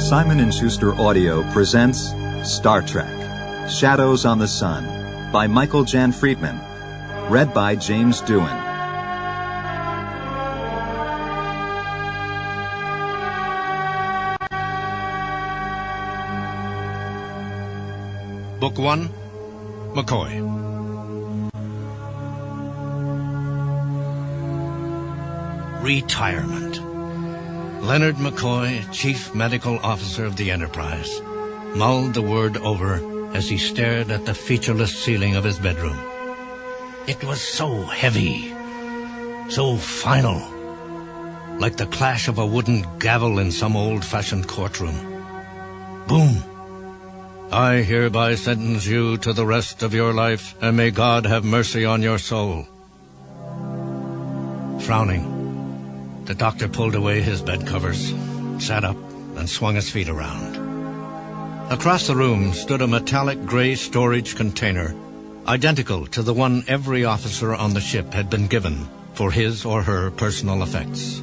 Simon & Schuster Audio presents Star Trek: Shadows on the Sun by Michael Jan Friedman, read by James Doohan. Book 1, McCoy. Retirement. Leonard McCoy, Chief Medical Officer of the Enterprise, mulled the word over as he stared at the featureless ceiling of his bedroom. It was so heavy, so final, like the clash of a wooden gavel in some old-fashioned courtroom. Boom! I hereby sentence you to the rest of your life, and may God have mercy on your soul. Frowning, the doctor pulled away his bed covers, sat up, and swung his feet around. Across the room stood a metallic gray storage container, identical to the one every officer on the ship had been given for his or her personal effects.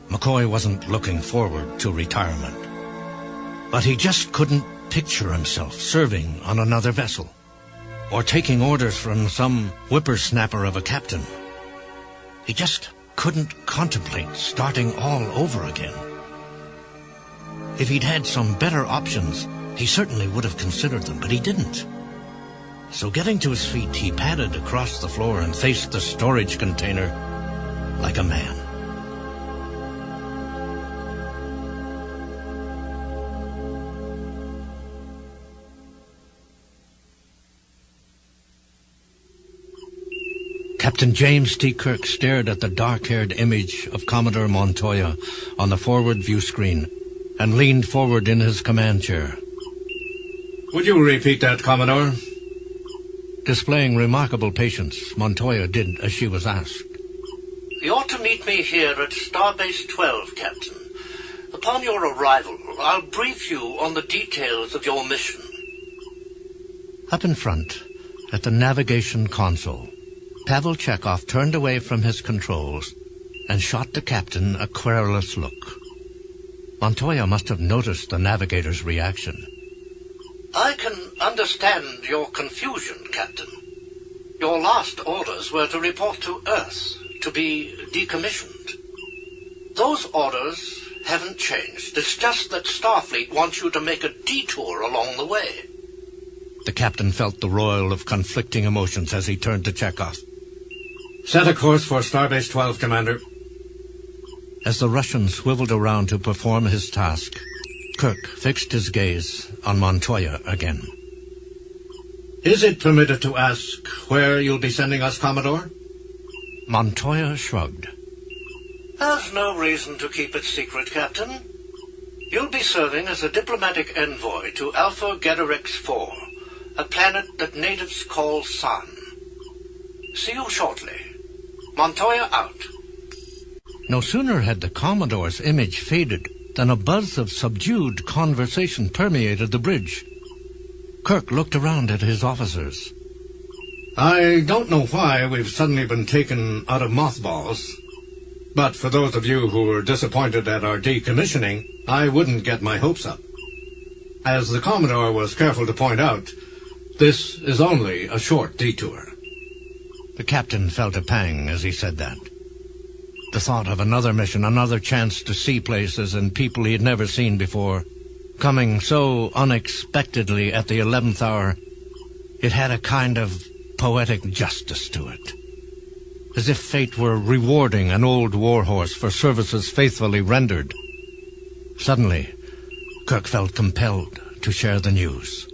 McCoy wasn't looking forward to retirement, but he just couldn't picture himself serving on another vessel, or taking orders from some whippersnapper of a captain. He just couldn't contemplate starting all over again. If he'd had some better options, he certainly would have considered them, but he didn't. So getting to his feet, he padded across the floor and faced the storage container like a man. Captain James T. Kirk stared at the dark-haired image of Commodore Montoya on the forward view screen and leaned forward in his command chair. Would you repeat that, Commodore? Displaying remarkable patience, Montoya did as she was asked. You ought to meet me here at Starbase 12, Captain. Upon your arrival, I'll brief you on the details of your mission. Up in front, at the navigation console, Pavel Chekhov turned away from his controls and shot the captain a querulous look. Montoya must have noticed the navigator's reaction. I can understand your confusion, Captain. Your last orders were to report to Earth, to be decommissioned. Those orders haven't changed. It's just that Starfleet wants you to make a detour along the way. The captain felt the roil of conflicting emotions as he turned to Chekhov. Set a course for Starbase 12, Commander. As the Russian swiveled around to perform his task, Kirk fixed his gaze on Montoya again. Is it permitted to ask where you'll be sending us, Commodore? Montoya shrugged. There's no reason to keep it secret, Captain. You'll be serving as a diplomatic envoy to Alpha Gedarex 4, a planet that natives call Ssan. See you shortly. Montoya out. No sooner had the Commodore's image faded than a buzz of subdued conversation permeated the bridge. Kirk looked around at his officers. I don't know why we've suddenly been taken out of mothballs, but for those of you who were disappointed at our decommissioning, I wouldn't get my hopes up. As the Commodore was careful to point out, this is only a short detour. The captain felt a pang as he said that. The thought of another mission, another chance to see places and people he had never seen before, coming so unexpectedly at the 11th hour, it had a kind of poetic justice to it. As if fate were rewarding an old warhorse for services faithfully rendered. Suddenly, Kirk felt compelled to share the news.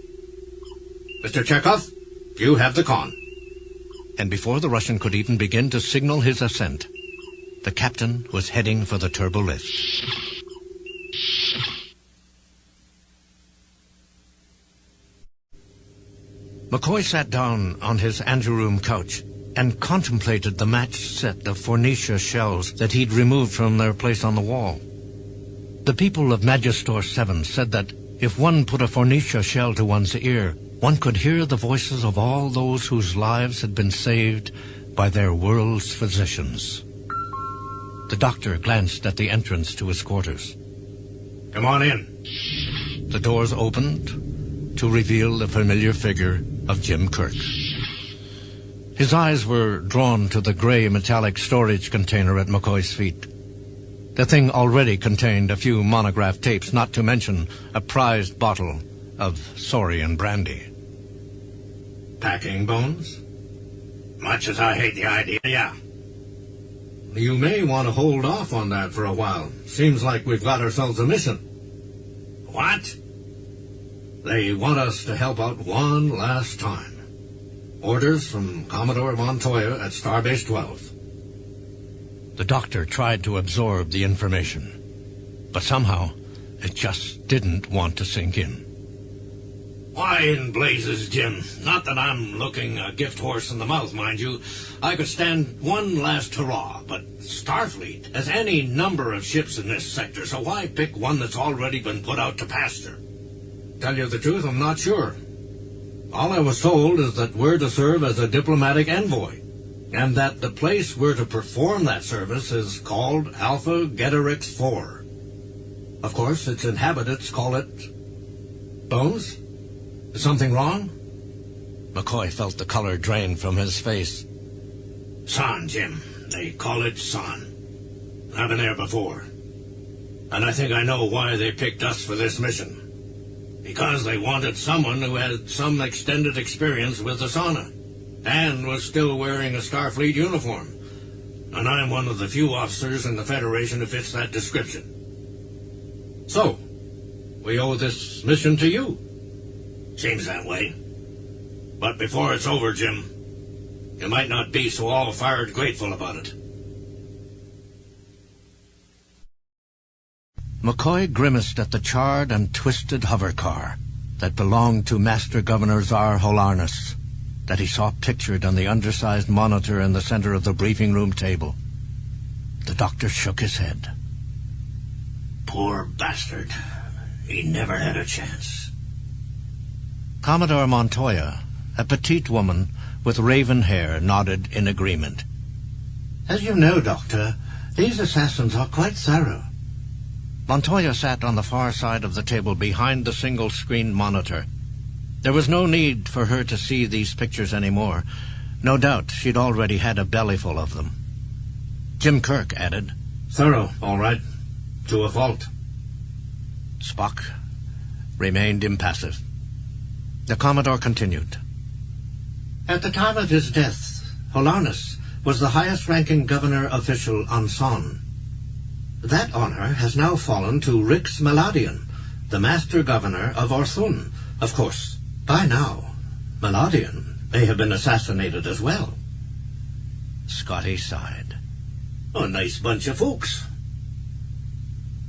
Mr. Chekhov, you have the con. And before the Russian could even begin to signal his assent, the captain was heading for the turbolift. McCoy sat down on his anteroom couch and contemplated the matched set of Phoenicia shells that he'd removed from their place on the wall. The people of Magistor 7 said that if one put a Phoenicia shell to one's ear, one could hear the voices of all those whose lives had been saved by their world's physicians. The doctor glanced at the entrance to his quarters. Come on in. The doors opened to reveal the familiar figure of Jim Kirk. His eyes were drawn to the gray metallic storage container at McCoy's feet. The thing already contained a few monograph tapes, not to mention a prized bottle of Saurian brandy. Packing bones? Much as I hate the idea, yeah. You may want to hold off on that for a while. Seems like we've got ourselves a mission. What? They want us to help out one last time. Orders from Commodore Montoya at Starbase 12. The doctor tried to absorb the information, but somehow it just didn't want to sink in. Why in blazes, Jim? Not that I'm looking a gift horse in the mouth, mind you. I could stand one last hurrah, but Starfleet has any number of ships in this sector, so why pick one that's already been put out to pasture? Tell you the truth, I'm not sure. All I was told is that we're to serve as a diplomatic envoy, and that the place we're to perform that service is called Alpha Getarix 4. Of course, its inhabitants call it... Bones? Is something wrong? McCoy felt the color drain from his face. Ssan, Jim. They call it Ssan. I've been there before. And I think I know why they picked us for this mission. Because they wanted someone who had some extended experience with the sauna, and was still wearing a Starfleet uniform. And I'm one of the few officers in the Federation who fits that description. So, we owe this mission to you. Seems that way. But before it's over, Jim, you might not be so all-fired grateful about it. McCoy grimaced at the charred and twisted hover car that belonged to Master Governor Tsar Holarnus, that he saw pictured on the undersized monitor in the center of the briefing room table. The doctor shook his head. Poor bastard. He never had a chance. Commodore Montoya, a petite woman with raven hair, nodded in agreement. As you know, Doctor, these assassins are quite thorough. Montoya sat on the far side of the table behind the single-screen monitor. There was no need for her to see these pictures anymore. No doubt she'd already had a bellyful of them. Jim Kirk added, Thorough, all right. To a fault. Spock remained impassive. The Commodore continued. At the time of his death, Holarnus was the highest-ranking governor official on Ssan. That honor has now fallen to Rix Meladian, the Master Governor of Orthun. Of course, by now, Meladian may have been assassinated as well. Scotty sighed. A nice bunch of folks.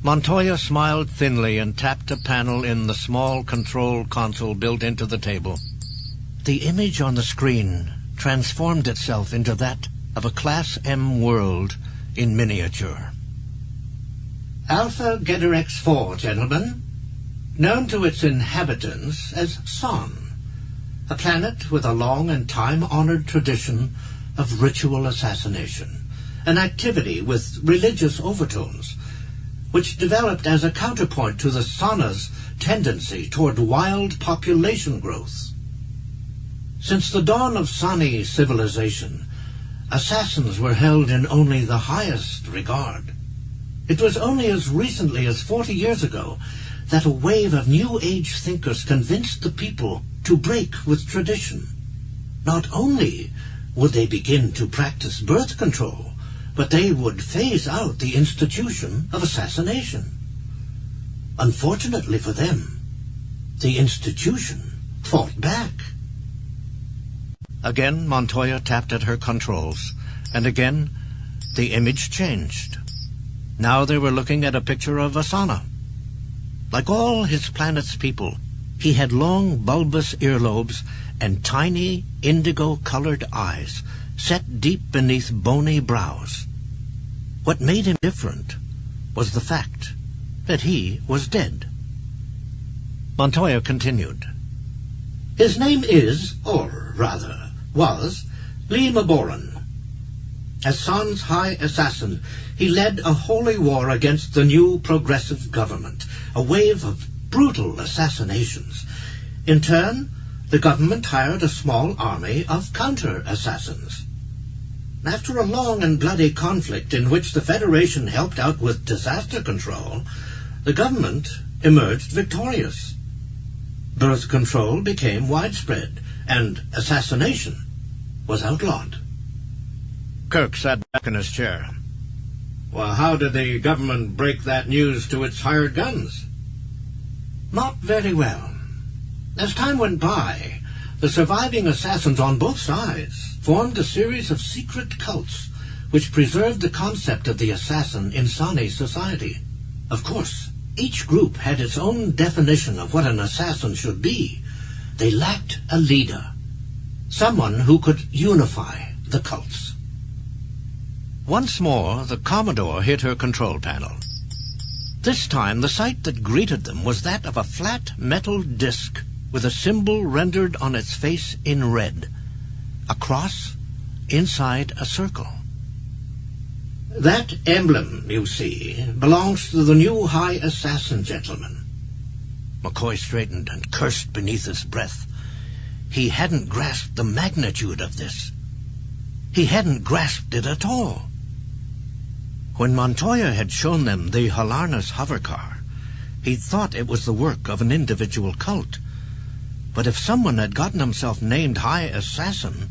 Montoya smiled thinly and tapped a panel in the small control console built into the table. The image on the screen transformed itself into that of a Class M world in miniature. Alpha Getarix 4, gentlemen, known to its inhabitants as Ssan, a planet with a long and time-honored tradition of ritual assassination, an activity with religious overtones, which developed as a counterpoint to the Sana's tendency toward wild population growth. Since the dawn of Sani civilization, assassins were held in only the highest regard. It was only as recently as 40 years ago that a wave of New Age thinkers convinced the people to break with tradition. Not only would they begin to practice birth control, but they would phase out the institution of assassination. Unfortunately for them, the institution fought back. Again, Montoya tapped at her controls, and again, the image changed. Now they were looking at a picture of Asana. Like all his planet's people, he had long, bulbous earlobes and tiny, indigo-colored eyes set deep beneath bony brows. What made him different was the fact that he was dead. Montoya continued. His name is, or rather, was, Lee Maboran. As Ssan's high assassin, he led a holy war against the new progressive government, a wave of brutal assassinations. In turn, the government hired a small army of counter-assassins. After a long and bloody conflict in which the Federation helped out with disaster control, the government emerged victorious. Birth control became widespread, and assassination was outlawed. Kirk sat back in his chair. Well, how did the government break that news to its hired guns? Not very well. As time went by, the surviving assassins on both sides formed a series of secret cults which preserved the concept of the assassin in Sani society. Of course, each group had its own definition of what an assassin should be. They lacked a leader, someone who could unify the cults. Once more, the Commodore hit her control panel. This time, the sight that greeted them was that of a flat metal disc with a symbol rendered on its face in red. A cross inside a circle. That emblem, you see, belongs to the new High Assassin gentleman. McCoy straightened and cursed beneath his breath. He hadn't grasped the magnitude of this. He hadn't grasped it at all. When Montoya had shown them the Halarnas hovercar, he'd thought it was the work of an individual cult. But if someone had gotten himself named High Assassin...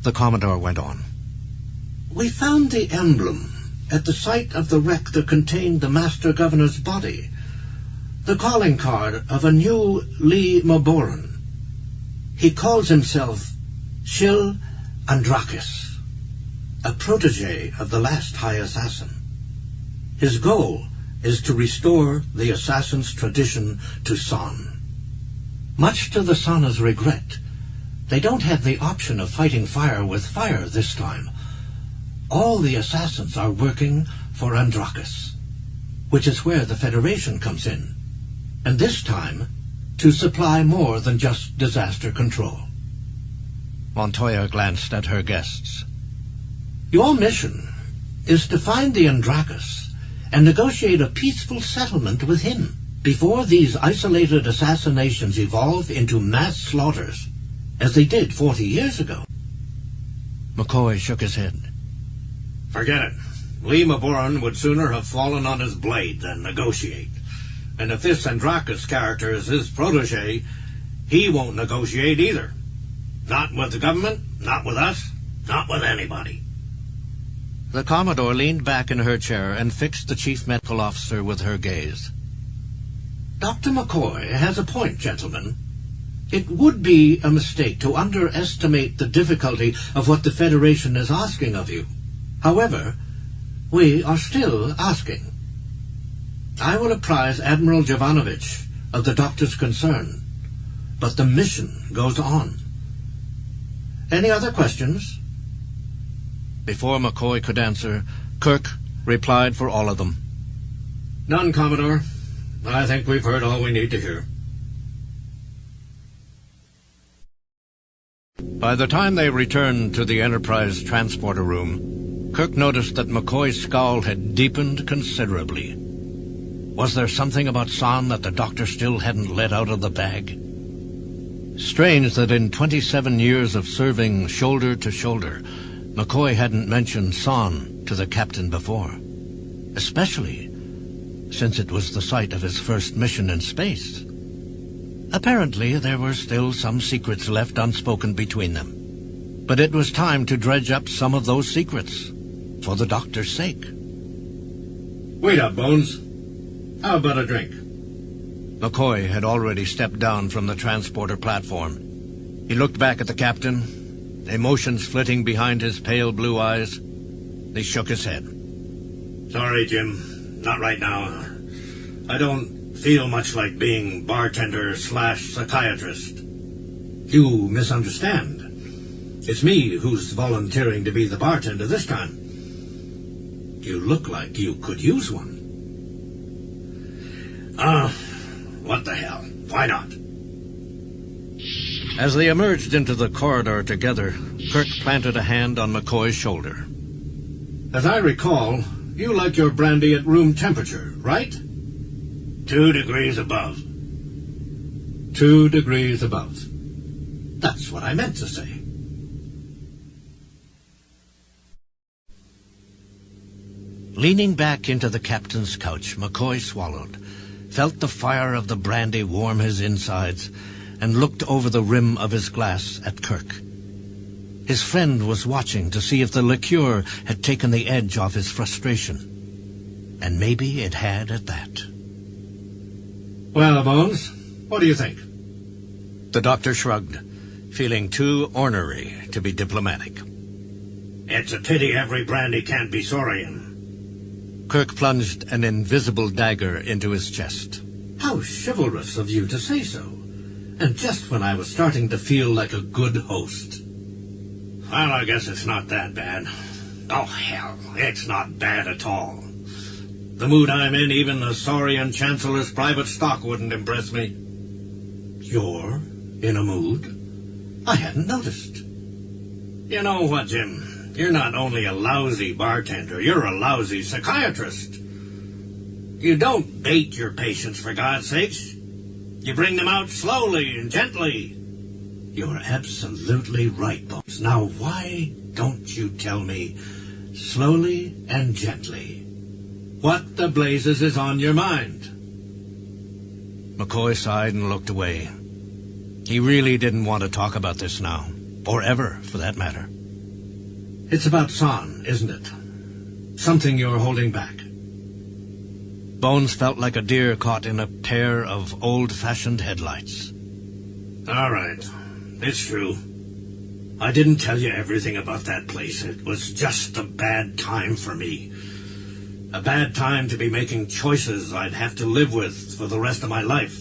The Commodore went on. We found the emblem at the site of the wreck that contained the Master Governor's body, the calling card of a new Lee Maboran. He calls himself Shil Andrakis, a protege of the last High Assassin. His goal is to restore the assassin's tradition to Ssan. Much to the Sana's regret, they don't have the option of fighting fire with fire this time. All the assassins are working for Andrakis, which is where the Federation comes in, and this time to supply more than just disaster control. Montoya glanced at her guests. Your mission is to find the Andrakis and negotiate a peaceful settlement with him before these isolated assassinations evolve into mass slaughters, as they did 40 years ago. McCoy shook his head. Forget it. Lee Maboran would sooner have fallen on his blade than negotiate. And if this Andrakis character is his protege, he won't negotiate either. Not with the government, not with us, not with anybody. The Commodore leaned back in her chair and fixed the Chief Medical Officer with her gaze. Dr. McCoy has a point, gentlemen. It would be a mistake to underestimate the difficulty of what the Federation is asking of you. However, we are still asking. I will apprise Admiral Jovanovich of the doctor's concern, but the mission goes on. Any other questions? Before McCoy could answer, Kirk replied for all of them. None, Commodore. I think we've heard all we need to hear. By the time they returned to the Enterprise transporter room, Kirk noticed that McCoy's scowl had deepened considerably. Was there something about Ssan that the doctor still hadn't let out of the bag? Strange that in 27 years of serving shoulder to shoulder, McCoy hadn't mentioned Ssan to the captain before, especially since it was the site of his first mission in space. Apparently, there were still some secrets left unspoken between them, but it was time to dredge up some of those secrets, for the doctor's sake. Wait up, Bones. How about a drink? McCoy had already stepped down from the transporter platform. He looked back at the captain, emotions flitting behind his pale blue eyes. He shook his head. Sorry, Jim. Not right now. I don't feel much like being bartender/psychiatrist. You misunderstand. It's me who's volunteering to be the bartender this time. You look like you could use one. What the hell? Why not? As they emerged into the corridor together, Kirk planted a hand on McCoy's shoulder. As I recall, you like your brandy at room temperature, right? 2 degrees above. 2 degrees above. That's what I meant to say. Leaning back into the captain's couch, McCoy swallowed, felt the fire of the brandy warm his insides, and looked over the rim of his glass at Kirk. His friend was watching to see if the liqueur had taken the edge off his frustration. And maybe it had at that. Well, Bones, what do you think? The doctor shrugged, feeling too ornery to be diplomatic. It's a pity every brandy can't be Saurian. Kirk plunged an invisible dagger into his chest. How chivalrous of you to say so. And just when I was starting to feel like a good host. Well, I guess it's not that bad. Oh, hell, it's not bad at all. The mood I'm in, even the Saurian Chancellor's private stock wouldn't impress me. You're in a mood? I hadn't noticed. You know what, Jim? You're not only a lousy bartender, you're a lousy psychiatrist. You don't bait your patients, for God's sakes. You bring them out slowly and gently. You're absolutely right, Bones. Now, why don't you tell me, slowly and gently, what the blazes is on your mind? McCoy sighed and looked away. He really didn't want to talk about this now, or ever, for that matter. It's about Ssan, isn't it? Something you're holding back. Bones felt like a deer caught in a pair of old-fashioned headlights. All right. It's true. I didn't tell you everything about that place. It was just a bad time for me. A bad time to be making choices I'd have to live with for the rest of my life.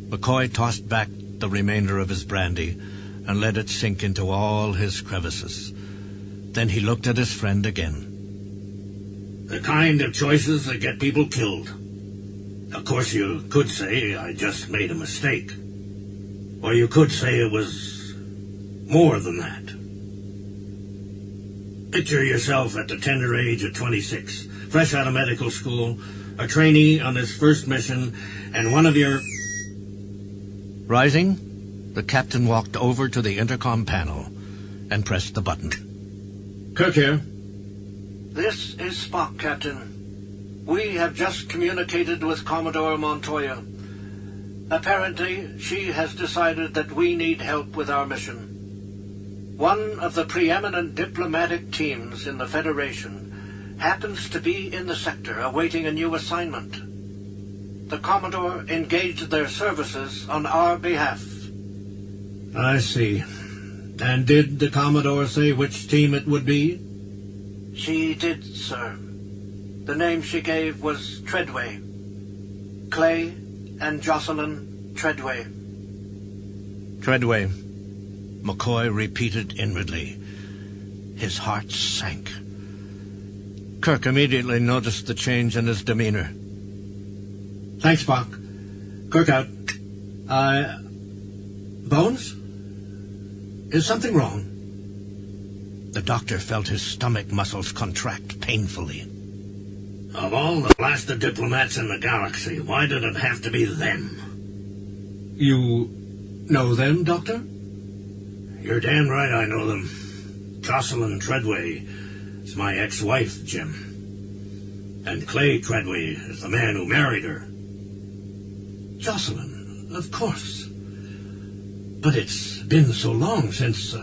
McCoy tossed back the remainder of his brandy and let it sink into all his crevices. Then he looked at his friend again. The kind of choices that get people killed. Of course, you could say I just made a mistake. Or you could say it was more than that. Picture yourself at the tender age of 26, fresh out of medical school, a trainee on his first mission, and one of your... Rising, the captain walked over to the intercom panel and pressed the button. Kirk here. This is Spock, Captain. We have just communicated with Commodore Montoya. Apparently, she has decided that we need help with our mission. One of the preeminent diplomatic teams in the Federation happens to be in the sector awaiting a new assignment. The Commodore engaged their services on our behalf. I see. And did the Commodore say which team it would be? She did, sir. The name she gave was Treadway. Clay and Joselyn Treadway. Treadway, McCoy repeated inwardly. His heart sank. Kirk immediately noticed the change in his demeanor. Thanks, Spock. Kirk out. Bones? Is something wrong? The doctor felt his stomach muscles contract painfully. Of all the blasted diplomats in the galaxy, why did it have to be them? You know them, Doctor? You're damn right I know them. Joselyn Treadway is my ex-wife, Jim. And Clay Treadway is the man who married her. Joselyn, of course. But it's been so long since...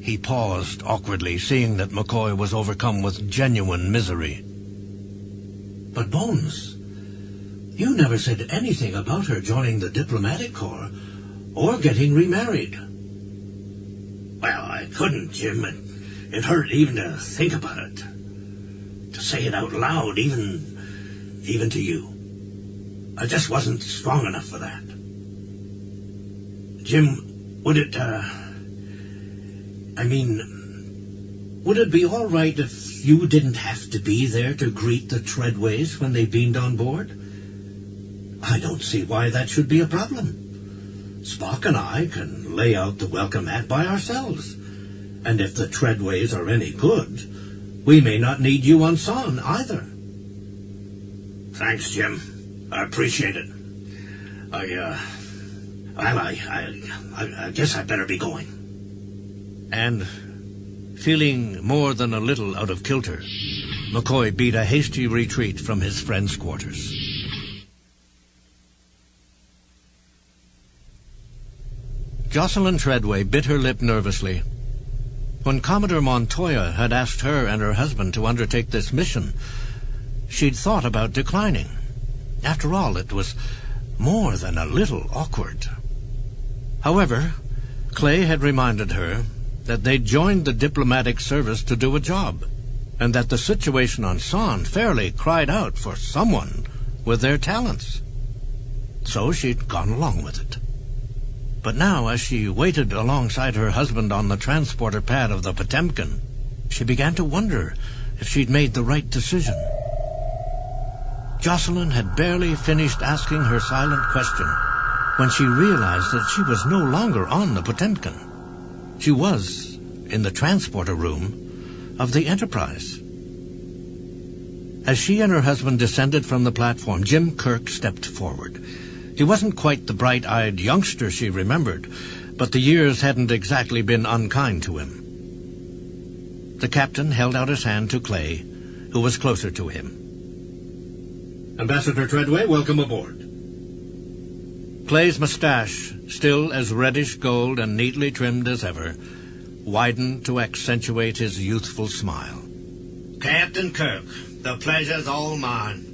He paused awkwardly, seeing that McCoy was overcome with genuine misery. But Bones, you never said anything about her joining the diplomatic corps or getting remarried. Well, I couldn't, Jim. It hurt even to think about it. To say it out loud, even to you. I just wasn't strong enough for that. Jim, would it be all right if you didn't have to be there to greet the Treadways when they beamed on board? I don't see why that should be a problem. Spock and I can lay out the welcome mat by ourselves, And if the treadways are any good, we may not need you on Ssan either. Thanks, Jim. I appreciate it. I guess I better be going. And, feeling more than a little out of kilter, McCoy beat a hasty retreat from his friend's quarters. Joselyn Treadway bit her lip nervously. When Commodore Montoya had asked her and her husband to undertake this mission, she'd thought about declining. After all, it was more than a little awkward. However, Clay had reminded her that they'd joined the diplomatic service to do a job, and that the situation on Ssan fairly cried out for someone with their talents. So she'd gone along with it. But now, as she waited alongside her husband on the transporter pad of the Potemkin, she began to wonder if she'd made the right decision. Joselyn had barely finished asking her silent question when she realized that she was no longer on the Potemkin. She was in the transporter room of the Enterprise. As she and her husband descended from the platform, Jim Kirk stepped forward. He wasn't quite the bright-eyed youngster she remembered, but the years hadn't exactly been unkind to him. The captain held out his hand to Clay, who was closer to him. Ambassador Treadway, welcome aboard. Clay's mustache, still as reddish gold and neatly trimmed as ever, widened to accentuate his youthful smile. Captain Kirk, the pleasure's all mine.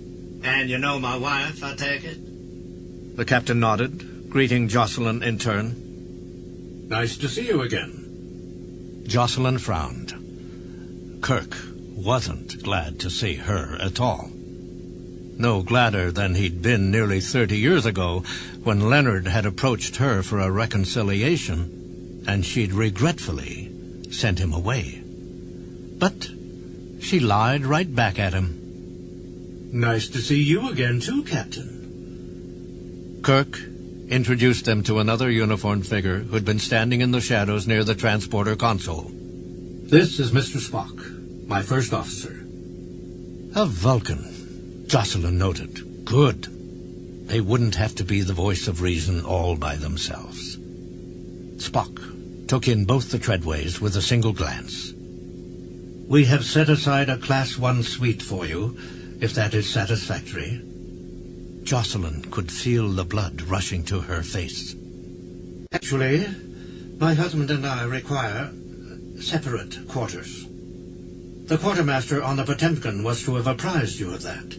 And you know my wife, I take it? The captain nodded, greeting Joselyn in turn. Nice to see you again. Joselyn frowned. Kirk wasn't glad to see her at all. No gladder than he'd been nearly 30 years ago when Leonard had approached her for a reconciliation, and she'd regretfully sent him away. But she lied right back at him. Nice to see you again too, Captain. Kirk introduced them to another uniformed figure who'd been standing in the shadows near the transporter console. This is Mr. Spock, my first officer. A Vulcan, Joselyn noted. Good. They wouldn't have to be the voice of reason all by themselves. Spock took in both the Treadways with a single glance. We have set aside a Class 1 suite for you, if that is satisfactory. Joselyn could feel the blood rushing to her face. Actually, my husband and I require separate quarters. The quartermaster on the Potemkin was to have apprised you of that.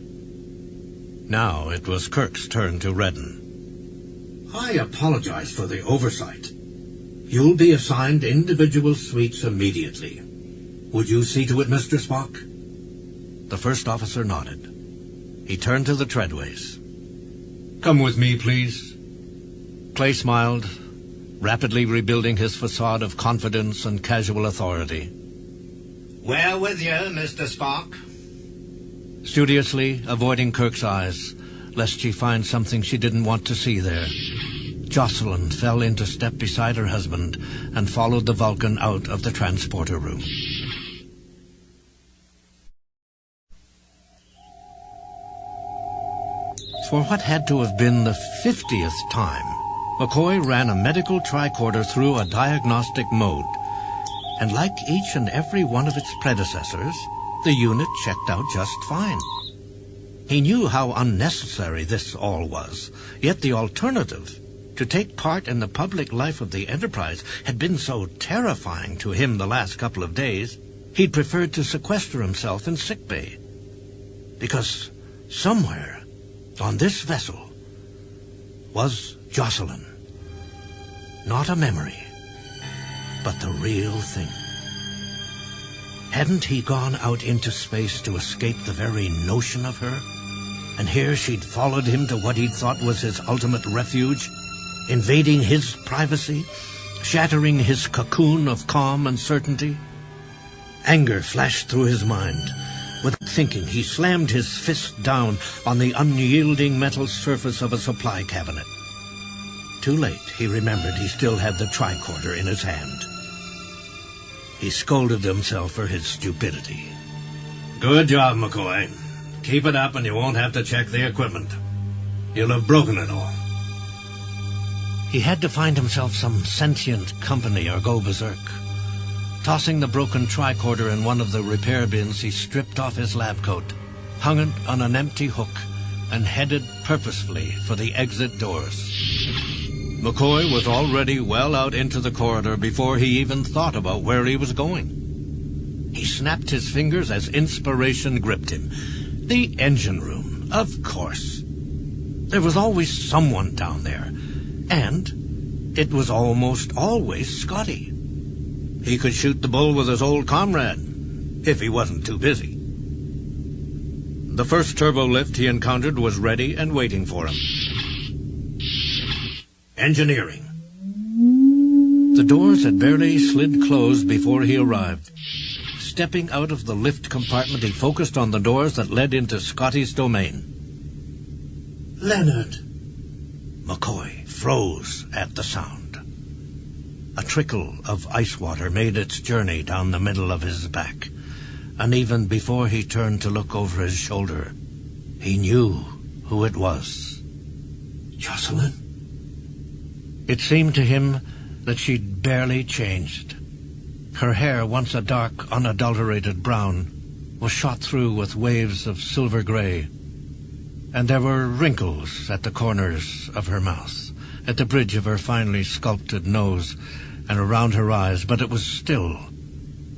Now it was Kirk's turn to redden. I apologize for the oversight. You'll be assigned individual suites immediately. Would you see to it, Mr. Spock? The first officer nodded. He turned to the Treadways. Come with me, please. Clay smiled, rapidly rebuilding his facade of confidence and casual authority. We're with you, Mr. Spock. Studiously avoiding Kirk's eyes, lest she find something she didn't want to see there, Joselyn fell into step beside her husband and followed the Vulcan out of the transporter room. For what had to have been the 50th time, McCoy ran a medical tricorder through a diagnostic mode, and like each and every one of its predecessors, the unit checked out just fine. He knew how unnecessary this all was, yet the alternative, to take part in the public life of the Enterprise, had been so terrifying to him the last couple of days, he'd preferred to sequester himself in sickbay. Because somewhere on this vessel was Joselyn. Not a memory, but the real thing. Hadn't he gone out into space to escape the very notion of her? And here she'd followed him to what he'd thought was his ultimate refuge, invading his privacy, shattering his cocoon of calm and certainty. Anger flashed through his mind. Without thinking, he slammed his fist down on the unyielding metal surface of a supply cabinet. Too late, he remembered he still had the tricorder in his hand. He scolded himself for his stupidity. Good job, McCoy. Keep it up and you won't have to check the equipment. You'll have broken it all. He had to find himself some sentient company or go berserk. Tossing the broken tricorder in one of the repair bins, he stripped off his lab coat, hung it on an empty hook, and headed purposefully for the exit doors. McCoy was already well out into the corridor before he even thought about where he was going. He snapped his fingers as inspiration gripped him. The engine room, of course. There was always someone down there, and it was almost always Scotty. He could shoot the bull with his old comrade, if he wasn't too busy. The first turbo lift he encountered was ready and waiting for him. Engineering. The doors had barely slid closed before he arrived. Stepping out of the lift compartment, he focused on the doors that led into Scotty's domain. Leonard. McCoy froze at the sound. A trickle of ice water made its journey down the middle of his back, and even before he turned to look over his shoulder, he knew who it was. Joselyn? It seemed to him that she'd barely changed. Her hair, once a dark, unadulterated brown, was shot through with waves of silver gray, and there were wrinkles at the corners of her mouth, at the bridge of her finely sculpted nose, and around her eyes, but it was still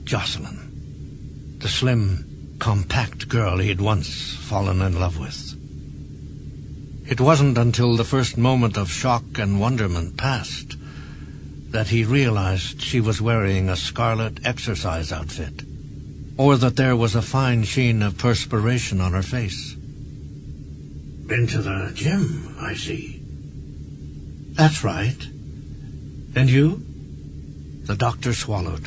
Joselyn, the slim, compact girl he'd once fallen in love with. It wasn't until the first moment of shock and wonderment passed that he realized she was wearing a scarlet exercise outfit, or that there was a fine sheen of perspiration on her face. Been to the gym, I see. That's right. And you? The doctor swallowed.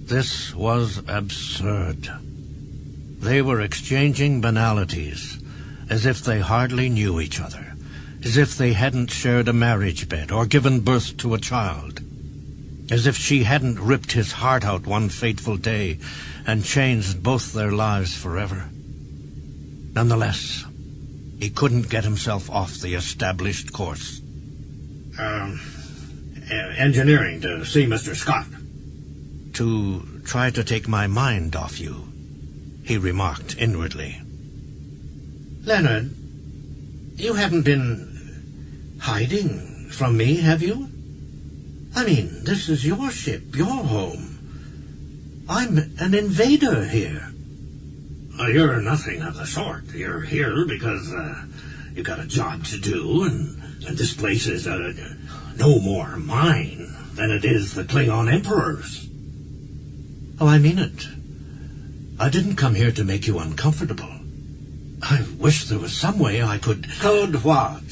This was absurd. They were exchanging banalities, as if they hardly knew each other, as if they hadn't shared a marriage bed or given birth to a child, as if she hadn't ripped his heart out one fateful day and changed both their lives forever. Nonetheless, he couldn't get himself off the established course. Engineering to see Mr. Scott. To try to take my mind off you, he remarked inwardly. Leonard, you haven't been hiding from me, have you? I mean, this is your ship, your home. I'm an invader here. You're nothing of the sort. You're here because you got a job to do, and this place is no more mine than it is the Klingon Emperor's. Oh, I mean it. I didn't come here to make you uncomfortable. I wish there was some way I could... Could what?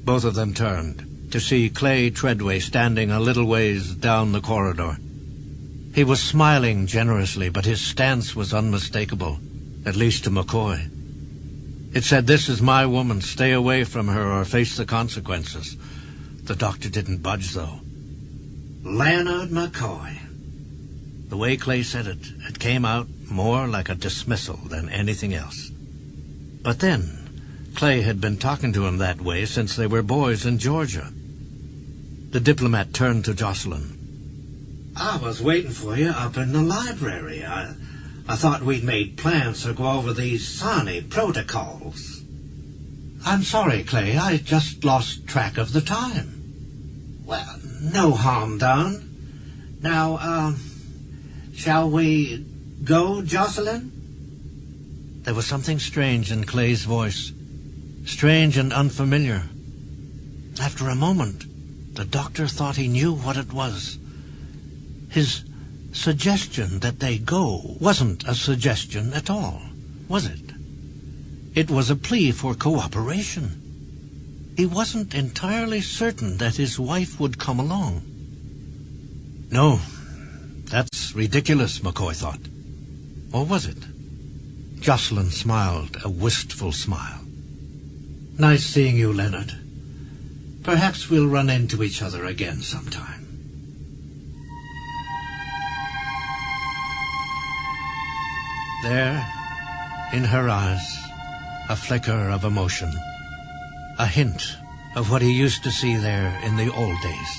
Both of them turned to see Clay Treadway standing a little ways down the corridor. He was smiling generously, but his stance was unmistakable, at least to McCoy. It said, "This is my woman. Stay away from her or face the consequences." The doctor didn't budge, though. Leonard McCoy. The way Clay said it, it came out more like a dismissal than anything else. But then, Clay had been talking to him that way since they were boys in Georgia. The diplomat turned to Joselyn. I was waiting for you up in the library. I thought we'd made plans to go over these Sani protocols. I'm sorry, Clay. I just lost track of the time. Well, no harm done. Now, shall we go, Joselyn? There was something strange in Clay's voice. Strange and unfamiliar. After a moment, the doctor thought he knew what it was. His suggestion that they go wasn't a suggestion at all, was it? It was a plea for cooperation. He wasn't entirely certain that his wife would come along. No, that's ridiculous, McCoy thought. Or was it? Joselyn smiled a wistful smile. Nice seeing you, Leonard. Perhaps we'll run into each other again sometime. There, in her eyes, a flicker of emotion, a hint of what he used to see there in the old days.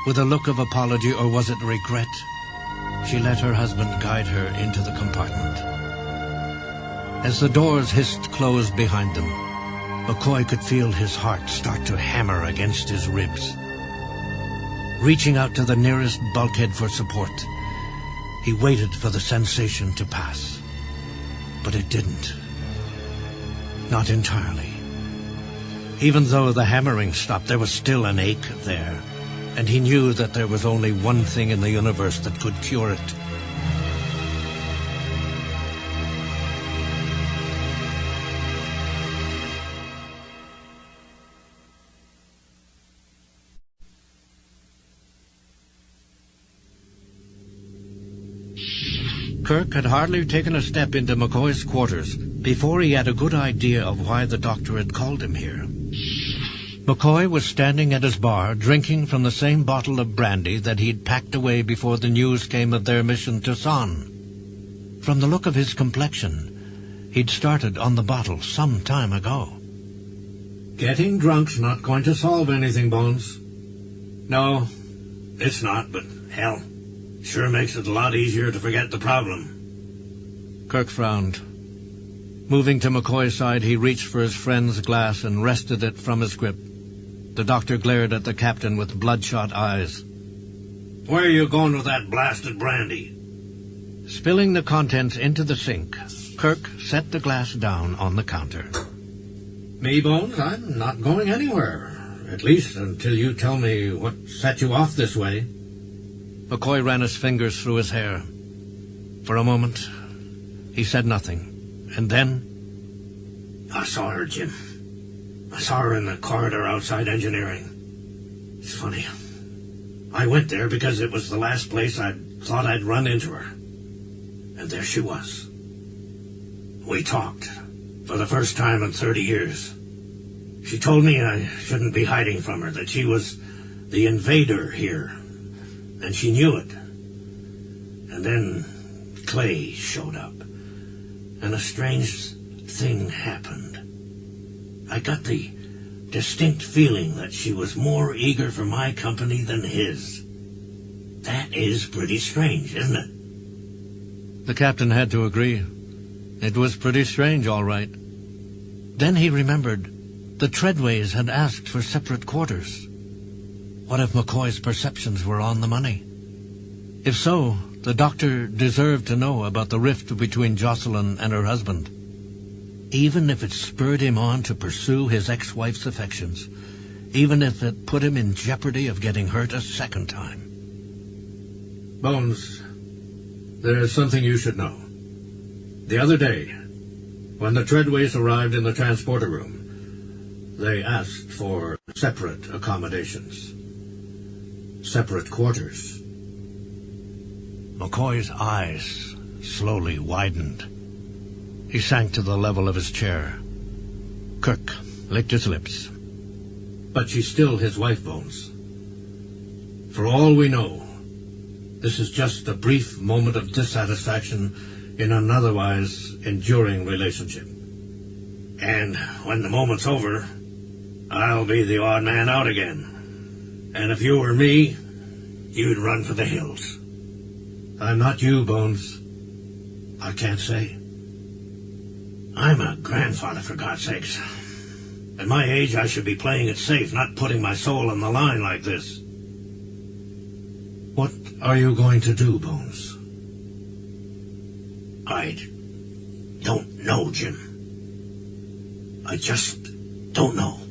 With a look of apology, or was it regret, she let her husband guide her into the compartment. As the doors hissed closed behind them, McCoy could feel his heart start to hammer against his ribs. Reaching out to the nearest bulkhead for support, he waited for the sensation to pass. But it didn't. Not entirely. Even though the hammering stopped, there was still an ache there, and he knew that there was only one thing in the universe that could cure it. Kirk had hardly taken a step into McCoy's quarters before he had a good idea of why the doctor had called him here. McCoy was standing at his bar, drinking from the same bottle of brandy that he'd packed away before the news came of their mission to Ssan. From the look of his complexion, he'd started on the bottle some time ago. Getting drunk's not going to solve anything, Bones. No, it's not, but hell, sure makes it a lot easier to forget the problem. Kirk frowned. Moving to McCoy's side, he reached for his friend's glass and wrested it from his grip. The doctor glared at the captain with bloodshot eyes. Where are you going with that blasted brandy? Spilling the contents into the sink, Kirk set the glass down on the counter. Me, Bones? I'm not going anywhere. At least until you tell me what set you off this way. McCoy ran his fingers through his hair. For a moment, he said nothing. And then... I saw her, Jim. I saw her in the corridor outside engineering. It's funny. I went there because it was the last place I thought I'd run into her. And there she was. We talked. For the first time in 30 years. She told me I shouldn't be hiding from her, that she was the invader here. And she knew it. And then Clay showed up. And a strange thing happened. I got the distinct feeling that she was more eager for my company than his. That is pretty strange, isn't it? The captain had to agree. It was pretty strange, all right. Then he remembered the Treadways had asked for separate quarters. What if McCoy's perceptions were on the money? If so, the doctor deserved to know about the rift between Joselyn and her husband, even if it spurred him on to pursue his ex-wife's affections, even if it put him in jeopardy of getting hurt a second time. Bones, there's something you should know. The other day, when the Treadways arrived in the transporter room, they asked for separate accommodations, separate quarters. McCoy's eyes slowly widened. He sank to the level of his chair. Kirk licked his lips. But she's still his wife, Bones. For all we know, this is just a brief moment of dissatisfaction in an otherwise enduring relationship. And when the moment's over, I'll be the odd man out again. And if you were me, you'd run for the hills. I'm not you, Bones. I can't say. I'm a grandfather, for God's sakes. At my age, I should be playing it safe, not putting my soul on the line like this. What are you going to do, Bones? I don't know, Jim. I just don't know.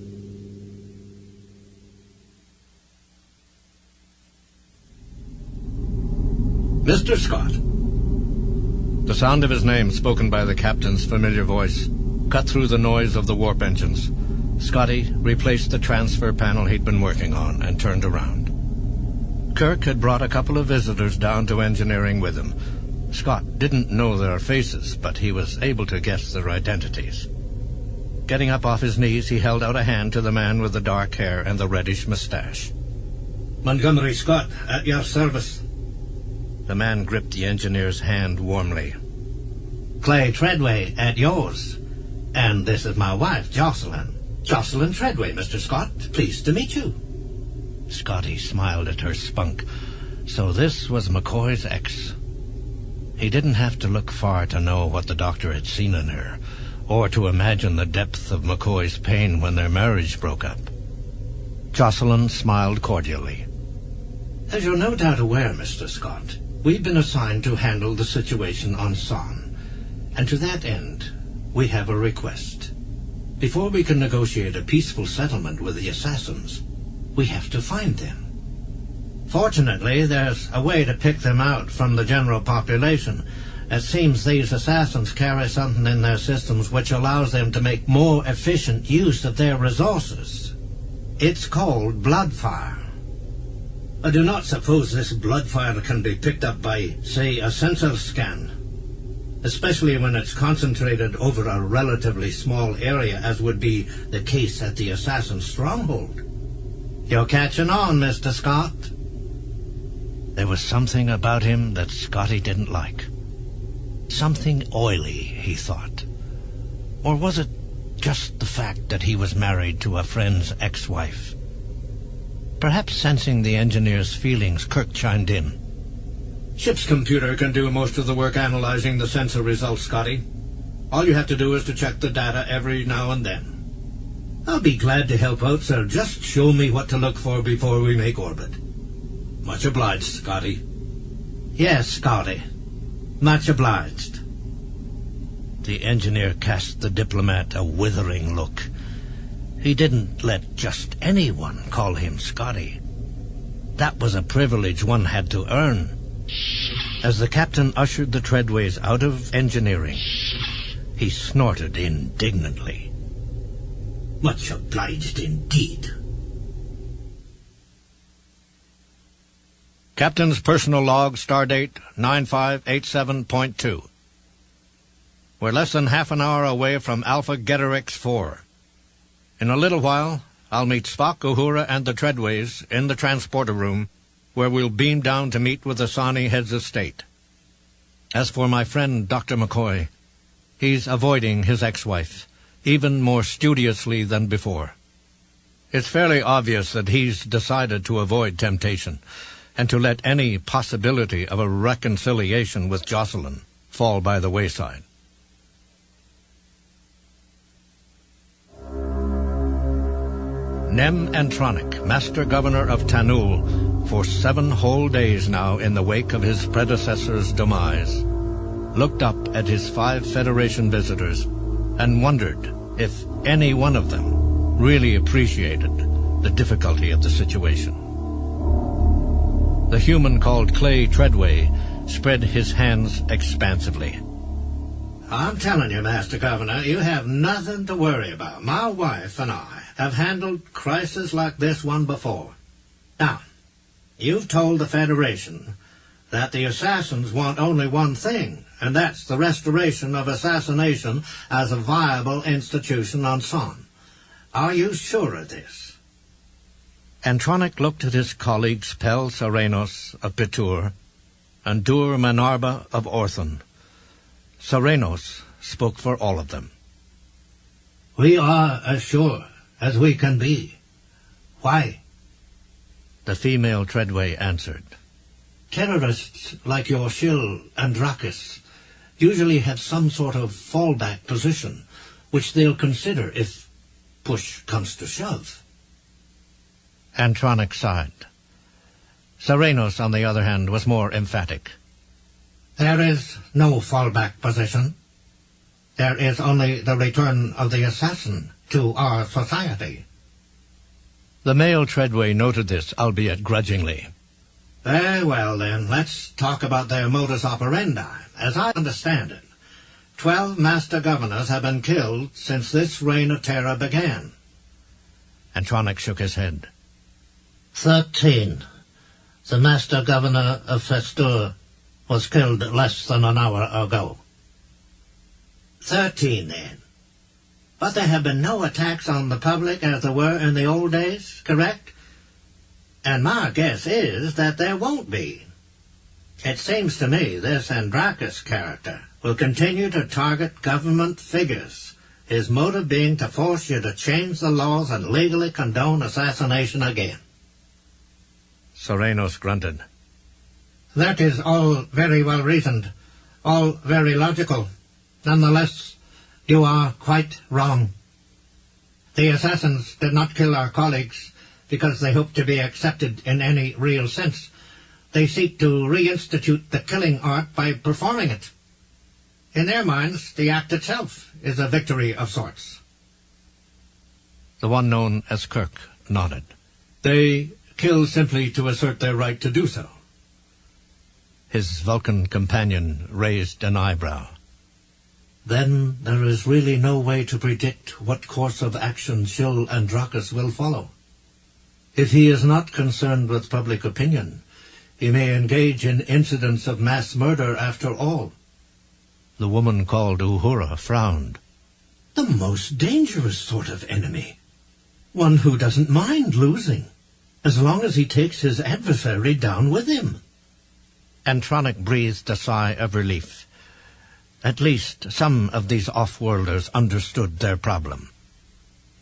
Mr. Scott. The sound of his name, spoken by the captain's familiar voice, cut through the noise of the warp engines. Scotty replaced the transfer panel he'd been working on and turned around. Kirk had brought a couple of visitors down to engineering with him. Scott didn't know their faces, but he was able to guess their identities. Getting up off his knees, he held out a hand to the man with the dark hair and the reddish mustache. Montgomery Scott, at your service. The man gripped the engineer's hand warmly. Clay Treadway at yours. And this is my wife, Joselyn. Joselyn Treadway, Mr. Scott. Pleased to meet you. Scotty smiled at her spunk. So this was McCoy's ex. He didn't have to look far to know what the doctor had seen in her, or to imagine the depth of McCoy's pain when their marriage broke up. Joselyn smiled cordially. As you're no doubt aware, Mr. Scott, we've been assigned to handle the situation on Ssan. And to that end, we have a request. Before we can negotiate a peaceful settlement with the assassins, we have to find them. Fortunately, there's a way to pick them out from the general population. It seems these assassins carry something in their systems which allows them to make more efficient use of their resources. It's called bloodfire. I do not suppose this bloodfire can be picked up by, say, a sensor scan, especially when it's concentrated over a relatively small area, as would be the case at the assassin's stronghold. You're catching on, Mr. Scott. There was something about him that Scotty didn't like. Something oily, he thought. Or was it just the fact that he was married to a friend's ex-wife? Perhaps sensing the engineer's feelings, Kirk chimed in. Ship's computer can do most of the work analyzing the sensor results, Scotty. All you have to do is to check the data every now and then. I'll be glad to help out, sir. Just show me what to look for before we make orbit. Much obliged, Scotty. Yes, Scotty. Much obliged. The engineer cast the diplomat a withering look. He didn't let just anyone call him Scotty. That was a privilege one had to earn. As the captain ushered the Treadways out of engineering, he snorted indignantly. Much obliged indeed. Captain's personal log, stardate 9587.2. We're less than half an hour away from Alpha Geterix 4. In a little while, I'll meet Spock, Uhura, and the Treadways in the transporter room, where we'll beam down to meet with the Sani heads of state. As for my friend, Dr. McCoy, he's avoiding his ex-wife, even more studiously than before. It's fairly obvious that he's decided to avoid temptation, and to let any possibility of a reconciliation with Joselyn fall by the wayside. Nem Antronic, Master Governor of Tanul, for 7 whole days now in the wake of his predecessor's demise, looked up at his 5 Federation visitors and wondered if any one of them really appreciated the difficulty of the situation. The human called Clay Treadway spread his hands expansively. I'm telling you, Master Governor, you have nothing to worry about. My wife and I have handled crises like this one before. Now, you've told the Federation that the assassins want only one thing, and that's the restoration of assassination as a viable institution on Ssan. Are you sure of this? Antronic looked at his colleagues Pel Serenos of Pitur and Dur Manarba of Orthon. Serenos spoke for all of them. We are as sure as we can be. Why? The female Treadway answered. Terrorists like your shill Andraus usually have some sort of fallback position, which they'll consider if push comes to shove. Antronic sighed. Serenos, on the other hand, was more emphatic. There is no fallback position. There is only the return of the assassin to our society. The male Treadway noted this, albeit grudgingly. Very well, then. Let's talk about their modus operandi. As I understand it, 12 Master Governors have been killed since this reign of terror began. Antronic shook his head. 13. The Master Governor of Festur was killed less than an hour ago. 13, then. But there have been no attacks on the public as there were in the old days, correct? And my guess is that there won't be. It seems to me this Andraus character, will continue to target government figures, his motive being to force you to change the laws and legally condone assassination again. Serenos grunted. That is all very well reasoned, all very logical. Nonetheless, you are quite wrong. The assassins did not kill our colleagues because they hope to be accepted in any real sense. They seek to reinstitute the killing art by performing it. In their minds, the act itself is a victory of sorts. The one known as Kirk nodded. They kill simply to assert their right to do so. His Vulcan companion raised an eyebrow. Then there is really no way to predict what course of action Shul Andraus will follow. If he is not concerned with public opinion, he may engage in incidents of mass murder after all. The woman called Uhura frowned. The most dangerous sort of enemy. One who doesn't mind losing, as long as he takes his adversary down with him. Antronic breathed a sigh of relief. At least some of these off-worlders understood their problem.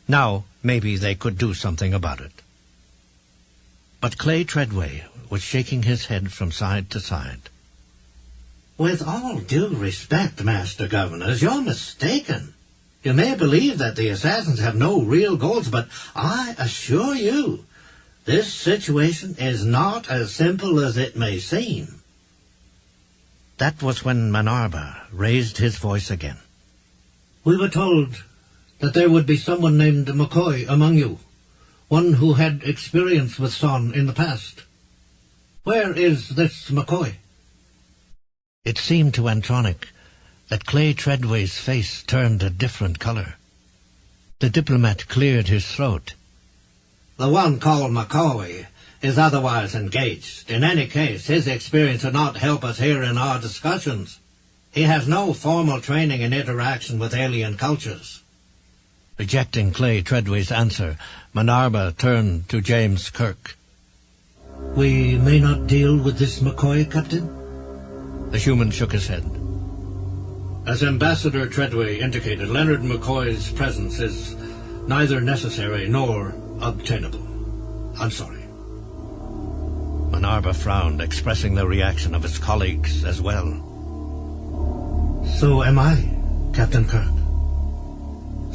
Now maybe they could do something about it. But Clay Treadway was shaking his head from side to side. With all due respect, Master Governors, you're mistaken. You may believe that the assassins have no real goals, but I assure you, this situation is not as simple as it may seem. That was when Manarba raised his voice again. We were told that there would be someone named McCoy among you, one who had experience with Ssan in the past. Where is this McCoy? It seemed to Antronic that Clay Treadway's face turned a different color. The diplomat cleared his throat. The one called McCoy is otherwise engaged. In any case, his experience would not help us here in our discussions. He has no formal training in interaction with alien cultures. Rejecting Clay Treadway's answer, Manarba turned to James Kirk. We may not deal with this McCoy, Captain? The human shook his head. As Ambassador Treadway indicated, Leonard McCoy's presence is neither necessary nor obtainable. I'm sorry. Manarba frowned, expressing the reaction of his colleagues as well. So am I, Captain Kirk.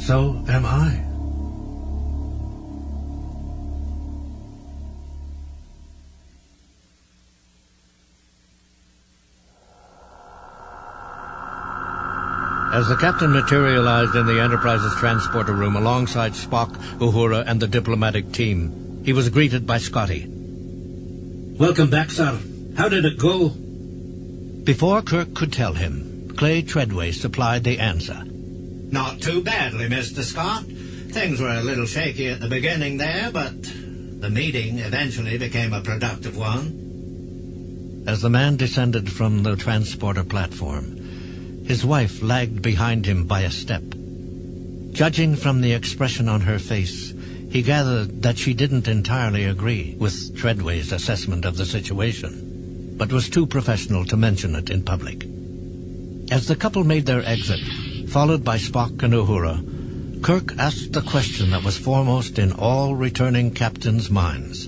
So am I. As the captain materialized in the Enterprise's transporter room alongside Spock, Uhura, and the diplomatic team, he was greeted by Scotty. Welcome back, sir. How did it go? Before Kirk could tell him, Clay Treadway supplied the answer. Not too badly, Mr. Scott. Things were a little shaky at the beginning there, but the meeting eventually became a productive one. As the man descended from the transporter platform, his wife lagged behind him by a step. Judging from the expression on her face, he gathered that she didn't entirely agree with Treadway's assessment of the situation, but was too professional to mention it in public. As the couple made their exit, followed by Spock and Uhura, Kirk asked the question that was foremost in all returning captains' minds.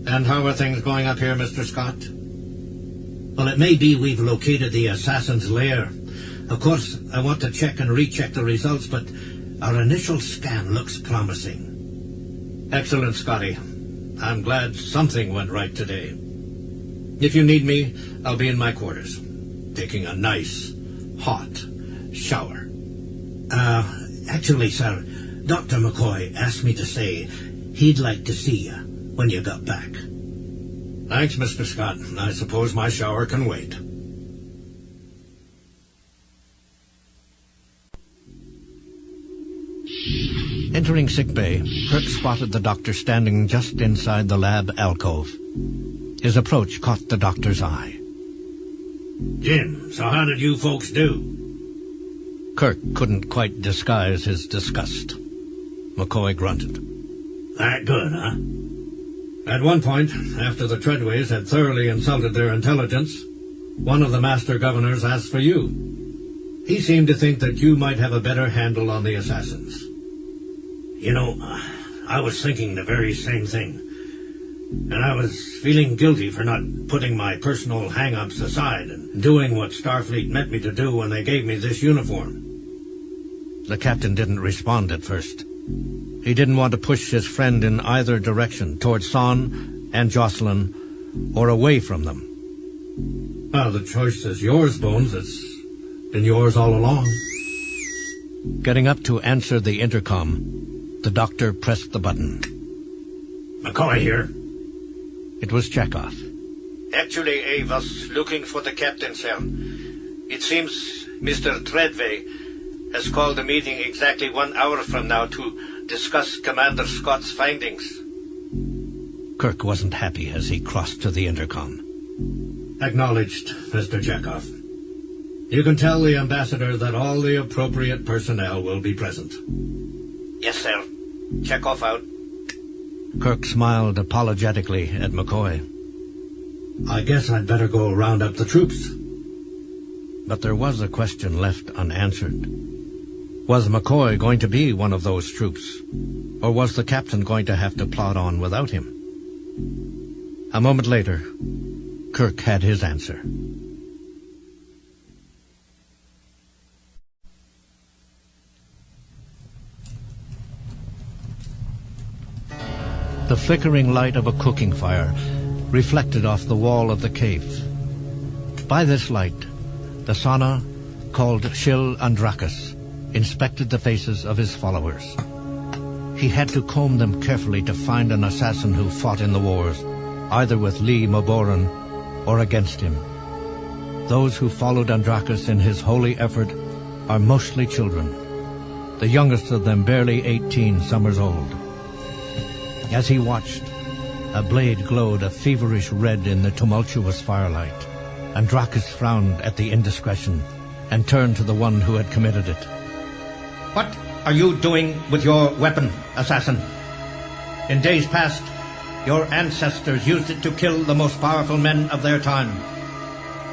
And how are things going up here, Mr. Scott? Well, it may be we've located the assassin's lair. Of course, I want to check and recheck the results, but our initial scan looks promising. Excellent, Scotty. I'm glad something went right today. If you need me, I'll be in my quarters, taking a nice, hot shower. Actually, sir, Dr. McCoy asked me to say he'd like to see you when you got back. Thanks, Mr. Scott. I suppose my shower can wait. Entering sickbay, Kirk spotted the doctor standing just inside the lab alcove. His approach caught the doctor's eye. Jim, so how did you folks do? Kirk couldn't quite disguise his disgust. McCoy grunted. That good, huh? At one point, after the Treadways had thoroughly insulted their intelligence, one of the master governors asked for you. He seemed to think that you might have a better handle on the assassins. You know, I was thinking the very same thing. And I was feeling guilty for not putting my personal hang-ups aside and doing what Starfleet meant me to do when they gave me this uniform. The captain didn't respond at first. He didn't want to push his friend in either direction, towards Ssan and Joselyn, or away from them. Well, the choice is yours, Bones. It's been yours all along. Getting up to answer the intercom, the doctor pressed the button. McCoy here. It was Chekhov. Actually, I was looking for the captain, sir. It seems Mr. Treadway has called a meeting exactly 1 hour from now to discuss Commander Scott's findings. Kirk wasn't happy as he crossed to the intercom. Acknowledged, Mr. Chekhov. You can tell the ambassador that all the appropriate personnel will be present. Yes, sir. Chekhov out. Kirk smiled apologetically at McCoy. I guess I'd better go round up the troops. But there was a question left unanswered. Was McCoy going to be one of those troops? Or was the captain going to have to plod on without him? A moment later, Kirk had his answer. The flickering light of a cooking fire reflected off the wall of the cave. By this light, the Sana, called Shil Andraus, inspected the faces of his followers. He had to comb them carefully to find an assassin who fought in the wars, either with Lee Moboran or against him. Those who followed Andraus in his holy effort are mostly children, the youngest of them barely 18 summers old. As he watched, a blade glowed a feverish red in the tumultuous firelight. Andraus frowned at the indiscretion and turned to the one who had committed it. What are you doing with your weapon, assassin? In days past, your ancestors used it to kill the most powerful men of their time.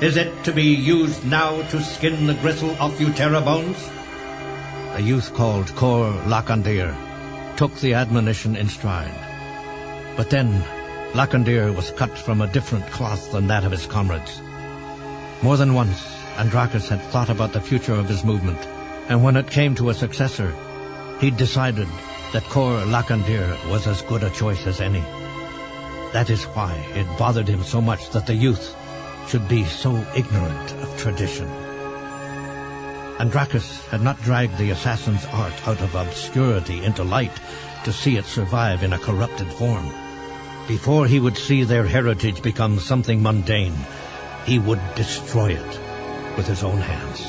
Is it to be used now to skin the gristle off you terror bones? A youth called Kor Lakandir took the admonition in stride. But then, Lakandir was cut from a different cloth than that of his comrades. More than once, Andraus had thought about the future of his movement, and when it came to a successor, he'd decided that Kor Lakandir was as good a choice as any. That is why it bothered him so much that the youth should be so ignorant of tradition. Andraus had not dragged the assassin's art out of obscurity into light to see it survive in a corrupted form. Before he would see their heritage become something mundane, he would destroy it with his own hands.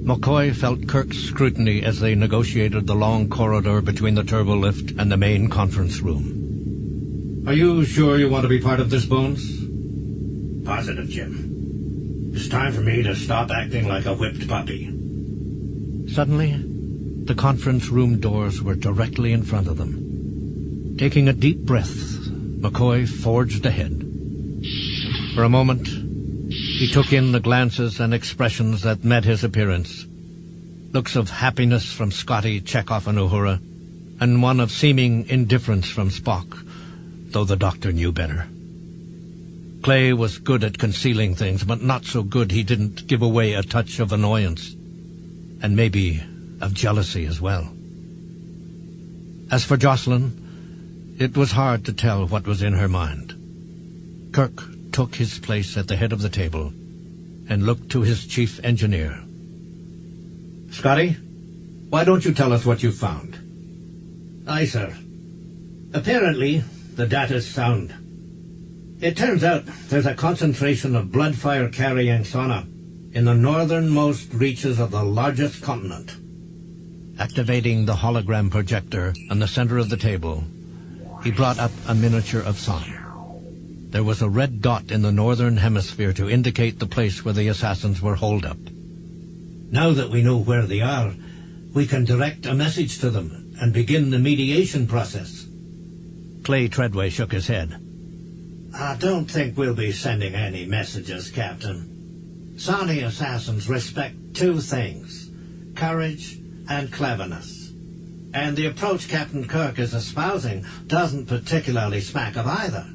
McCoy felt Kirk's scrutiny as they negotiated the long corridor between the turbolift and the main conference room. Are you sure you want to be part of this, Bones? Positive, Jim. It's time for me to stop acting like a whipped puppy. Suddenly, the conference room doors were directly in front of them. Taking a deep breath, McCoy forged ahead. For a moment, he took in the glances and expressions that met his appearance. Looks of happiness from Scotty, Chekhov, and Uhura, and one of seeming indifference from Spock, though the doctor knew better. Clay was good at concealing things, but not so good he didn't give away a touch of annoyance, and maybe of jealousy as well. As for Joselyn, it was hard to tell what was in her mind. Kirk took his place at the head of the table and looked to his chief engineer. Scotty, why don't you tell us what you found? Aye, sir. Apparently, the data's sound. It turns out there's a concentration of blood-fire-carrying sauna in the northernmost reaches of the largest continent. Activating the hologram projector on the center of the table, he brought up a miniature of Ssan. There was a red dot in the northern hemisphere to indicate the place where the assassins were holed up. Now that we know where they are, we can direct a message to them and begin the mediation process. Clay Treadway shook his head. I don't think we'll be sending any messages, Captain. Sani assassins respect two things: courage and cleverness. And the approach Captain Kirk is espousing doesn't particularly smack of either.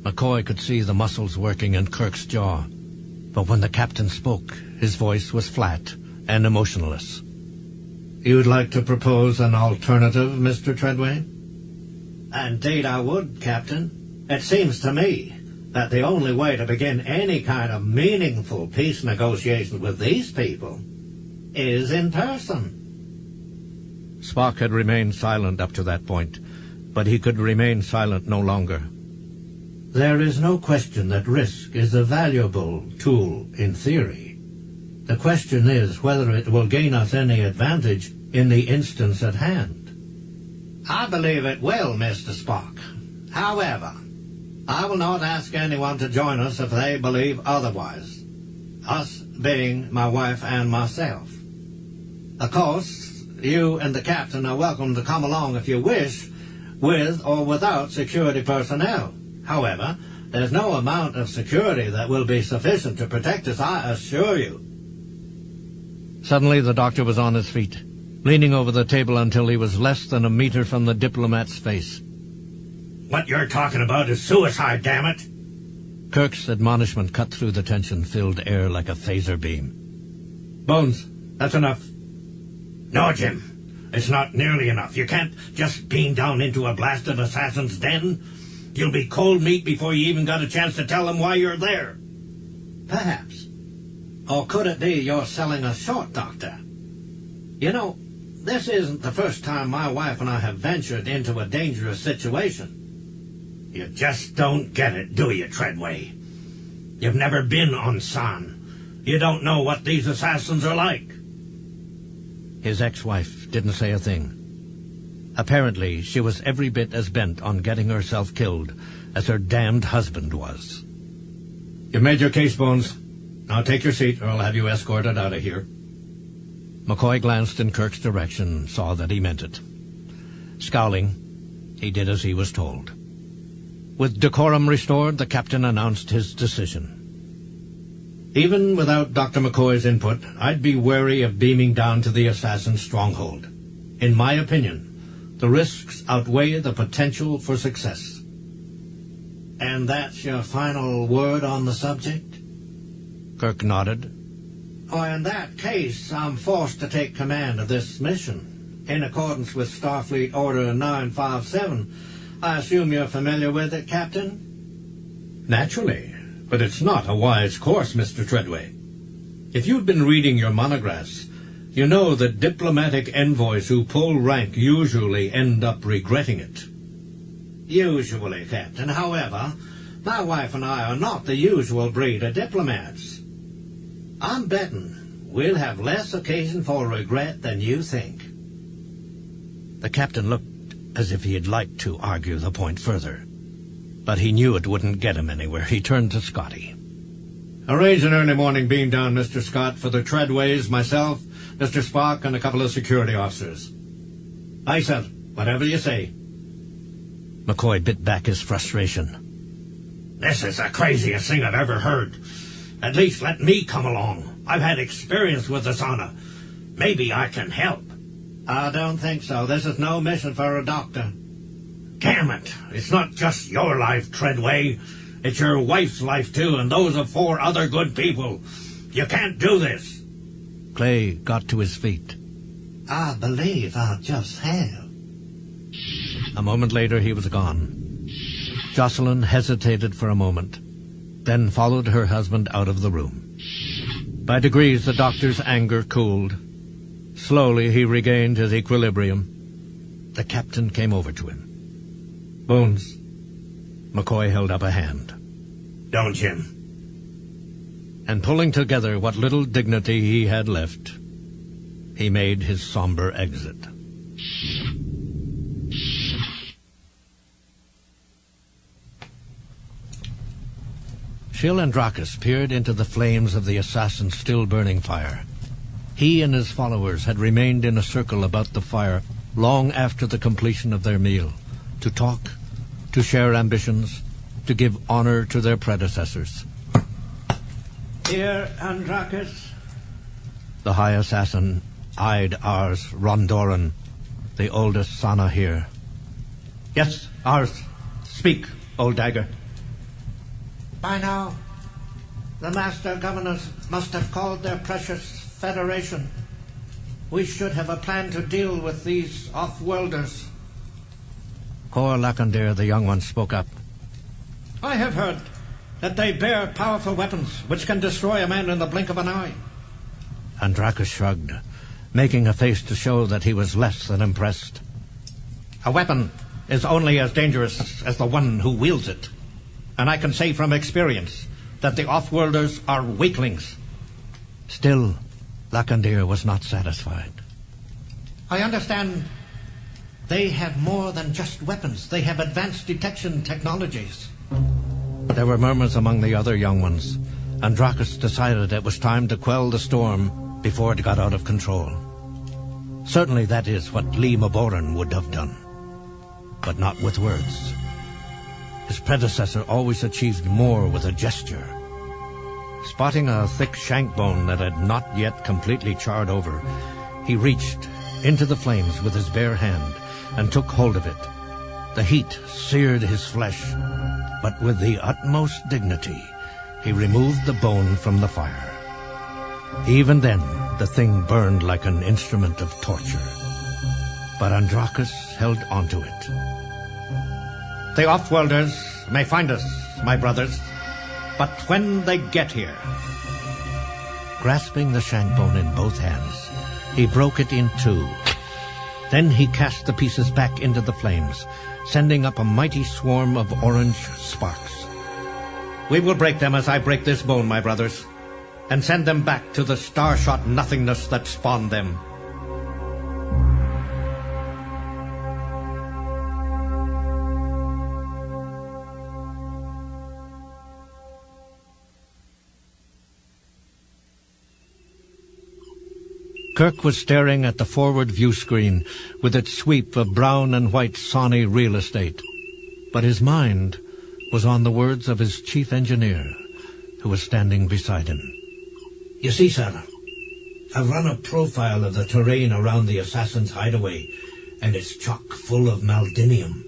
McCoy could see the muscles working in Kirk's jaw, but when the captain spoke, his voice was flat and emotionless. You'd like to propose an alternative, Mr. Treadway? Indeed I would, Captain. It seems to me that the only way to begin any kind of meaningful peace negotiations with these people is in person. Spock had remained silent up to that point, but he could remain silent no longer. There is no question that risk is a valuable tool in theory. The question is whether it will gain us any advantage in the instance at hand. I believe it will, Mr. Spock. However, I will not ask anyone to join us if they believe otherwise, us being my wife and myself. Of course, you and the captain are welcome to come along if you wish, with or without security personnel. However, there's no amount of security that will be sufficient to protect us, I assure you. Suddenly the doctor was on his feet, leaning over the table until he was less than a meter from the diplomat's face. What you're talking about is suicide, damn it! Kirk's admonishment cut through the tension-filled air like a phaser beam. Bones, that's enough. No, Jim. It's not nearly enough. You can't just beam down into a blasted assassin's den. You'll be cold meat before you even got a chance to tell them why you're there. Perhaps. Or could it be you're selling us short, Doctor? You know, this isn't the first time my wife and I have ventured into a dangerous situation. You just don't get it, do you, Treadway? You've never been on Ssan. You don't know what these assassins are like. His ex-wife didn't say a thing. Apparently, she was every bit as bent on getting herself killed as her damned husband was. You've made your case, Bones. Now take your seat, or I'll have you escorted out of here. McCoy glanced in Kirk's direction, saw that he meant it. Scowling, he did as he was told. With decorum restored, the captain announced his decision. Even without Dr. McCoy's input, I'd be wary of beaming down to the assassin's stronghold. In my opinion, the risks outweigh the potential for success. And that's your final word on the subject? Kirk nodded. Oh, in that case, I'm forced to take command of this mission, in accordance with Starfleet Order 957. I assume you're familiar with it, Captain? Naturally, but it's not a wise course, Mr. Treadway. If you've been reading your monographs, you know that diplomatic envoys who pull rank usually end up regretting it. Usually, Captain. However, my wife and I are not the usual breed of diplomats. I'm betting we'll have less occasion for regret than you think. The captain looked as if he'd like to argue the point further, but he knew it wouldn't get him anywhere. He turned to Scotty. Arrange an early morning beam down, Mr. Scott, for the Treadways, myself, Mr. Spock, and a couple of security officers. Aye, sir. Whatever you say. McCoy bit back his frustration. This is the craziest thing I've ever heard. At least let me come along. I've had experience with this honor. Maybe I can help. I don't think so. This is no mission for a doctor. Damn it. It's not just your life, Treadway. It's your wife's life, too, and those of 4 other good people. You can't do this. Clay got to his feet. I believe I just have. A moment later, he was gone. Joselyn hesitated for a moment, then followed her husband out of the room. By degrees, the doctor's anger cooled. Slowly, he regained his equilibrium. The captain came over to him. Bones. McCoy held up a hand. Don't, Jim. And pulling together what little dignity he had left, he made his somber exit. Shill and Dracus peered into the flames of the assassin's still-burning fire. He and his followers had remained in a circle about the fire long after the completion of their meal, to talk, to share ambitions, to give honor to their predecessors. Here, Andraus. The High Assassin eyed Ars Rondoran, the oldest Sana here. Yes, Ars. Speak, old dagger. By now, the Master Governors must have called their precious Federation. We should have a plan to deal with these off-worlders. Cor Lacandir, the young one, spoke up. I have heard that they bear powerful weapons which can destroy a man in the blink of an eye. Andraus shrugged, making a face to show that he was less than impressed. A weapon is only as dangerous as the one who wields it. And I can say from experience that the off-worlders are weaklings. Still, Lacandir was not satisfied. I understand they have more than just weapons. They have advanced detection technologies. There were murmurs among the other young ones. Andraus decided it was time to quell the storm before it got out of control. Certainly that is what Lee Maboran would have done, but not with words. His predecessor always achieved more with a gesture. Spotting a thick shank bone that had not yet completely charred over, he reached into the flames with his bare hand and took hold of it. The heat seared his flesh, but with the utmost dignity, he removed the bone from the fire. Even then, the thing burned like an instrument of torture. But Andraus held onto it. The off-worlders may find us, my brothers, but when they get here... Grasping the shank bone in both hands, he broke it in two. Then he cast the pieces back into the flames, sending up a mighty swarm of orange sparks. We will break them as I break this bone, my brothers, and send them back to the star-shot nothingness that spawned them. Kirk was staring at the forward view screen with its sweep of brown and white Sawney real estate. But his mind was on the words of his chief engineer, who was standing beside him. You see, sir, I've run a profile of the terrain around the assassin's hideaway, and it's chock full of Maldinium.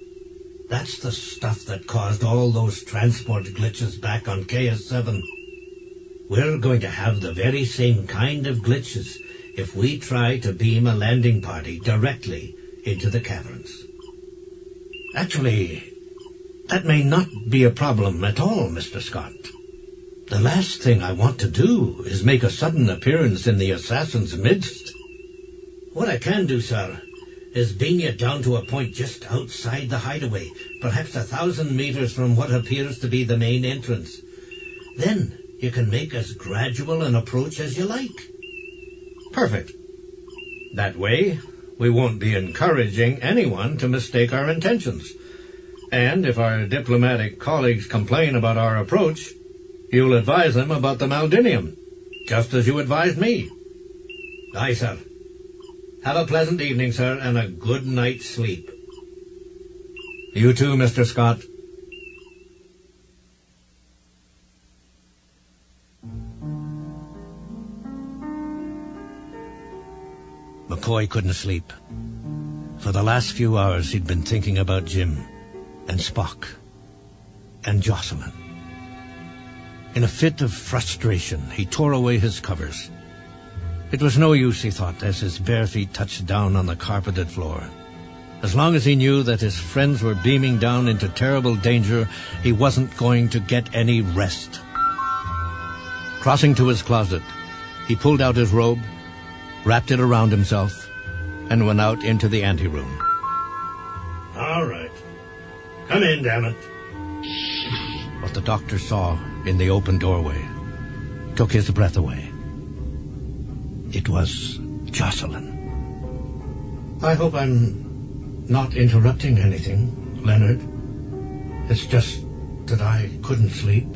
That's the stuff that caused all those transport glitches back on KS-7. We're going to have the very same kind of glitches if we try to beam a landing party directly into the caverns. Actually, that may not be a problem at all, Mr. Scott. The last thing I want to do is make a sudden appearance in the assassin's midst. What I can do, sir, is beam you down to a point just outside the hideaway, perhaps 1,000 meters from what appears to be the main entrance. Then you can make as gradual an approach as you like. Perfect. That way, we won't be encouraging anyone to mistake our intentions. And if our diplomatic colleagues complain about our approach, you'll advise them about the Maldinium, just as you advised me. Aye, sir. Have a pleasant evening, sir, and a good night's sleep. You too, Mr. Scott. McCoy couldn't sleep. For the last few hours he'd been thinking about Jim and Spock and Joselyn. In a fit of frustration, he tore away his covers. It was no use, he thought, as his bare feet touched down on the carpeted floor. As long as he knew that his friends were beaming down into terrible danger, he wasn't going to get any rest. Crossing to his closet, he pulled out his robe, wrapped it around himself, and went out into the anteroom. All right. Come in, damn it. What the doctor saw in the open doorway took his breath away. It was Joselyn. I hope I'm not interrupting anything, Leonard. It's just that I couldn't sleep,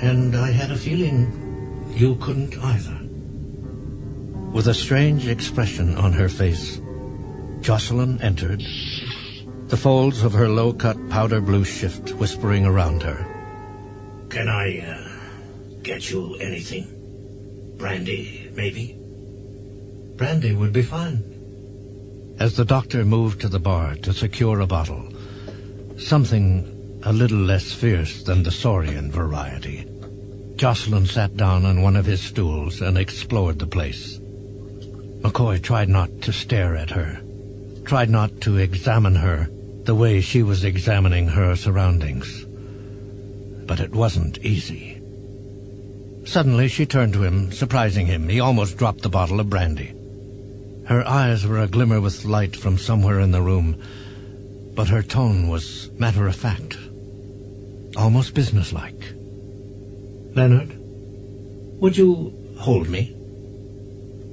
and I had a feeling you couldn't either. With a strange expression on her face, Joselyn entered, the folds of her low-cut powder blue shift whispering around her. Can I, get you anything? Brandy, maybe? Brandy would be fine. As the doctor moved to the bar to secure a bottle, something a little less fierce than the saurian variety, Joselyn sat down on one of his stools and explored the place. McCoy tried not to stare at her, tried not to examine her the way she was examining her surroundings. But it wasn't easy. Suddenly she turned to him, surprising him. He almost dropped the bottle of brandy. Her eyes were a glimmer with light from somewhere in the room, but her tone was matter-of-fact, almost businesslike. Leonard, would you hold me?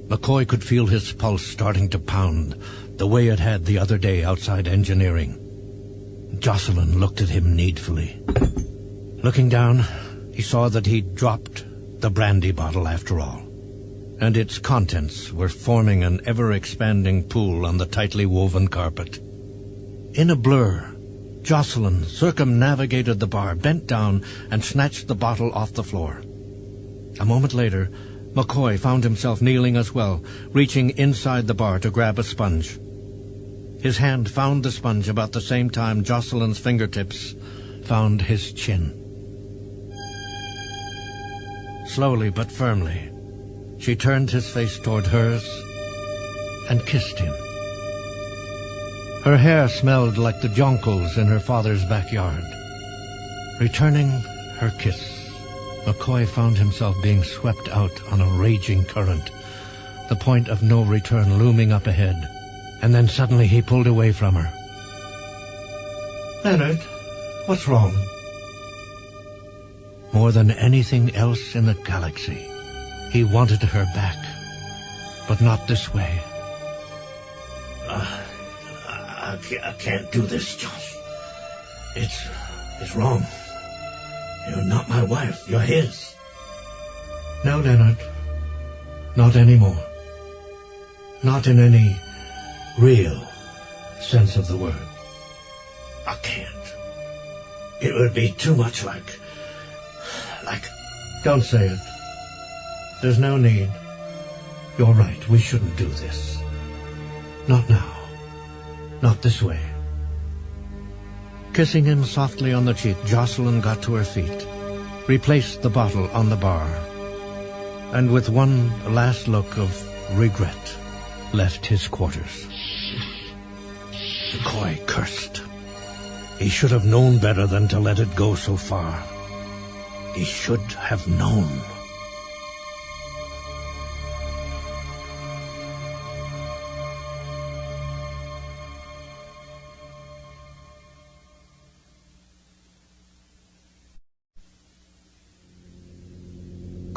McCoy could feel his pulse starting to pound, the way it had the other day outside engineering. Joselyn looked at him needfully. Looking down, he saw that he'd dropped the brandy bottle after all, and its contents were forming an ever-expanding pool on the tightly woven carpet. In a blur, Joselyn circumnavigated the bar, bent down, and snatched the bottle off the floor. A moment later, McCoy found himself kneeling as well, reaching inside the bar to grab a sponge. His hand found the sponge about the same time Joselyn's fingertips found his chin. Slowly but firmly, she turned his face toward hers and kissed him. Her hair smelled like the jonquils in her father's backyard. Returning her kiss, McCoy found himself being swept out on a raging current, the point of no return looming up ahead, and then suddenly he pulled away from her. Leonard, what's wrong? More than anything else in the galaxy, he wanted her back, but not this way. I can't do this, Josh. It's wrong. You're not my wife. You're his. No, Leonard. Not anymore. Not in any real sense of the word. I can't. It would be too much like... Don't say it. There's no need. You're right. We shouldn't do this. Not now. Not this way. Kissing him softly on the cheek, Joselyn got to her feet, replaced the bottle on the bar, and with one last look of regret, left his quarters. McCoy cursed. He should have known better than to let it go so far. He should have known.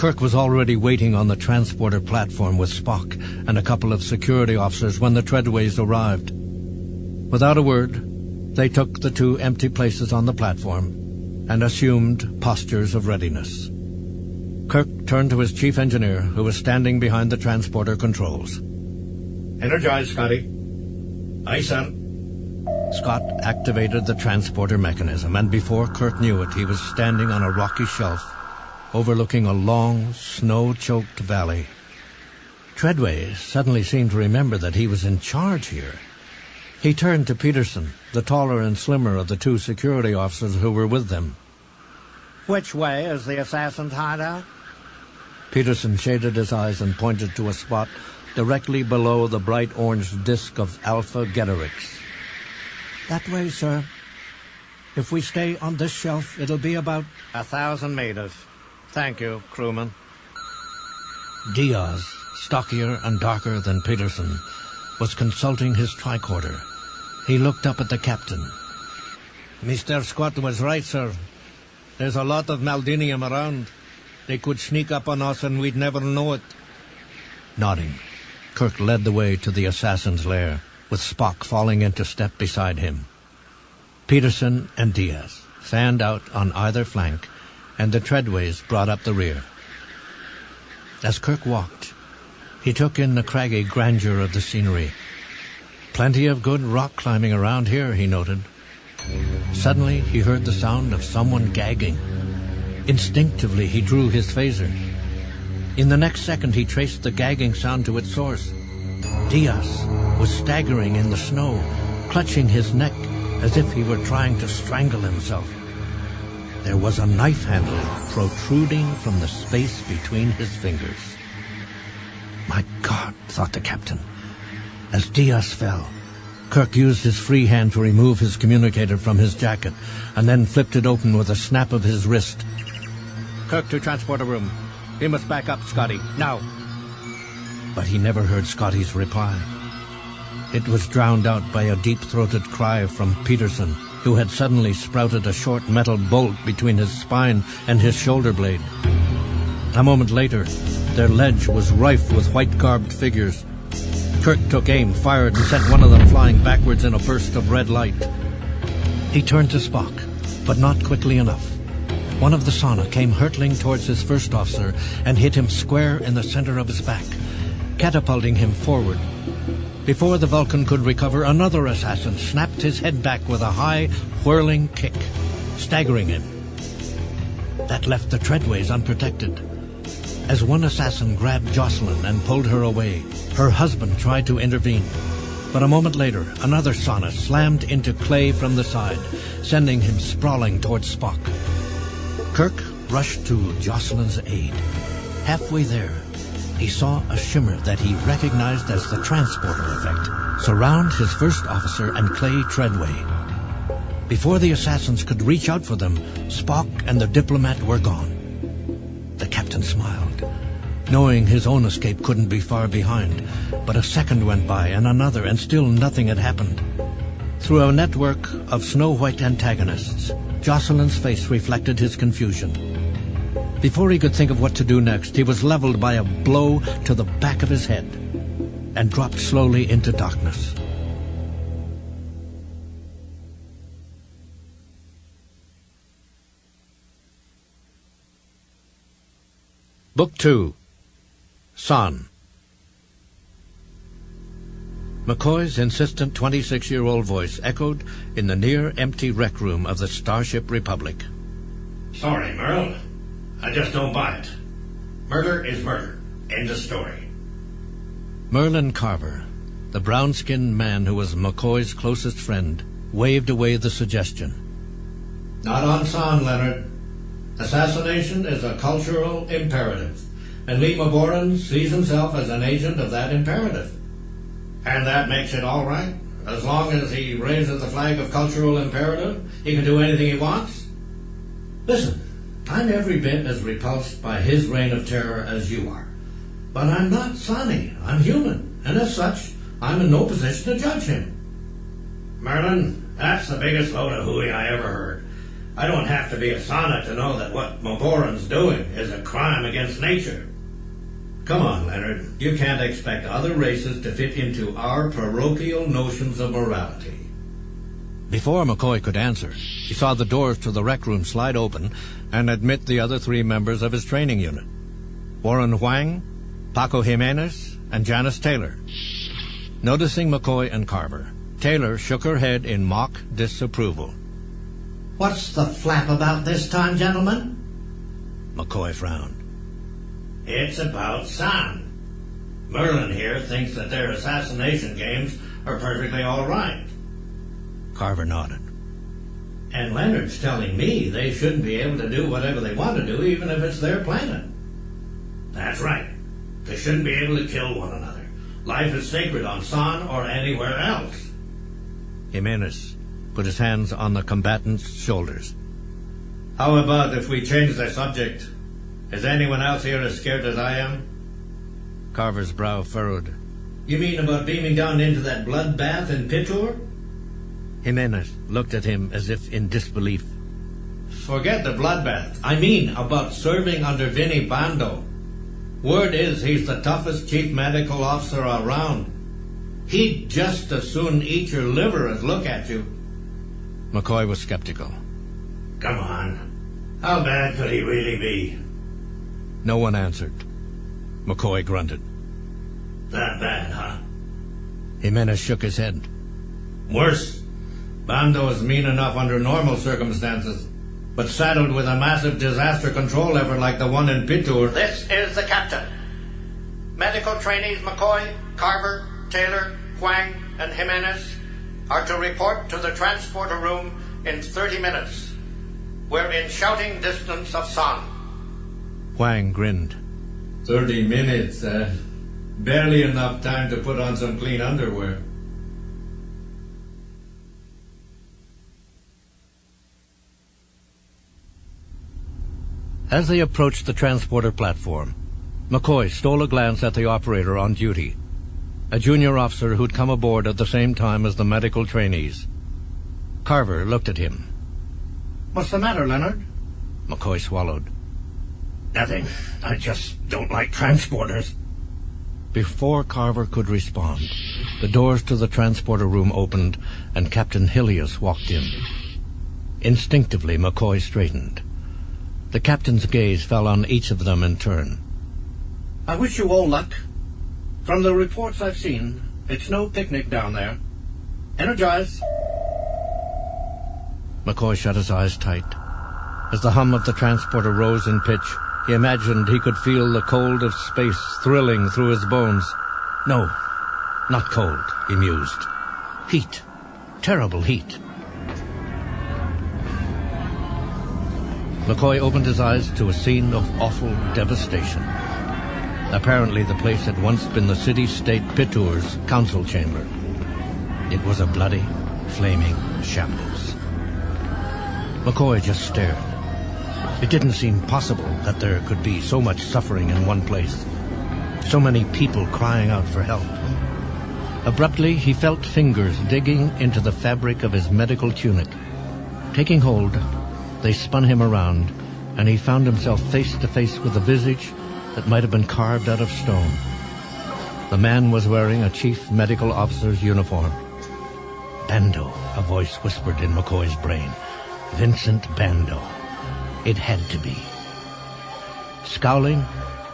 Kirk was already waiting on the transporter platform with Spock and a couple of security officers when the Treadways arrived. Without a word, they took the two empty places on the platform and assumed postures of readiness. Kirk turned to his chief engineer, who was standing behind the transporter controls. Energize, Scotty. Aye, sir. Scott activated the transporter mechanism, and before Kirk knew it, he was standing on a rocky shelf overlooking a long, snow-choked valley. Treadway suddenly seemed to remember that he was in charge here. He turned to Peterson, the taller and slimmer of the two security officers who were with them. Which way is the assassin's hideout? Peterson shaded his eyes and pointed to a spot directly below the bright orange disk of Alpha Getorix. That way, sir. If we stay on this shelf, it'll be about 1,000 meters. Thank you, crewman. Diaz, stockier and darker than Peterson, was consulting his tricorder. He looked up at the captain. Mr. Scott was right, sir. There's a lot of Maldinium around. They could sneak up on us and we'd never know it. Nodding, Kirk led the way to the assassin's lair, with Spock falling into step beside him. Peterson and Diaz fanned out on either flank, and the Treadways brought up the rear. As Kirk walked, He took in the craggy grandeur of the scenery. Plenty of good rock climbing around here, he noted. Suddenly, he heard the sound of someone gagging. Instinctively, he drew his phaser. In the next second, he traced the gagging sound to its source. Diaz was staggering in the snow, clutching his neck as if he were trying to strangle himself. There was a knife handle protruding from the space between his fingers. My God, thought the captain. As Diaz fell, Kirk used his free hand to remove his communicator from his jacket and then flipped it open with a snap of his wrist. Kirk to transporter room. He must back up, Scotty, now. But he never heard Scotty's reply. It was drowned out by a deep-throated cry from Peterson, who had suddenly sprouted a short metal bolt between his spine and his shoulder blade. A moment later, their ledge was rife with white-garbed figures. Kirk took aim, fired, and sent one of them flying backwards in a burst of red light. He turned to Spock, but not quickly enough. One of the sauna came hurtling towards his first officer and hit him square in the center of his back, catapulting him forward. Before the Vulcan could recover, another assassin snapped his head back with a high, whirling kick, staggering him. That left the treadways unprotected. As one assassin grabbed Joselyn and pulled her away, her husband tried to intervene. But a moment later, another sauna slammed into clay from the side, sending him sprawling towards Spock. Kirk rushed to Jocelyn's aid. Halfway there, he saw a shimmer that he recognized as the transporter effect surround his first officer and Clay Treadway. Before the assassins could reach out for them, Spock and the diplomat were gone. The captain smiled, knowing his own escape couldn't be far behind. But a second went by, and another, and still nothing had happened. Through a network of snow-white antagonists, Jocelyn's face reflected his confusion. Before he could think of what to do next, he was leveled by a blow to the back of his head and dropped slowly into darkness. Book 2, Ssan. McCoy's insistent 26-year-old voice echoed in the near-empty rec room of the Starship Republic. Sorry, Merle. I just don't buy it. Murder is murder. End of story. Merlin Carver, the brown-skinned man who was McCoy's closest friend, waved away the suggestion. Not on Ssan, Leonard. Assassination is a cultural imperative, and Lee Maboran sees himself as an agent of that imperative. And that makes it all right? As long as he raises the flag of cultural imperative, he can do anything he wants? Listen, I'm every bit as repulsed by his reign of terror as you are. But I'm not Sani. I'm human, and as such, I'm in no position to judge him. Merlin, that's the biggest load of hooey I ever heard. I don't have to be a sonnet to know that what Maboran's doing is a crime against nature. Come on, Leonard. You can't expect other races to fit into our parochial notions of morality. Before McCoy could answer, he saw the doors to the rec room slide open and admit the other three members of his training unit. Warren Huang, Paco Jimenez, and Janice Taylor. Noticing McCoy and Carver, Taylor shook her head in mock disapproval. What's the flap about this time, gentlemen? McCoy frowned. It's about Ssan. Merlin here thinks that their assassination games are perfectly all right. Carver nodded. And Leonard's telling me they shouldn't be able to do whatever they want to do, even if it's their planet. That's right. They shouldn't be able to kill one another. Life is sacred on Ssan or anywhere else. Jimenez put his hands on the combatant's shoulders. How about if we change the subject? Is anyone else here as scared as I am? Carver's brow furrowed. You mean about beaming down into that bloodbath in Pitor? Jimenez looked at him as if in disbelief. Forget the bloodbath. I mean about serving under Vinny Bando. Word is he's the toughest chief medical officer around. He'd just as soon eat your liver as look at you. McCoy was skeptical. Come on. How bad could he really be? No one answered. McCoy grunted. That bad, huh? Apenas shook his head. Worse. Bando is mean enough under normal circumstances, but saddled with a massive disaster control effort like the one in Pitur. This is the captain. Medical trainees McCoy, Carver, Taylor, Huang, and Jimenez are to report to the transporter room in 30 minutes. We're in shouting distance of Ssan. Huang grinned. 30 minutes, barely enough time to put on some clean underwear. As they approached the transporter platform, McCoy stole a glance at the operator on duty, a junior officer who'd come aboard at the same time as the medical trainees. Carver looked at him. What's the matter, Leonard? McCoy swallowed. Nothing. I just don't like transporters. Before Carver could respond, the doors to the transporter room opened and Captain Hilius walked in. Instinctively, McCoy straightened. The captain's gaze fell on each of them in turn. I wish you all luck. From the reports I've seen, it's no picnic down there. Energize. McCoy shut his eyes tight. As the hum of the transporter rose in pitch, he imagined he could feel the cold of space thrilling through his bones. No, not cold, he mused. Heat. Terrible heat. McCoy opened his eyes to a scene of awful devastation. Apparently the place had once been the city-state Pitur's council chamber. It was a bloody, flaming shambles. McCoy just stared. It didn't seem possible that there could be so much suffering in one place. So many people crying out for help. Abruptly, he felt fingers digging into the fabric of his medical tunic. Taking hold, they spun him around, and he found himself face to face with a visage that might have been carved out of stone. The man was wearing a chief medical officer's uniform. Bando, a voice whispered in McCoy's brain. Vincent Bando. It had to be. Scowling,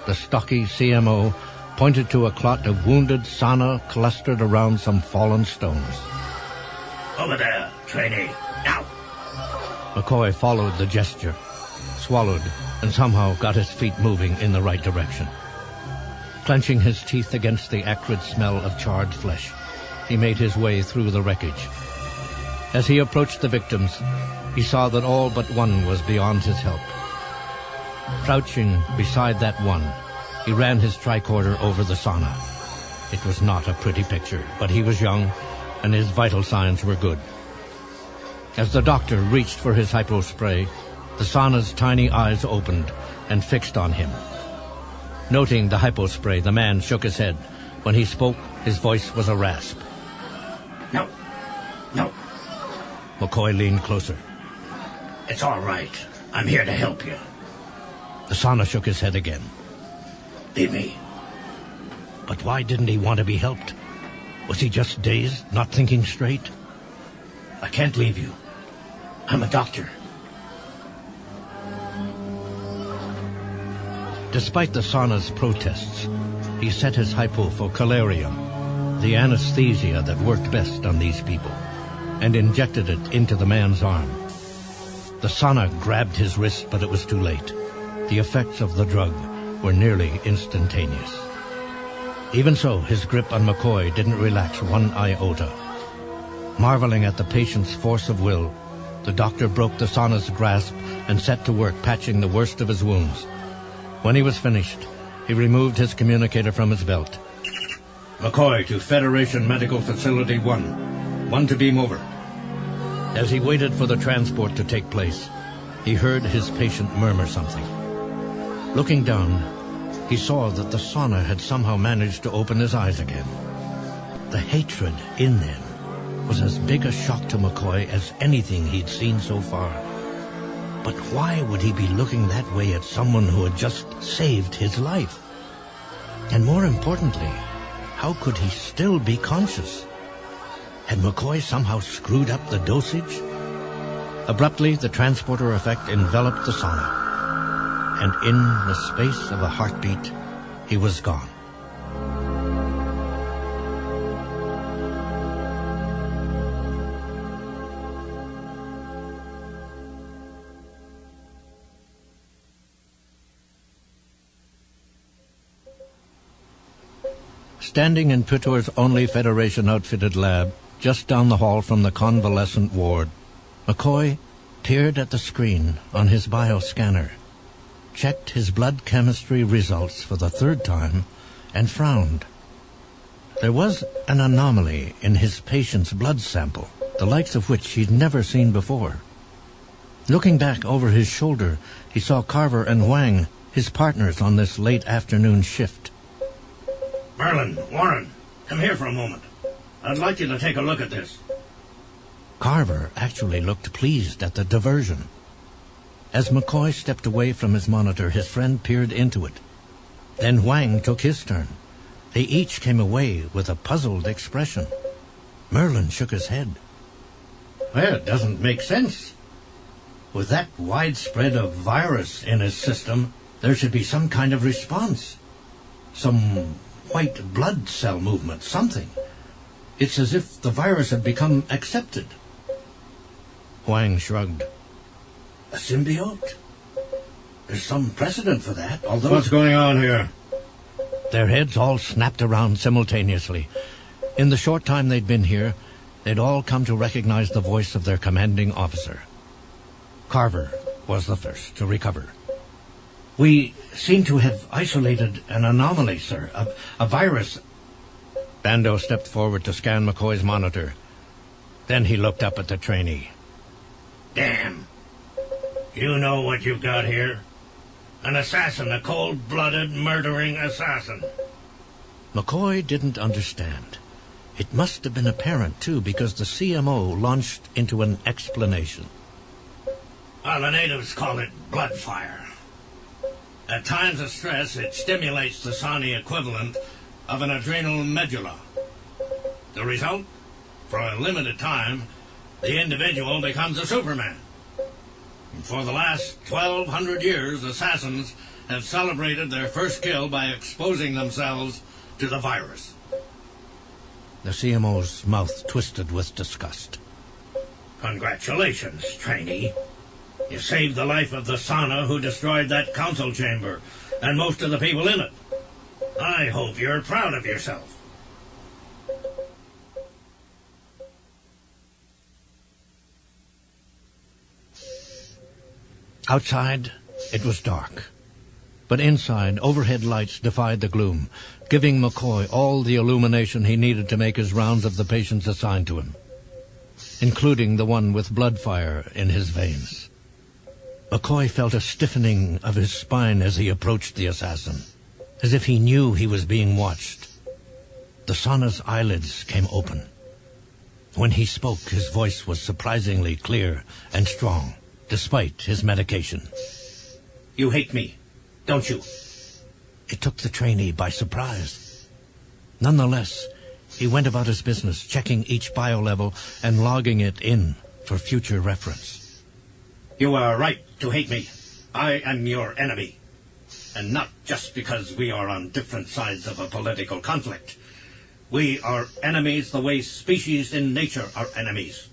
the stocky CMO pointed to a clot of wounded Sana clustered around some fallen stones. Over there, trainee. Now! McCoy followed the gesture, swallowed, and somehow got his feet moving in the right direction. Clenching his teeth against the acrid smell of charred flesh, he made his way through the wreckage. As he approached the victims, he saw that all but one was beyond his help. Crouching beside that one, he ran his tricorder over the Sana. It was not a pretty picture, but he was young, and his vital signs were good. As the doctor reached for his hypospray, the Sana's tiny eyes opened and fixed on him. Noting the hypospray, the man shook his head. When he spoke, his voice was a rasp. No. No. McCoy leaned closer. It's all right. I'm here to help you. The Sana shook his head again. Leave me. But why didn't he want to be helped? Was he just dazed, not thinking straight? I can't leave you. I'm a doctor. Despite the Sana's protests, he set his hypo for calarium, the anesthesia that worked best on these people, and injected it into the man's arm. The Sana grabbed his wrist, but it was too late. The effects of the drug were nearly instantaneous. Even so, his grip on McCoy didn't relax one iota. Marveling at the patient's force of will, the doctor broke the Sana's grasp and set to work patching the worst of his wounds. When he was finished, he removed his communicator from his belt. McCoy to Federation Medical Facility 1. 1 to beam over. As he waited for the transport to take place, he heard his patient murmur something. Looking down, he saw that the Sana had somehow managed to open his eyes again. The hatred in them was as big a shock to McCoy as anything he'd seen so far. But why would he be looking that way at someone who had just saved his life? And more importantly, how could he still be conscious? Had McCoy somehow screwed up the dosage? Abruptly, the transporter effect enveloped the Sana, and in the space of a heartbeat, he was gone. Standing in Pitor's only Federation-outfitted lab, just down the hall from the convalescent ward, McCoy peered at the screen on his bioscanner, checked his blood chemistry results for the third time, and frowned. There was an anomaly in his patient's blood sample, the likes of which he'd never seen before. Looking back over his shoulder, he saw Carver and Wang, his partners on this late afternoon shift. Merlin, Warren, come here for a moment. I'd like you to take a look at this. Carver actually looked pleased at the diversion. As McCoy stepped away from his monitor, his friend peered into it. Then Wang took his turn. They each came away with a puzzled expression. Merlin shook his head. Well, it doesn't make sense. With that widespread of virus in his system, there should be some kind of response. Some white blood cell movement, something. It's as if the virus had become accepted. Wang shrugged. A symbiote? There's some precedent for that, although... What's going on here? Their heads all snapped around simultaneously. In the short time they'd been here, they'd all come to recognize the voice of their commanding officer. Carver was the first to recover. We seem to have isolated an anomaly, sir. A virus. Bando stepped forward to scan McCoy's monitor. Then he looked up at the trainee. Damn. You know what you've got here? An assassin, a cold-blooded, murdering assassin. McCoy didn't understand. It must have been apparent, too, because the CMO launched into an explanation. Well, the natives call it blood fire. At times of stress, it stimulates the Sani equivalent of an adrenal medulla. The result? For a limited time, the individual becomes a Superman. And for the last 1,200 years, assassins have celebrated their first kill by exposing themselves to the virus. The CMO's mouth twisted with disgust. Congratulations, trainee. You saved the life of the Sana who destroyed that council chamber, and most of the people in it. I hope you're proud of yourself. Outside, it was dark. But inside, overhead lights defied the gloom, giving McCoy all the illumination he needed to make his rounds of the patients assigned to him, including the one with blood fire in his veins. McCoy felt a stiffening of his spine as he approached the assassin, as if he knew he was being watched. The Sana's eyelids came open. When he spoke, his voice was surprisingly clear and strong, despite his medication. You hate me, don't you? It took the trainee by surprise. Nonetheless, he went about his business, checking each bio-level and logging it in for future reference. You are right to hate me. I am your enemy. And not just because we are on different sides of a political conflict. We are enemies the way species in nature are enemies.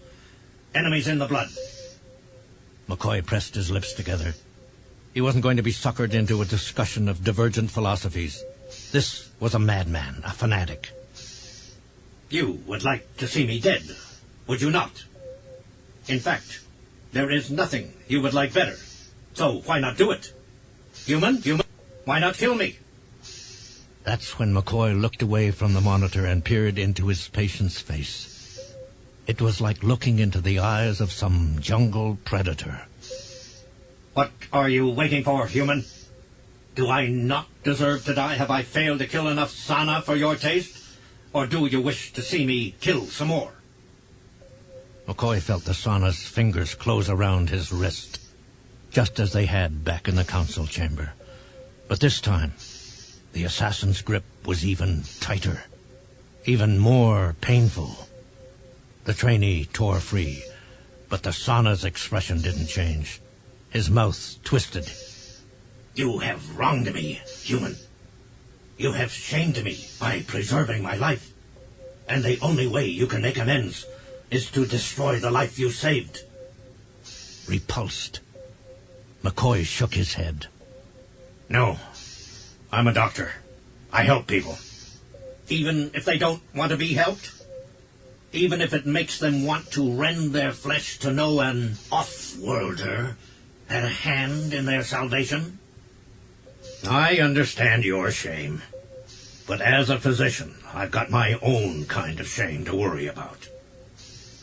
Enemies in the blood. McCoy pressed his lips together. He wasn't going to be suckered into a discussion of divergent philosophies. This was a madman, a fanatic. You would like to see me dead, would you not? In fact, there is nothing you would like better. So why not do it? Human, why not kill me? That's when McCoy looked away from the monitor and peered into his patient's face. It was like looking into the eyes of some jungle predator. What are you waiting for, human? Do I not deserve to die? Have I failed to kill enough Sana for your taste? Or do you wish to see me kill some more? McCoy felt the Sana's fingers close around his wrist, just as they had back in the council chamber. But this time, the assassin's grip was even tighter, even more painful. The trainee tore free, but the Sana's expression didn't change. His mouth twisted. You have wronged me, human. You have shamed me by preserving my life. And the only way you can make amends is to destroy the life you saved. Repulsed, McCoy shook his head. No. I'm a doctor. I help people. Even if they don't want to be helped? Even if it makes them want to rend their flesh to know an off-worlder had a hand in their salvation? I understand your shame. But as a physician, I've got my own kind of shame to worry about.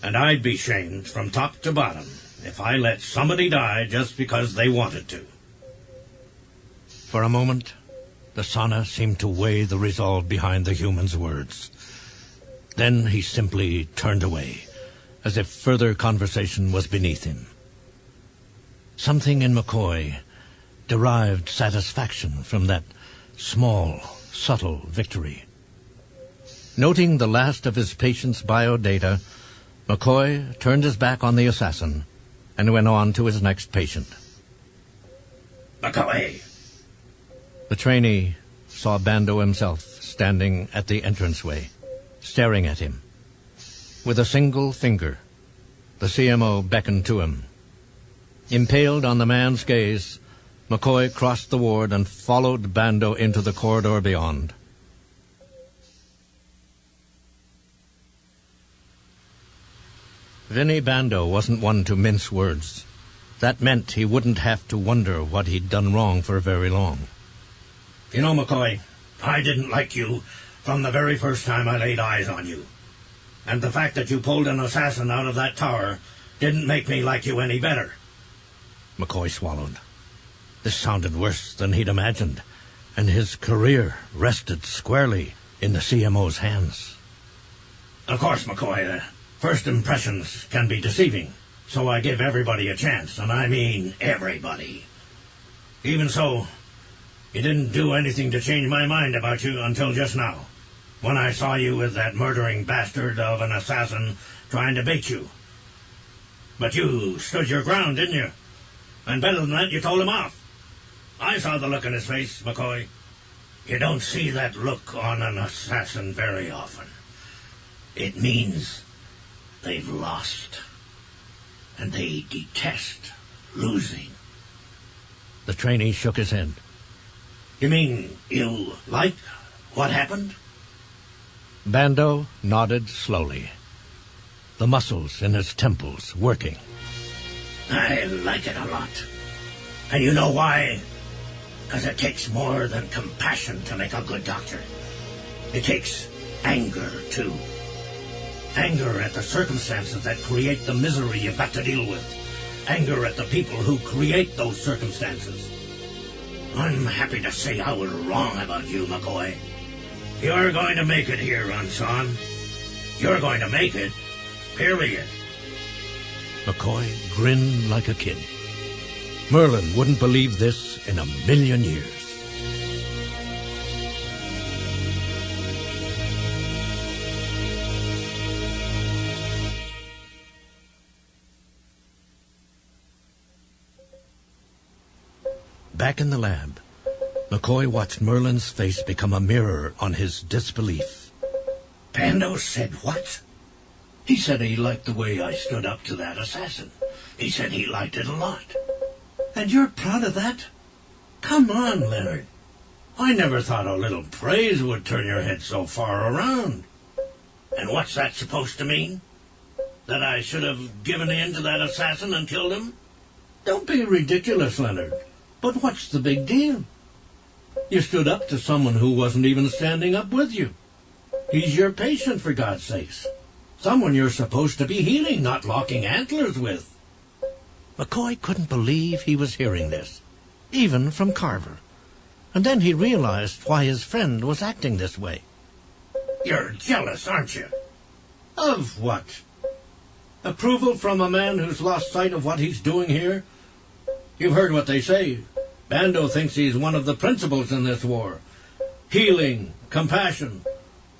And I'd be shamed from top to bottom if I let somebody die just because they wanted to. For a moment, the sauna seemed to weigh the resolve behind the human's words. Then he simply turned away, as if further conversation was beneath him. Something in McCoy derived satisfaction from that small, subtle victory. Noting the last of his patient's biodata, McCoy turned his back on the assassin and went on to his next patient. McCoy! The trainee saw Bando himself standing at the entranceway, staring at him. With a single finger, the CMO beckoned to him. Impaled on the man's gaze, McCoy crossed the ward and followed Bando into the corridor beyond. Vinnie Bando wasn't one to mince words. That meant he wouldn't have to wonder what he'd done wrong for very long. You know, McCoy, I didn't like you from the very first time I laid eyes on you. And the fact that you pulled an assassin out of that tower didn't make me like you any better. McCoy swallowed. This sounded worse than he'd imagined, and his career rested squarely in the CMO's hands. Of course, McCoy, first impressions can be deceiving, so I give everybody a chance, and I mean everybody. Even so, you didn't do anything to change my mind about you until just now, when I saw you with that murdering bastard of an assassin trying to bait you. But you stood your ground, didn't you? And better than that, you told him off. I saw the look in his face, McCoy. You don't see that look on an assassin very often. It means they've lost, and they detest losing. The trainee shook his head. You mean you like what happened? Bando nodded slowly, the muscles in his temples working. I like it a lot. And you know why? Because it takes more than compassion to make a good doctor. It takes anger, too. Anger at the circumstances that create the misery you've got to deal with. Anger at the people who create those circumstances. I'm happy to say I was wrong about you, McCoy. You're going to make it here on Ssan. You're going to make it, period. McCoy grinned like a kid. Merlin wouldn't believe this in a million years. Back in the lab, McCoy watched Merlin's face become a mirror on his disbelief. Bando said what? He said he liked the way I stood up to that assassin. He said he liked it a lot. And you're proud of that? Come on, Leonard. I never thought a little praise would turn your head so far around. And what's that supposed to mean? That I should have given in to that assassin and killed him? Don't be ridiculous, Leonard. But what's the big deal? You stood up to someone who wasn't even standing up with you. He's your patient, for God's sakes. Someone you're supposed to be healing, not locking antlers with. McCoy couldn't believe he was hearing this, even from Carver. And then he realized why his friend was acting this way. You're jealous, aren't you? Of what? Approval from a man who's lost sight of what he's doing here? You've heard what they say. Bando thinks he's one of the principals in this war. Healing, compassion,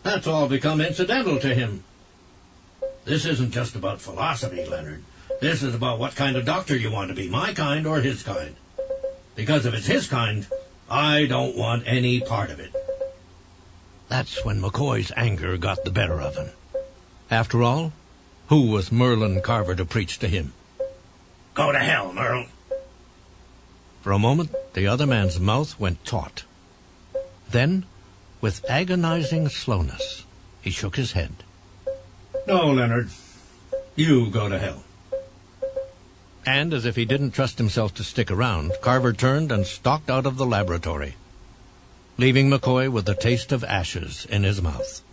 that's all become incidental to him. This isn't just about philosophy, Leonard. This is about what kind of doctor you want to be, my kind or his kind. Because if it's his kind, I don't want any part of it. That's when McCoy's anger got the better of him. After all, who was Merlin Carver to preach to him? Go to hell, Merle. For a moment, the other man's mouth went taut. Then, With agonizing slowness, he shook his head. No, Leonard. You go to hell. And as if he didn't trust himself to stick around, Carver turned and stalked out of the laboratory, leaving McCoy with the taste of ashes in his mouth.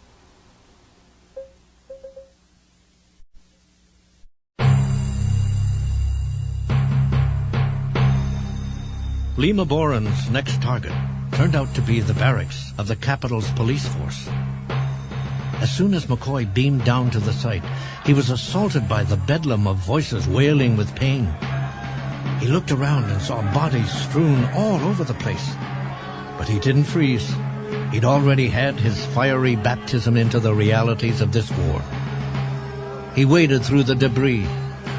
Lima Boren's next target turned out to be the barracks of the capital's police force. As soon as McCoy beamed down to the site, he was assaulted by the bedlam of voices wailing with pain. He looked around and saw bodies strewn all over the place. But he didn't freeze. He'd already had his fiery baptism into the realities of this war. He waded through the debris,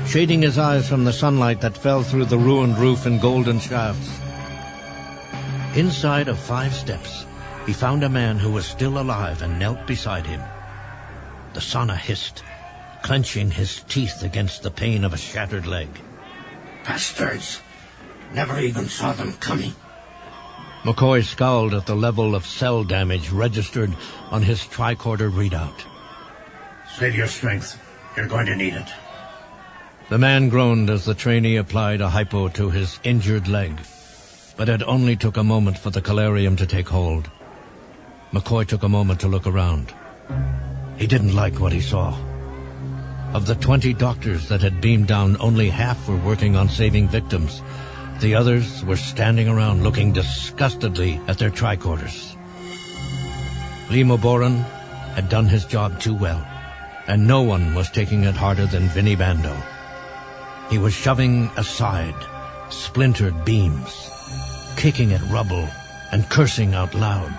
shading his eyes from the sunlight that fell through the ruined roof in golden shafts. Inside of 5 steps, he found a man who was still alive and knelt beside him. The sauna hissed, clenching his teeth against the pain of a shattered leg. Bastards. Never even saw them coming. McCoy scowled at the level of cell damage registered on his tricorder readout. Save your strength. You're going to need it. The man groaned as the trainee applied a hypo to his injured leg, but it only took a moment for the calarium to take hold. McCoy took a moment to look around. He didn't like what he saw. Of the 20 doctors that had beamed down, only half were working on saving victims. The others were standing around looking disgustedly at their tricorders. Lima Boren had done his job too well, and no one was taking it harder than Vinnie Bando. He was shoving aside splintered beams, kicking at rubble, and cursing out loud,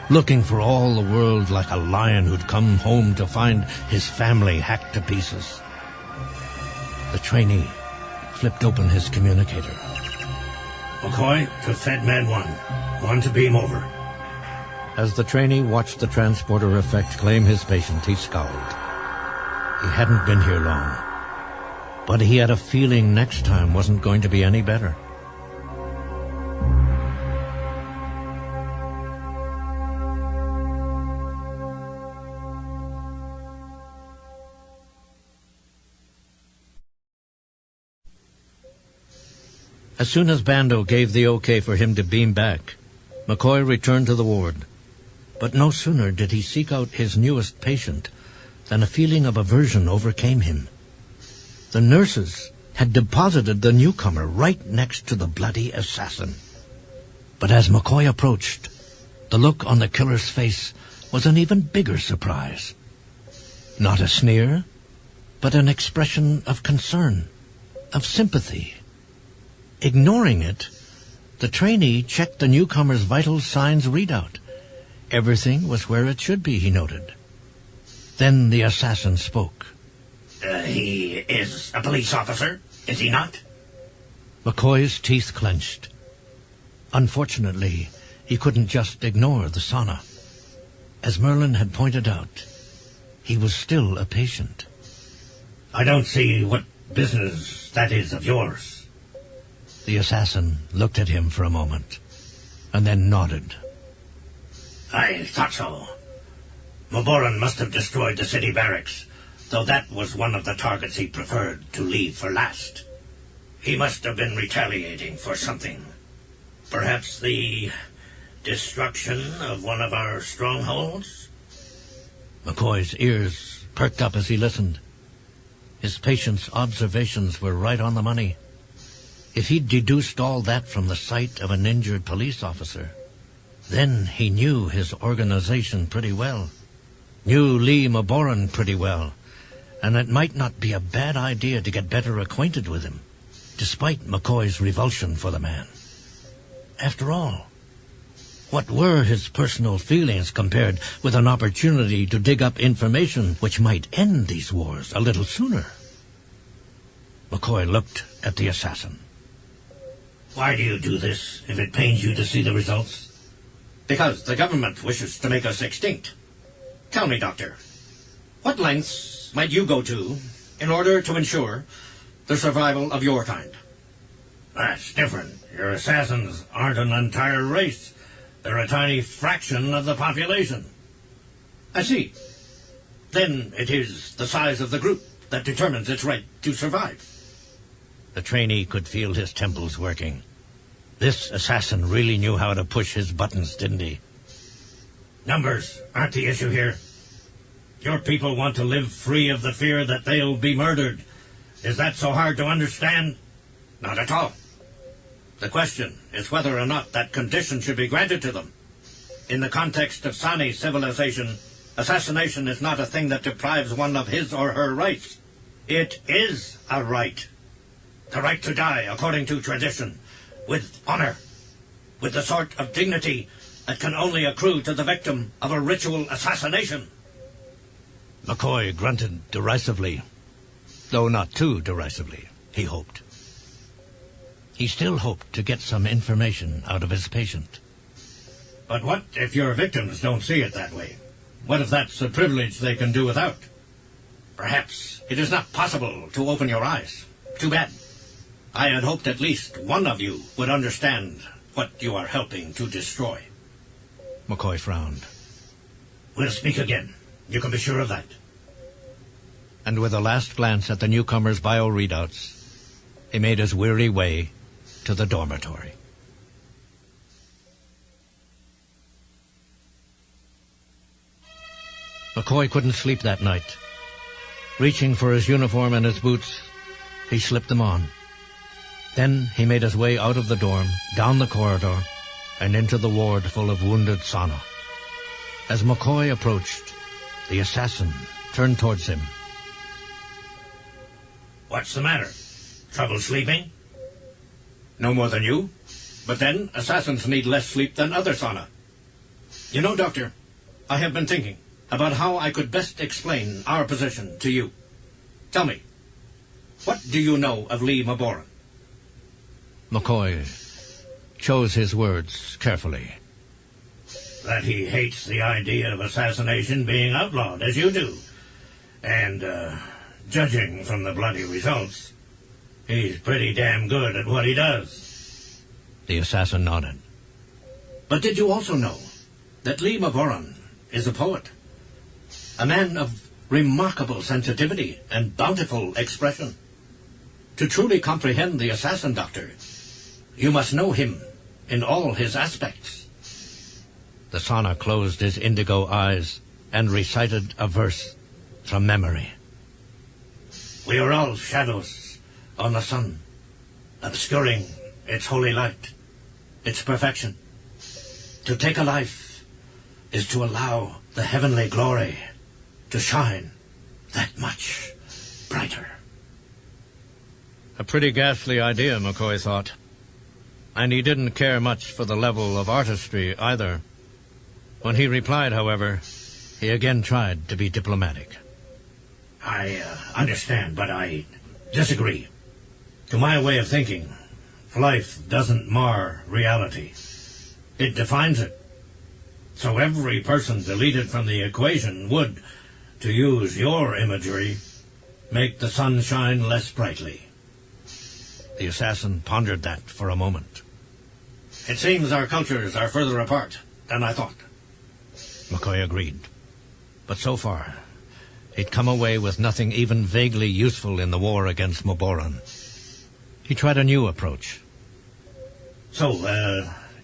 looking for all the world like a lion who'd come home to find his family hacked to pieces. The trainee flipped open his communicator. McCoy to Fedman 1. 1 to beam over. As the trainee watched the transporter effect claim his patient, he scowled. He hadn't been here long, but he had a feeling next time wasn't going to be any better. As soon as Bando gave the okay for him to beam back, McCoy returned to the ward. But no sooner did he seek out his newest patient than a feeling of aversion overcame him. The nurses had deposited the newcomer right next to the bloody assassin. But as McCoy approached, the look on the killer's face was an even bigger surprise. Not a sneer, but an expression of concern, of sympathy. Ignoring it, the trainee checked the newcomer's vital signs readout. Everything was where it should be, he noted. Then the assassin spoke. He is a police officer, is he not? McCoy's teeth clenched. Unfortunately, he couldn't just ignore the sauna. As Merlin had pointed out, he was still a patient. I don't see what business that is of yours. The assassin looked at him for a moment, and then nodded. I thought so. Moboran must have destroyed the city barracks, though that was one of the targets he preferred to leave for last. He must have been retaliating for something. Perhaps the destruction of one of our strongholds? McCoy's ears perked up as he listened. His patient's observations were right on the money. If he'd deduced all that from the sight of an injured police officer, then he knew his organization pretty well, knew Lima Boren pretty well, and it might not be a bad idea to get better acquainted with him, despite McCoy's revulsion for the man. After all, what were his personal feelings compared with an opportunity to dig up information which might end these wars a little sooner? McCoy looked at the assassin. Why do you do this, if it pains you to see the results? Because the government wishes to make us extinct. Tell me, Doctor, what lengths might you go to in order to ensure the survival of your kind? That's different. Your assassins aren't an entire race. They're a tiny fraction of the population. I see. Then it is the size of the group that determines its right to survive. The trainee could feel his temples working. This assassin really knew how to push his buttons, didn't he? Numbers aren't the issue here. Your people want to live free of the fear that they'll be murdered. Is that so hard to understand? Not at all. The question is whether or not that condition should be granted to them. In the context of Sani civilization, assassination is not a thing that deprives one of his or her rights. It is a right. The right to die according to tradition, with honor, with the sort of dignity that can only accrue to the victim of a ritual assassination. McCoy grunted derisively, though not too derisively, he hoped. He still hoped to get some information out of his patient. But what if your victims don't see it that way? What if that's a privilege they can do without? Perhaps it is not possible to open your eyes. Too bad. I had hoped at least one of you would understand what you are helping to destroy. McCoy frowned. We'll speak again. You can be sure of that. And with a last glance at the newcomer's bio readouts, he made his weary way to the dormitory. McCoy couldn't sleep that night. Reaching for his uniform and his boots, he slipped them on. Then he made his way out of the dorm, down the corridor, and into the ward full of wounded Sana. As McCoy approached, the assassin turned towards him. What's the matter? Trouble sleeping? No more than you. But then, assassins need less sleep than other Sana. You know, Doctor, I have been thinking about how I could best explain our position to you. Tell me, what do you know of Lee Maboran? McCoy chose his words carefully. That he hates the idea of assassination being outlawed, as you do. And, judging from the bloody results, he's pretty damn good at what he does. The assassin nodded. But did you also know that Lee Maboran is a poet? A man of remarkable sensitivity and bountiful expression. To truly comprehend the assassin, Doctor, you must know him in all his aspects. The Sana closed his indigo eyes and recited a verse from memory. We are all shadows on the sun, obscuring its holy light, its perfection. To take a life is to allow the heavenly glory to shine that much brighter. A pretty ghastly idea, McCoy thought. And he didn't care much for the level of artistry either. When he replied, however, he again tried to be diplomatic. I understand, but I disagree. To my way of thinking, life doesn't mar reality. It defines it. So every person deleted from the equation would, to use your imagery, make the sun shine less brightly. The assassin pondered that for a moment. It seems our cultures are further apart than I thought. McCoy agreed. But so far, he'd come away with nothing even vaguely useful in the war against Maboran. He tried a new approach. So,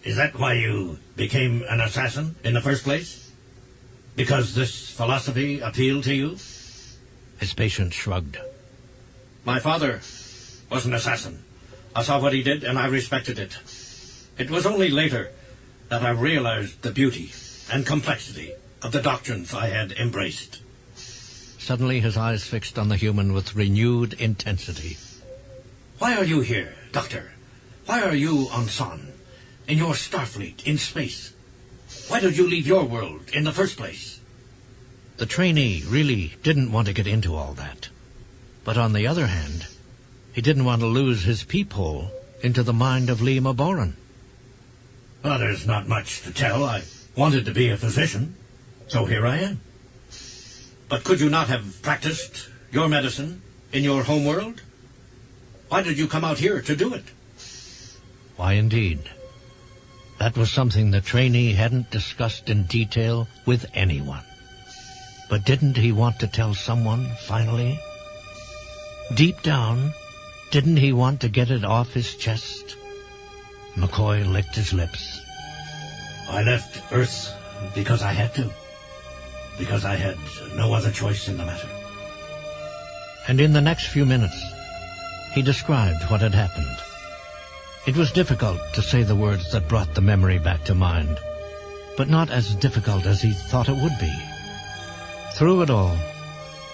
is that why you became an assassin in the first place? Because this philosophy appealed to you? His patient shrugged. My father was an assassin. I saw what he did, and I respected it. It was only later that I realized the beauty and complexity of the doctrines I had embraced. Suddenly his eyes fixed on the human with renewed intensity. Why are you here, Doctor? Why are you on Ssan, in your Starfleet, in space? Why did you leave your world in the first place? The trainee really didn't want to get into all that. But on the other hand, he didn't want to lose his peephole into the mind of Lee Maboran. Well, there's not much to tell. I wanted to be a physician, so here I am. But could you not have practiced your medicine in your home world? Why did you come out here to do it? Why, indeed. That was something the trainee hadn't discussed in detail with anyone. But didn't he want to tell someone, finally? Deep down, didn't he want to get it off his chest? McCoy licked his lips. I left Earth because I had to. Because I had no other choice in the matter. And in the next few minutes, he described what had happened. It was difficult to say the words that brought the memory back to mind, but not as difficult as he thought it would be. Through it all,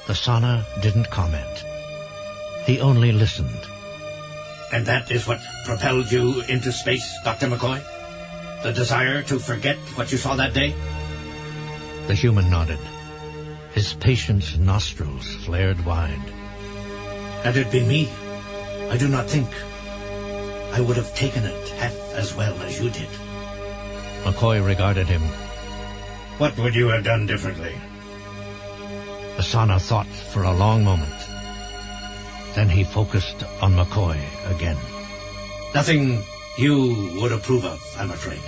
the Sana didn't comment. He only listened. And that is what propelled you into space, Dr. McCoy? The desire to forget what you saw that day? The human nodded. His patient's nostrils flared wide. Had it been me, I do not think I would have taken it half as well as you did. McCoy regarded him. What would you have done differently? The Sana thought for a long moment. Then he focused on McCoy again. Nothing you would approve of, I'm afraid.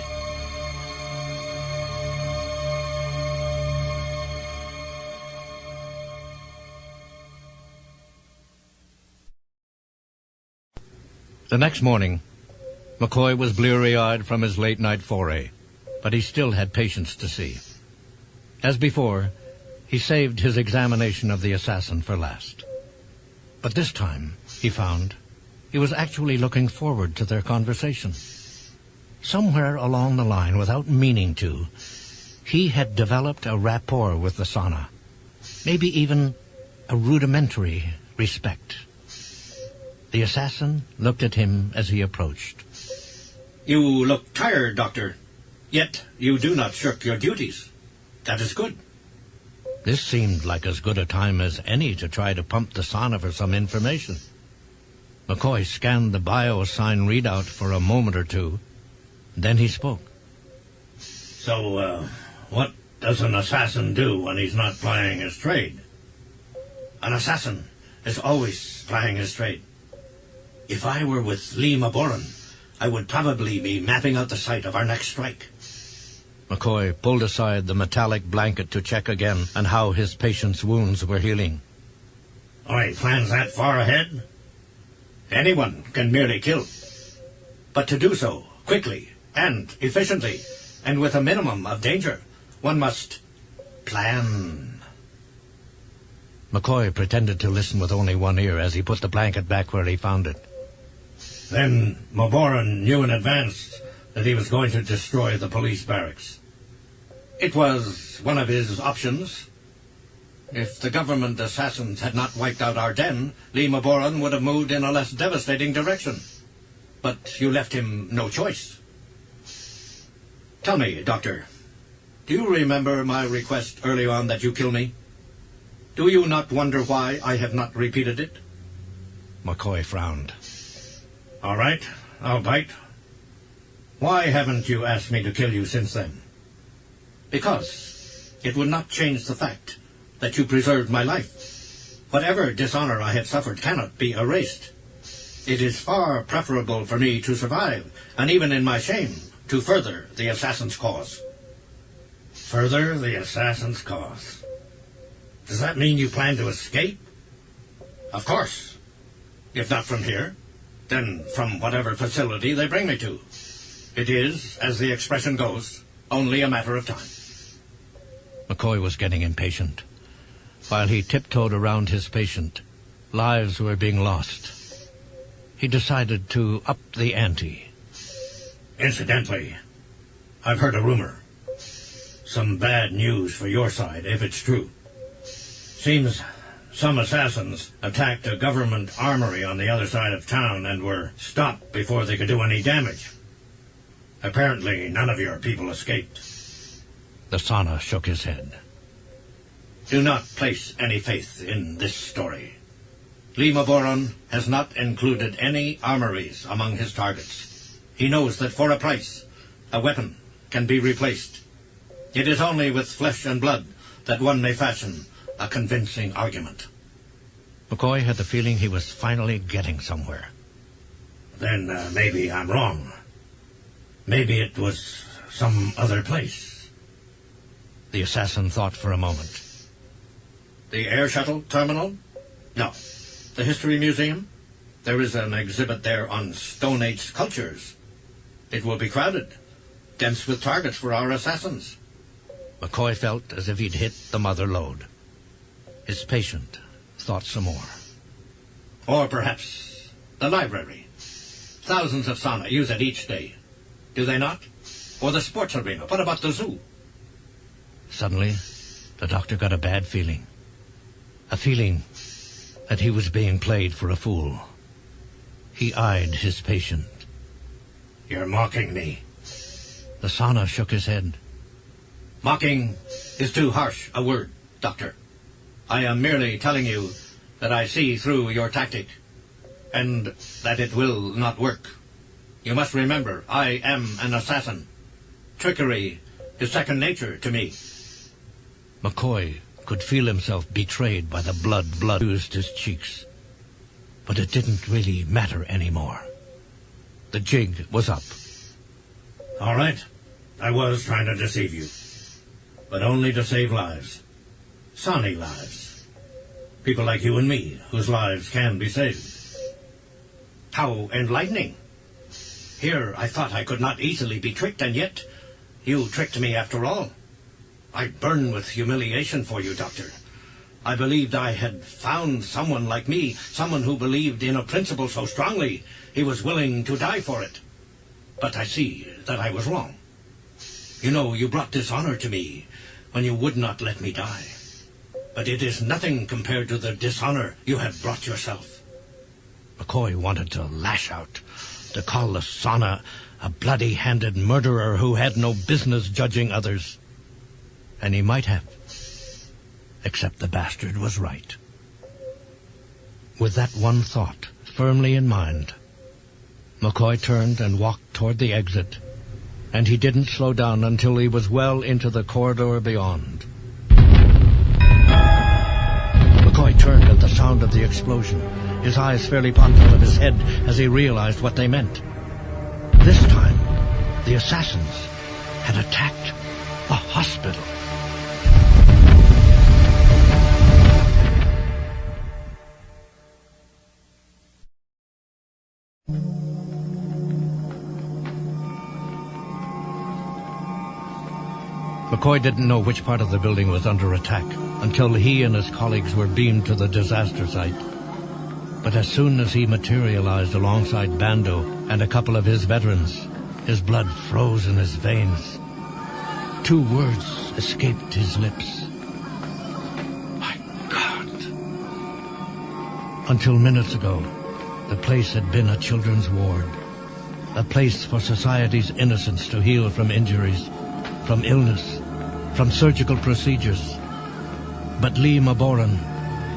The next morning, McCoy was bleary-eyed from his late-night foray, but he still had patients to see. As before, he saved his examination of the assassin for last. But this time, he found, he was actually looking forward to their conversation. Somewhere along the line, without meaning to, he had developed a rapport with the Sana, maybe even a rudimentary respect. The assassin looked at him as he approached. You look tired, Doctor. Yet you do not shirk your duties. That is good. This seemed like as good a time as any to try to pump the Sana for some information. McCoy scanned the bio-sign readout for a moment or two. Then he spoke. So, what does an assassin do when he's not plying his trade? An assassin is always plying his trade. If I were with Lee Maboran, I would probably be mapping out the site of our next strike. McCoy pulled aside the metallic blanket to check again on how his patient's wounds were healing. He plans that far ahead? Anyone can merely kill. But to do so quickly and efficiently and with a minimum of danger, one must plan. McCoy pretended to listen with only one ear as he put the blanket back where he found it. Then Maboran knew in advance that he was going to destroy the police barracks. It was one of his options. If the government assassins had not wiped out our den, Lee Maboran would have moved in a less devastating direction. But you left him no choice. Tell me, Doctor, do you remember my request early on that you kill me? Do you not wonder why I have not repeated it? McCoy frowned. All right, I'll bite. Why haven't you asked me to kill you since then? Because it would not change the fact that you preserved my life. Whatever dishonor I have suffered cannot be erased. It is far preferable for me to survive, and even in my shame, to further the assassin's cause. Further the assassin's cause? Does that mean you plan to escape? Of course. If not from here, then from whatever facility they bring me to. It is, as the expression goes, only a matter of time. McCoy was getting impatient. While he tiptoed around his patient, lives were being lost. He decided to up the ante. Incidentally, I've heard a rumor. Some bad news for your side, if it's true. Seems some assassins attacked a government armory on the other side of town and were stopped before they could do any damage. Apparently, none of your people escaped. The Sana shook his head. Do not place any faith in this story. Lee Maboran has not included any armories among his targets. He knows that for a price, a weapon can be replaced. It is only with flesh and blood that one may fashion a convincing argument. McCoy had the feeling he was finally getting somewhere. Then maybe I'm wrong. Maybe it was some other place. The assassin thought for a moment. The air shuttle terminal? No. The History Museum? There is an exhibit there on Stone Age cultures. It will be crowded, dense with targets for our assassins. McCoy felt as if he'd hit the mother lode. His patient thought some more. Or perhaps the library. Thousands of sauna use it each day. Do they not? Or the sports arena. What about the zoo? Suddenly, the doctor got a bad feeling. A feeling that he was being played for a fool. He eyed his patient. You're mocking me. The sauna shook his head. Mocking is too harsh a word, Doctor. I am merely telling you that I see through your tactic, and that it will not work. You must remember, I am an assassin. Trickery is second nature to me. McCoy could feel himself betrayed by the blood oozed his cheeks. But it didn't really matter anymore. The jig was up. All right. I was trying to deceive you. But only to save lives. Sani lives. People like you and me, whose lives can be saved. How enlightening. Here I thought I could not easily be tricked, and yet you tricked me after all. I burn with humiliation for you, Doctor. I believed I had found someone like me, someone who believed in a principle so strongly he was willing to die for it. But I see that I was wrong. You know, you brought dishonor to me when you would not let me die. But it is nothing compared to the dishonor you have brought yourself. McCoy wanted to lash out, to call the sauna a bloody-handed murderer who had no business judging others. And he might have. Except the bastard was right. With that one thought firmly in mind, McCoy turned and walked toward the exit, and he didn't slow down until he was well into the corridor beyond. McCoy turned at the sound of the explosion. His eyes fairly popped out of his head as he realized what they meant. This time, the assassins had attacked the hospital. McCoy didn't know which part of the building was under attack until he and his colleagues were beamed to the disaster site. But as soon as he materialized alongside Bando and a couple of his veterans, his blood froze in his veins. Two words escaped his lips. My God! Until minutes ago, the place had been a children's ward, a place for society's innocents to heal from injuries, from illness, from surgical procedures. But Lee Maboran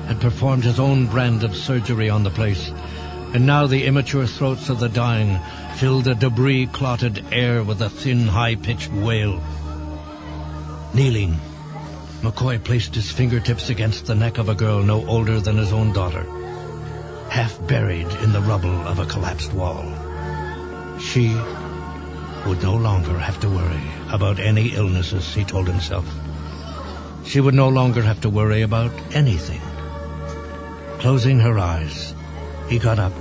had performed his own brand of surgery on the place, and now the immature throats of the dying filled the debris-clotted air with a thin, high-pitched wail. Kneeling, McCoy placed his fingertips against the neck of a girl no older than his own daughter, half buried in the rubble of a collapsed wall. She would no longer have to worry about any illnesses, he told himself. She would no longer have to worry about anything. Closing her eyes, he got up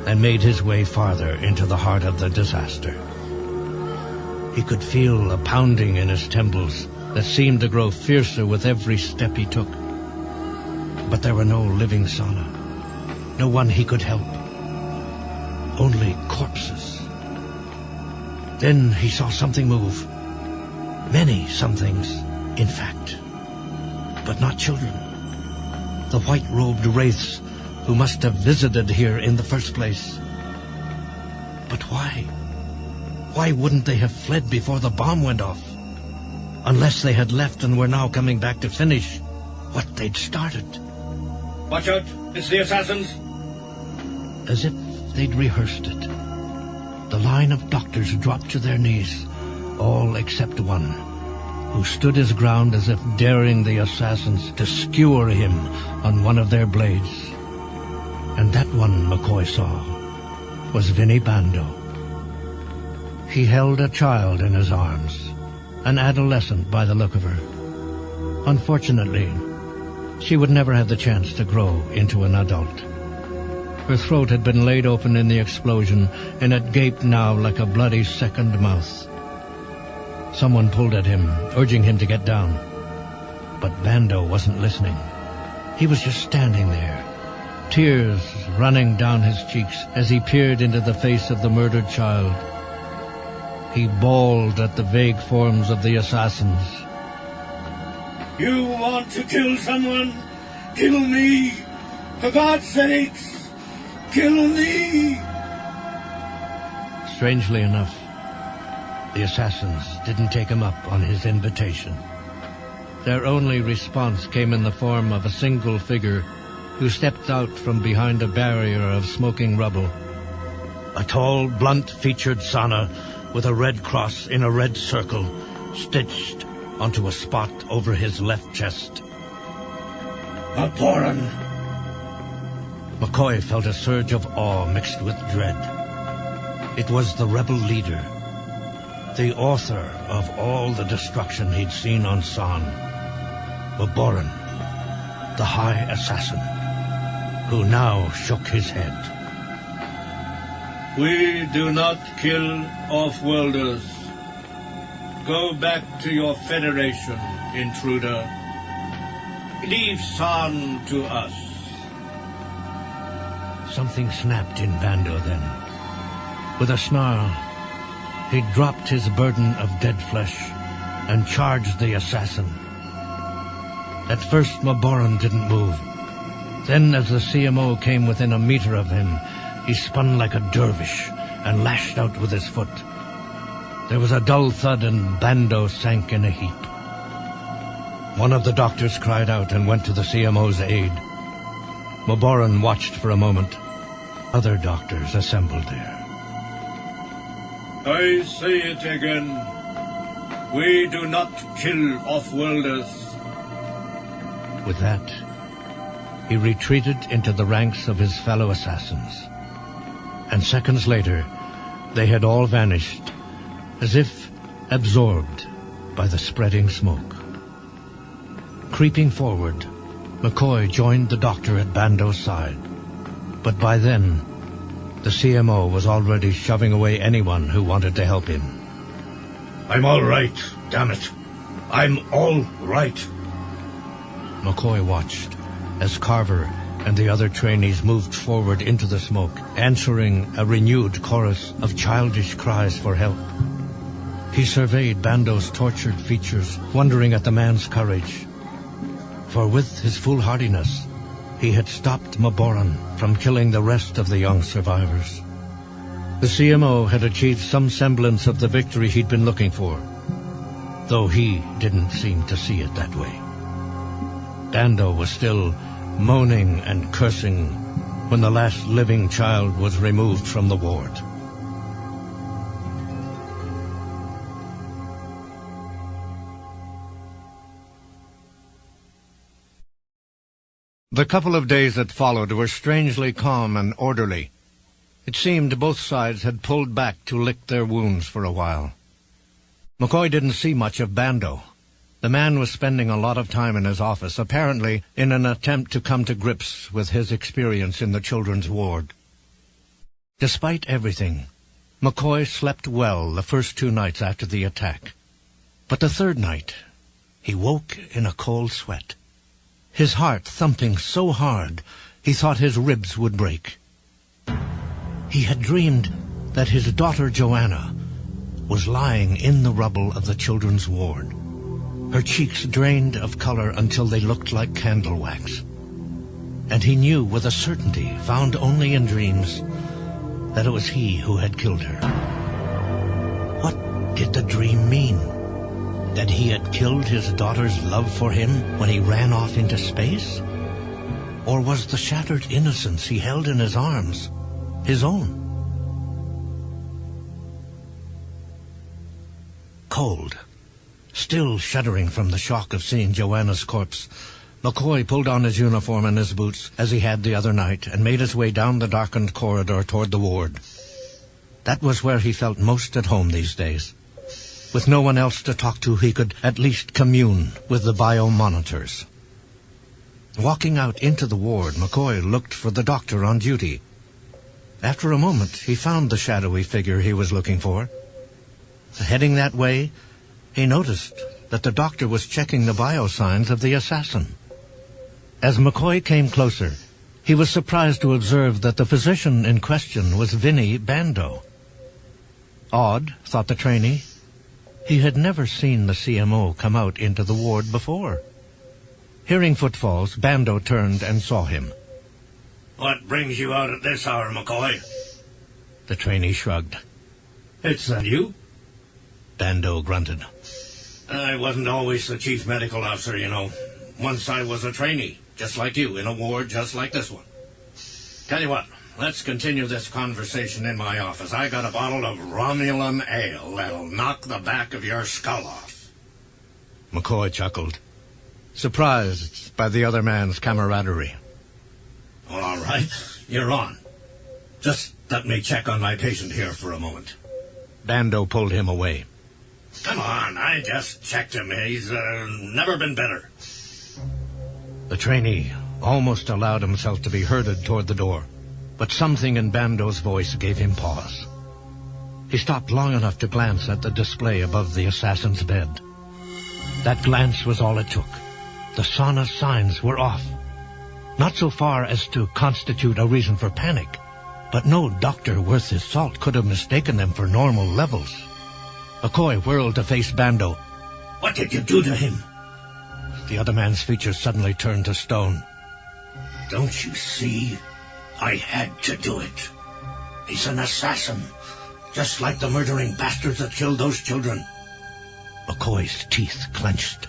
and made his way farther into the heart of the disaster. He could feel a pounding in his temples that seemed to grow fiercer with every step he took. But there were no living sauna, no one he could help, only corpses. Then he saw something move. Many somethings, in fact. But not children. The white-robed wraiths who must have visited here in the first place. But why? Why wouldn't they have fled before the bomb went off? Unless they had left and were now coming back to finish what they'd started. Watch out! It's the assassins! As if they'd rehearsed it. The line of doctors dropped to their knees, all except one, who stood his ground as if daring the assassins to skewer him on one of their blades. And that one, McCoy saw, was Vinnie Bando. He held a child in his arms, an adolescent by the look of her. Unfortunately, she would never have the chance to grow into an adult. Her throat had been laid open in the explosion, and it gaped now like a bloody second mouth. Someone pulled at him, urging him to get down. But Bando wasn't listening. He was just standing there, tears running down his cheeks as he peered into the face of the murdered child. He bawled at the vague forms of the assassins. You want to kill someone? Kill me! For God's sakes! Kill me! Strangely enough, the assassins didn't take him up on his invitation. Their only response came in the form of a single figure who stepped out from behind a barrier of smoking rubble. A tall, blunt-featured Sana with a red cross in a red circle stitched onto a spot over his left chest. Maboran! McCoy felt a surge of awe mixed with dread. It was the rebel leader, the author of all the destruction he'd seen on Ssan, Maboran, the High Assassin, who now shook his head. We do not kill off-worlders. Go back to your Federation, intruder. Leave Ssan to us. Something snapped in Bando then. With a snarl, he dropped his burden of dead flesh and charged the assassin. At first, Maboran didn't move. Then, as the CMO came within a meter of him, he spun like a dervish and lashed out with his foot. There was a dull thud and Bando sank in a heap. One of the doctors cried out and went to the CMO's aid. Maboran watched for a moment. Other doctors assembled there. I say it again. We do not kill off-worlders. With that, he retreated into the ranks of his fellow assassins. And seconds later, they had all vanished, as if absorbed by the spreading smoke. Creeping forward, McCoy joined the doctor at Bando's side. But by then, the CMO was already shoving away anyone who wanted to help him. I'm all right, damn it. I'm all right. McCoy watched as Carver and the other trainees moved forward into the smoke, answering a renewed chorus of childish cries for help. He surveyed Bando's tortured features, wondering at the man's courage. For with his foolhardiness, he had stopped Maboran from killing the rest of the young survivors. The CMO had achieved some semblance of the victory he'd been looking for, though he didn't seem to see it that way. Bando was still moaning and cursing when the last living child was removed from the ward. The couple of days that followed were strangely calm and orderly. It seemed both sides had pulled back to lick their wounds for a while. McCoy didn't see much of Bando. The man was spending a lot of time in his office, apparently in an attempt to come to grips with his experience in the children's ward. Despite everything, McCoy slept well the first 2 nights after the attack. But the third night, he woke in a cold sweat. His heart thumping so hard, he thought his ribs would break. He had dreamed that his daughter Joanna was lying in the rubble of the children's ward, her cheeks drained of color until they looked like candle wax. And he knew with a certainty found only in dreams that it was he who had killed her. What did the dream mean? That he had killed his daughter's love for him when he ran off into space? Or was the shattered innocence he held in his arms his own? Cold, still shuddering from the shock of seeing Joanna's corpse, McCoy pulled on his uniform and his boots as he had the other night and made his way down the darkened corridor toward the ward. That was where he felt most at home these days. With no one else to talk to, he could at least commune with the biomonitors. Walking out into the ward, McCoy looked for the doctor on duty. After a moment, he found the shadowy figure he was looking for. Heading that way, he noticed that the doctor was checking the biosigns of the assassin. As McCoy came closer, he was surprised to observe that the physician in question was Vinnie Bando. Odd, thought the trainee. He had never seen the CMO come out into the ward before. Hearing footfalls, Bando turned and saw him. What brings you out at this hour, McCoy? The trainee shrugged. It's that you? Bando grunted. I wasn't always the chief medical officer, you know. Once I was a trainee, just like you, in a ward just like this one. Tell you what, let's continue this conversation in my office. I got a bottle of Romulan ale that'll knock the back of your skull off. McCoy chuckled, surprised by the other man's camaraderie. All right, you're on. Just let me check on my patient here for a moment. Bando pulled him away. Come on, I just checked him. He's never been better. The trainee almost allowed himself to be herded toward the door, but something in Bando's voice gave him pause. He stopped long enough to glance at the display above the assassin's bed. That glance was all it took. The sauna signs were off. Not so far as to constitute a reason for panic, but no doctor worth his salt could have mistaken them for normal levels. McCoy whirled to face Bando. What did you do to him? The other man's features suddenly turned to stone. Don't you see? I had to do it. He's an assassin, just like the murdering bastards that killed those children. McCoy's teeth clenched.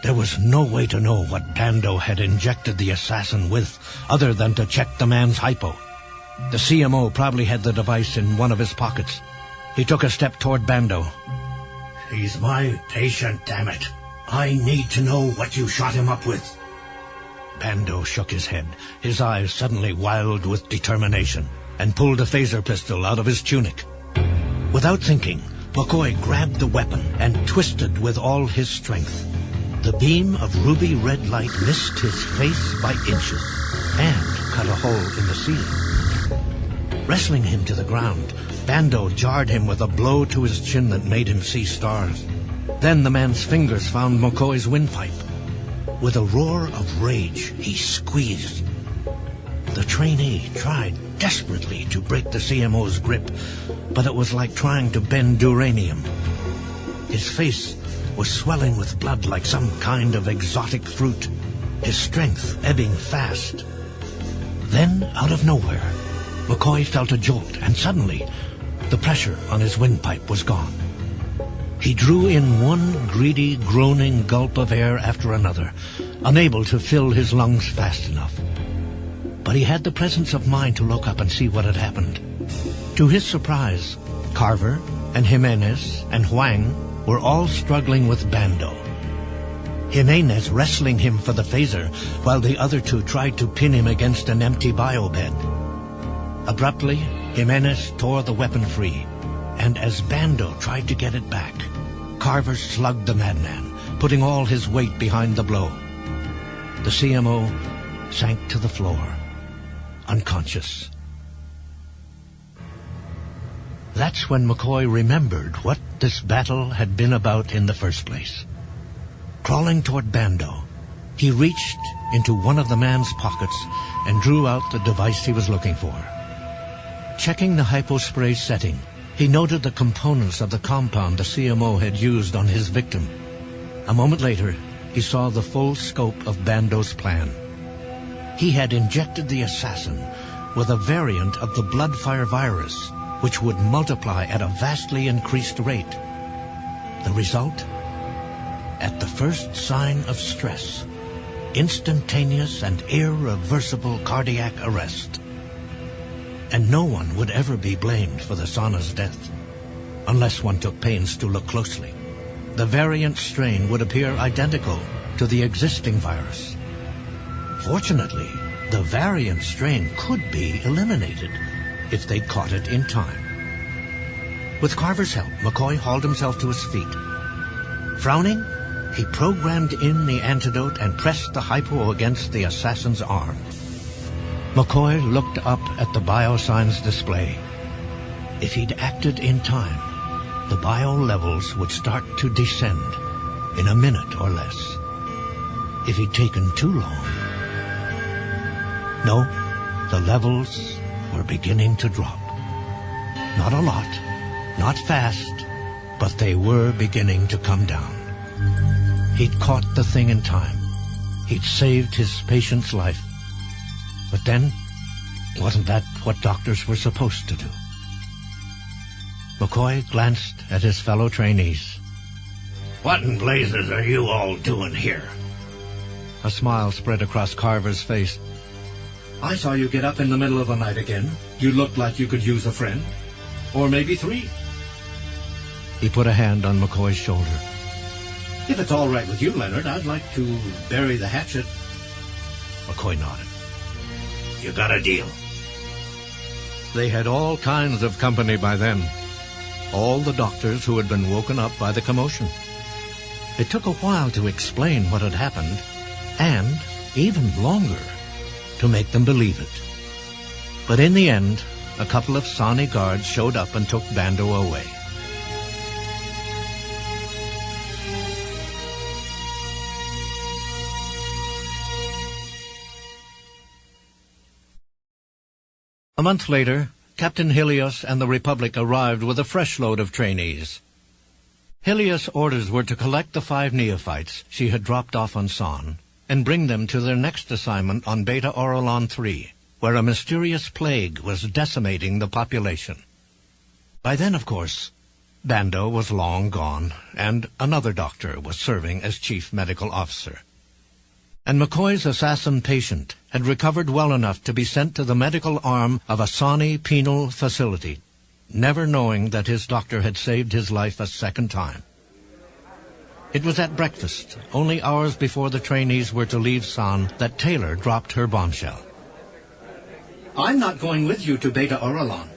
There was no way to know what Bando had injected the assassin with, other than to check the man's hypo. The CMO probably had the device in one of his pockets. He took a step toward Bando. He's my patient, damn it. I need to know what you shot him up with. Bando shook his head, his eyes suddenly wild with determination, and pulled a phaser pistol out of his tunic. Without thinking, McCoy grabbed the weapon and twisted with all his strength. The beam of ruby-red light missed his face by inches and cut a hole in the ceiling. Wrestling him to the ground, Bando jarred him with a blow to his chin that made him see stars. Then the man's fingers found McCoy's windpipe. With a roar of rage, he squeezed. The trainee tried desperately to break the CMO's grip, but it was like trying to bend duranium. His face was swelling with blood like some kind of exotic fruit, his strength ebbing fast. Then, out of nowhere, McCoy felt a jolt, and suddenly, the pressure on his windpipe was gone. He drew in one greedy, groaning gulp of air after another, unable to fill his lungs fast enough. But he had the presence of mind to look up and see what had happened. To his surprise, Carver and Jimenez and Huang were all struggling with Bando. Jimenez wrestling him for the phaser, while the other two tried to pin him against an empty biobed. Abruptly, Jimenez tore the weapon free, and as Bando tried to get it back, Carver slugged the madman, putting all his weight behind the blow. The CMO sank to the floor, unconscious. That's when McCoy remembered what this battle had been about in the first place. Crawling toward Bando, he reached into one of the man's pockets and drew out the device he was looking for. Checking the hypospray setting, he noted the components of the compound the CMO had used on his victim. A moment later, he saw the full scope of Bando's plan. He had injected the assassin with a variant of the bloodfire virus, which would multiply at a vastly increased rate. The result? At the first sign of stress, instantaneous and irreversible cardiac arrest. And no one would ever be blamed for the sauna's death, unless one took pains to look closely. The variant strain would appear identical to the existing virus. Fortunately, the variant strain could be eliminated if they'd caught it in time. With Carver's help, McCoy hauled himself to his feet. Frowning, he programmed in the antidote and pressed the hypo against the assassin's arm. McCoy looked up at the biosigns display. If he'd acted in time, the bio levels would start to descend in a minute or less. If he'd taken too long... No, the levels were beginning to drop. Not a lot, not fast, but they were beginning to come down. He'd caught the thing in time. He'd saved his patient's life. But then, wasn't that what doctors were supposed to do? McCoy glanced at his fellow trainees. What in blazes are you all doing here? A smile spread across Carver's face. I saw you get up in the middle of the night again. You looked like you could use a friend. Or maybe three. He put a hand on McCoy's shoulder. If it's all right with you, Leonard, I'd like to bury the hatchet. McCoy nodded. You got a deal. They had all kinds of company by then. All the doctors who had been woken up by the commotion. It took a while to explain what had happened, and even longer to make them believe it. But in the end, a couple of Sani guards showed up and took Bando away. A month later, Captain Helios and the Republic arrived with a fresh load of trainees. Helios' orders were to collect the 5 neophytes she had dropped off on Ssan and bring them to their next assignment on Beta Orolon 3, where a mysterious plague was decimating the population. By then, of course, Bando was long gone, and another doctor was serving as chief medical officer. And McCoy's assassin patient had recovered well enough to be sent to the medical arm of a Sani penal facility, never knowing that his doctor had saved his life a second time. It was at breakfast, only hours before the trainees were to leave Ssan, that Taylor dropped her bombshell. I'm not going with you to Beta Orolon.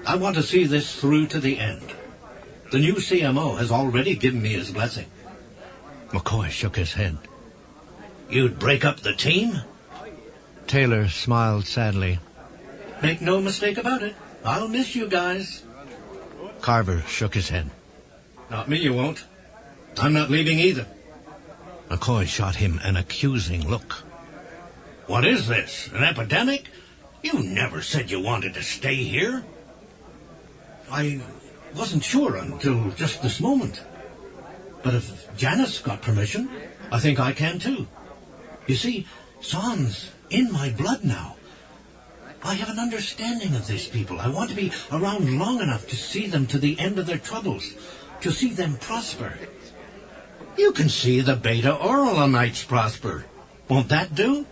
I want to see this through to the end. The new CMO has already given me his blessing. McCoy shook his head. You'd break up the team? Taylor smiled sadly. Make no mistake about it. I'll miss you guys. Carver shook his head. Not me, you won't. I'm not leaving either. McCoy shot him an accusing look. What is this? An epidemic? You never said you wanted to stay here. I wasn't sure until just this moment. But if Janice got permission, I think I can too. You see, Ssan's in my blood now. I have an understanding of these people. I want to be around long enough to see them to the end of their troubles, to see them prosper. You can see the Beta Orolonites prosper. Won't that do?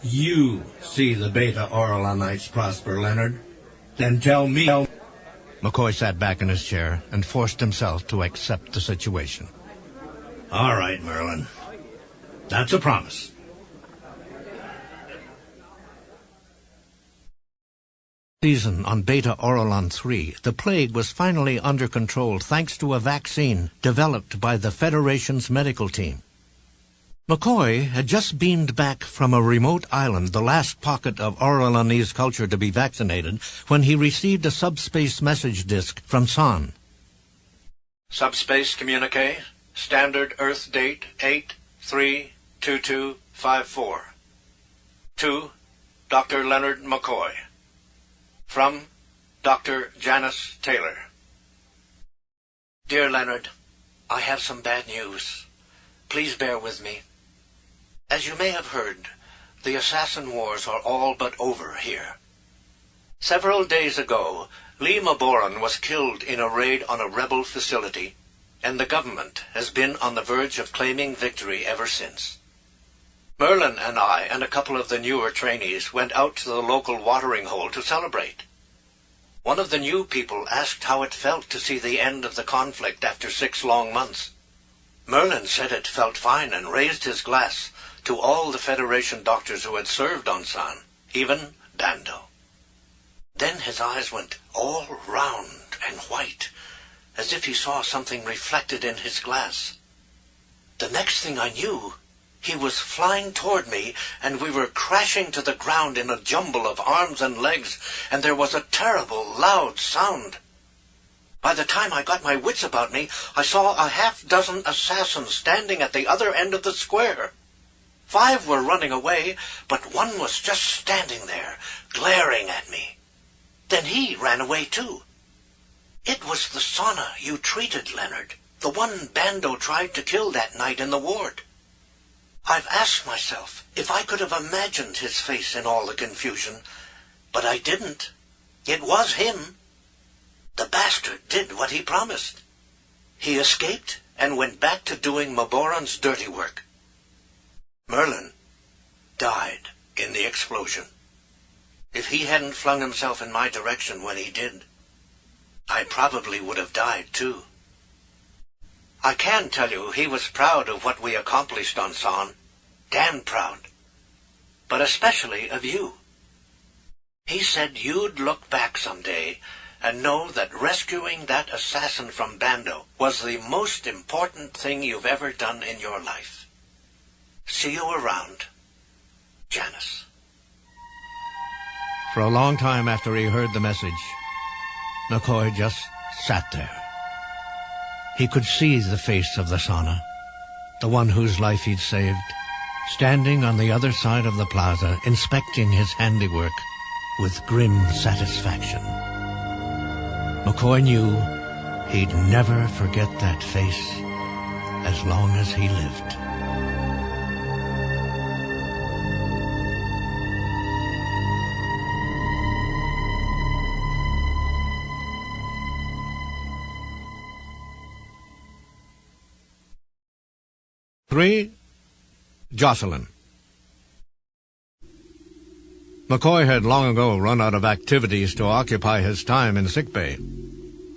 You see the Beta Orolonites prosper, Leonard. Then tell me. McCoy sat back in his chair and forced himself to accept the situation. All right, Merlin. That's a promise. Season on Beta Orolon 3, the plague was finally under control thanks to a vaccine developed by the Federation's medical team. McCoy had just beamed back from a remote island, the last pocket of Orolonese culture to be vaccinated, when he received a subspace message disc from Ssan. Subspace communique, standard Earth date 8/3/2254. To Dr. Leonard McCoy. From Dr. Janice Taylor. Dear Leonard, I have some bad news. Please bear with me. As you may have heard, the assassin wars are all but over here. Several days ago, Lee Maboran was killed in a raid on a rebel facility, and the government has been on the verge of claiming victory ever since. Merlin and I and a couple of the newer trainees went out to the local watering hole to celebrate. One of the new people asked how it felt to see the end of the conflict after 6 long months. Merlin said it felt fine and raised his glass to all the Federation doctors who had served on Ssan, even Bando. Then his eyes went all round and white, as if he saw something reflected in his glass. The next thing I knew, he was flying toward me, and we were crashing to the ground in a jumble of arms and legs, and there was a terrible, loud sound. By the time I got my wits about me, I saw a half-dozen assassins standing at the other end of the square. 5 were running away, but one was just standing there, glaring at me. Then he ran away too. It was the sauna you treated, Leonard, the one Bando tried to kill that night in the ward. I've asked myself if I could have imagined his face in all the confusion, but I didn't. It was him. The bastard did what he promised. He escaped and went back to doing Maboran's dirty work. Merlin died in the explosion. If he hadn't flung himself in my direction when he did, I probably would have died too. I can tell you he was proud of what we accomplished on Ssan. Damn proud. But especially of you. He said you'd look back someday and know that rescuing that assassin from Bando was the most important thing you've ever done in your life. See you around, Janice. For a long time after he heard the message, McCoy just sat there. He could see the face of the sauna, the one whose life he'd saved, standing on the other side of the plaza, inspecting his handiwork with grim satisfaction. McCoy knew he'd never forget that face as long as he lived. Joselyn. McCoy had long ago run out of activities to occupy his time in sickbay.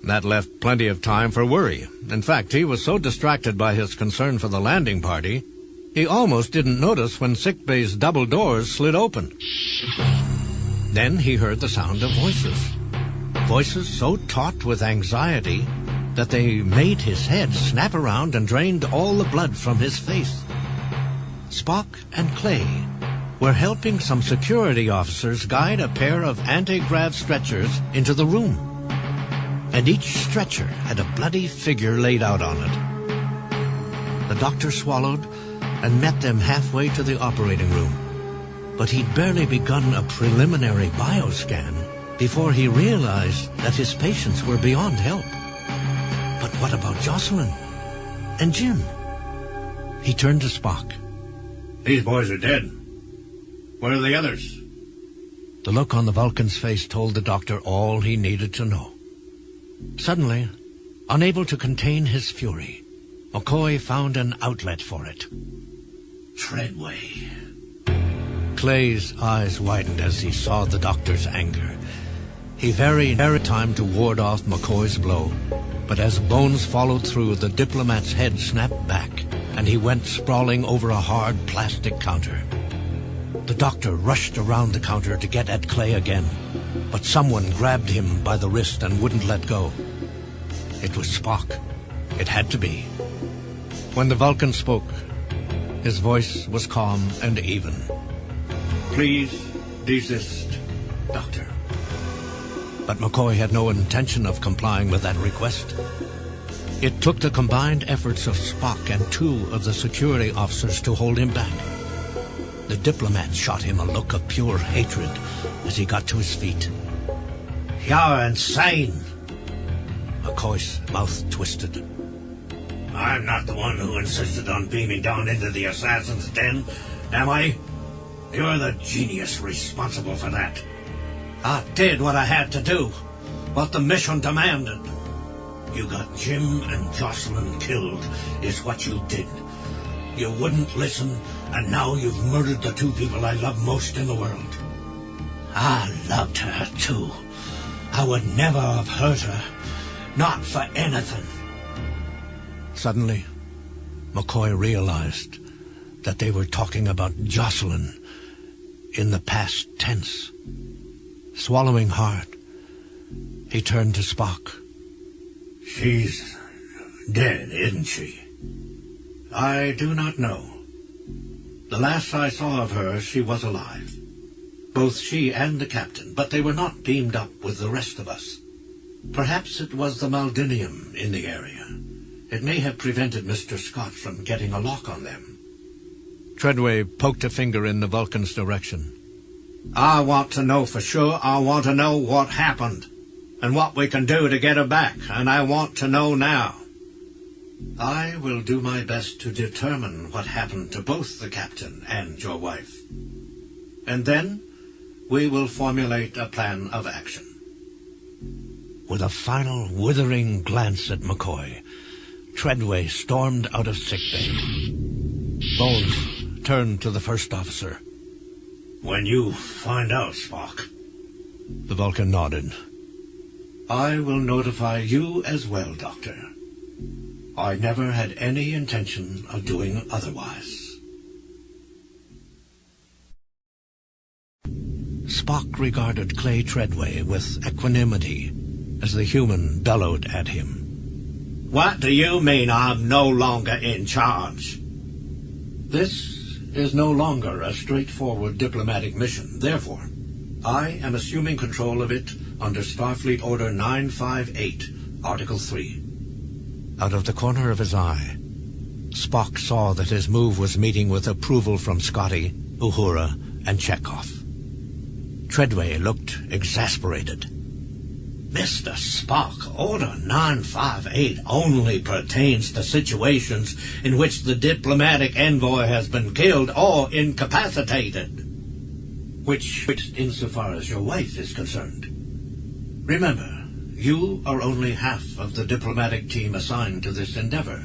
That left plenty of time for worry. In fact, he was so distracted by his concern for the landing party, he almost didn't notice when sickbay's double doors slid open. Then he heard the sound of voices. Voices so taut with anxiety that they made his head snap around and drained all the blood from his face. Spock and Clay were helping some security officers guide a pair of anti-grav stretchers into the room. And each stretcher had a bloody figure laid out on it. The doctor swallowed and met them halfway to the operating room. But he'd barely begun a preliminary bioscan before he realized that his patients were beyond help. But what about Joselyn and Jim? He turned to Spock. These boys are dead. Where are the others? The look on the Vulcan's face told the doctor all he needed to know. Suddenly, unable to contain his fury, McCoy found an outlet for it. Treadway. Clay's eyes widened as he saw the doctor's anger. He very time to ward off McCoy's blow, but as Bones followed through, the diplomat's head snapped back, and he went sprawling over a hard plastic counter. The doctor rushed around the counter to get at Clay again, but someone grabbed him by the wrist and wouldn't let go. It was Spock. It had to be. When the Vulcan spoke, his voice was calm and even. Please desist, Doctor. But McCoy had no intention of complying with that request. It took the combined efforts of Spock and 2 of the security officers to hold him back. The diplomat shot him a look of pure hatred as he got to his feet. You're insane. McCoy's mouth twisted. I'm not the one who insisted on beaming down into the assassin's den, am I? You're the genius responsible for that. I did what I had to do, what the mission demanded. You got Jim and Joselyn killed, is what you did. You wouldn't listen, and now you've murdered the 2 people I love most in the world. I loved her, too. I would never have hurt her. Not for anything. Suddenly, McCoy realized that they were talking about Joselyn in the past tense. Swallowing hard, he turned to Spock. She's dead, isn't she? I do not know. The last I saw of her, she was alive. Both she and the captain, but they were not beamed up with the rest of us. Perhaps it was the Maldinium in the area. It may have prevented Mr. Scott from getting a lock on them. Treadway poked a finger in the Vulcan's direction. I want to know for sure. I want to know what happened and what we can do to get her back, and I want to know now. I will do my best to determine what happened to both the captain and your wife. And then we will formulate a plan of action. With a final withering glance at McCoy, Treadway stormed out of sickbay. Bones turned to the first officer. When you find out, Spock. The Vulcan nodded. I will notify you as well, Doctor. I never had any intention of doing otherwise. Spock regarded Clay Treadway with equanimity as the human bellowed at him. What do you mean I'm no longer in charge? This is no longer a straightforward diplomatic mission. Therefore, I am assuming control of it under Starfleet Order 958, Article 3. Out of the corner of his eye, Spock saw that his move was meeting with approval from Scotty, Uhura, and Chekhov. Treadway looked exasperated. Mr. Spock, Order 958 only pertains to situations in which the diplomatic envoy has been killed or incapacitated. Which insofar as your wife is concerned. Remember, you are only half of the diplomatic team assigned to this endeavor.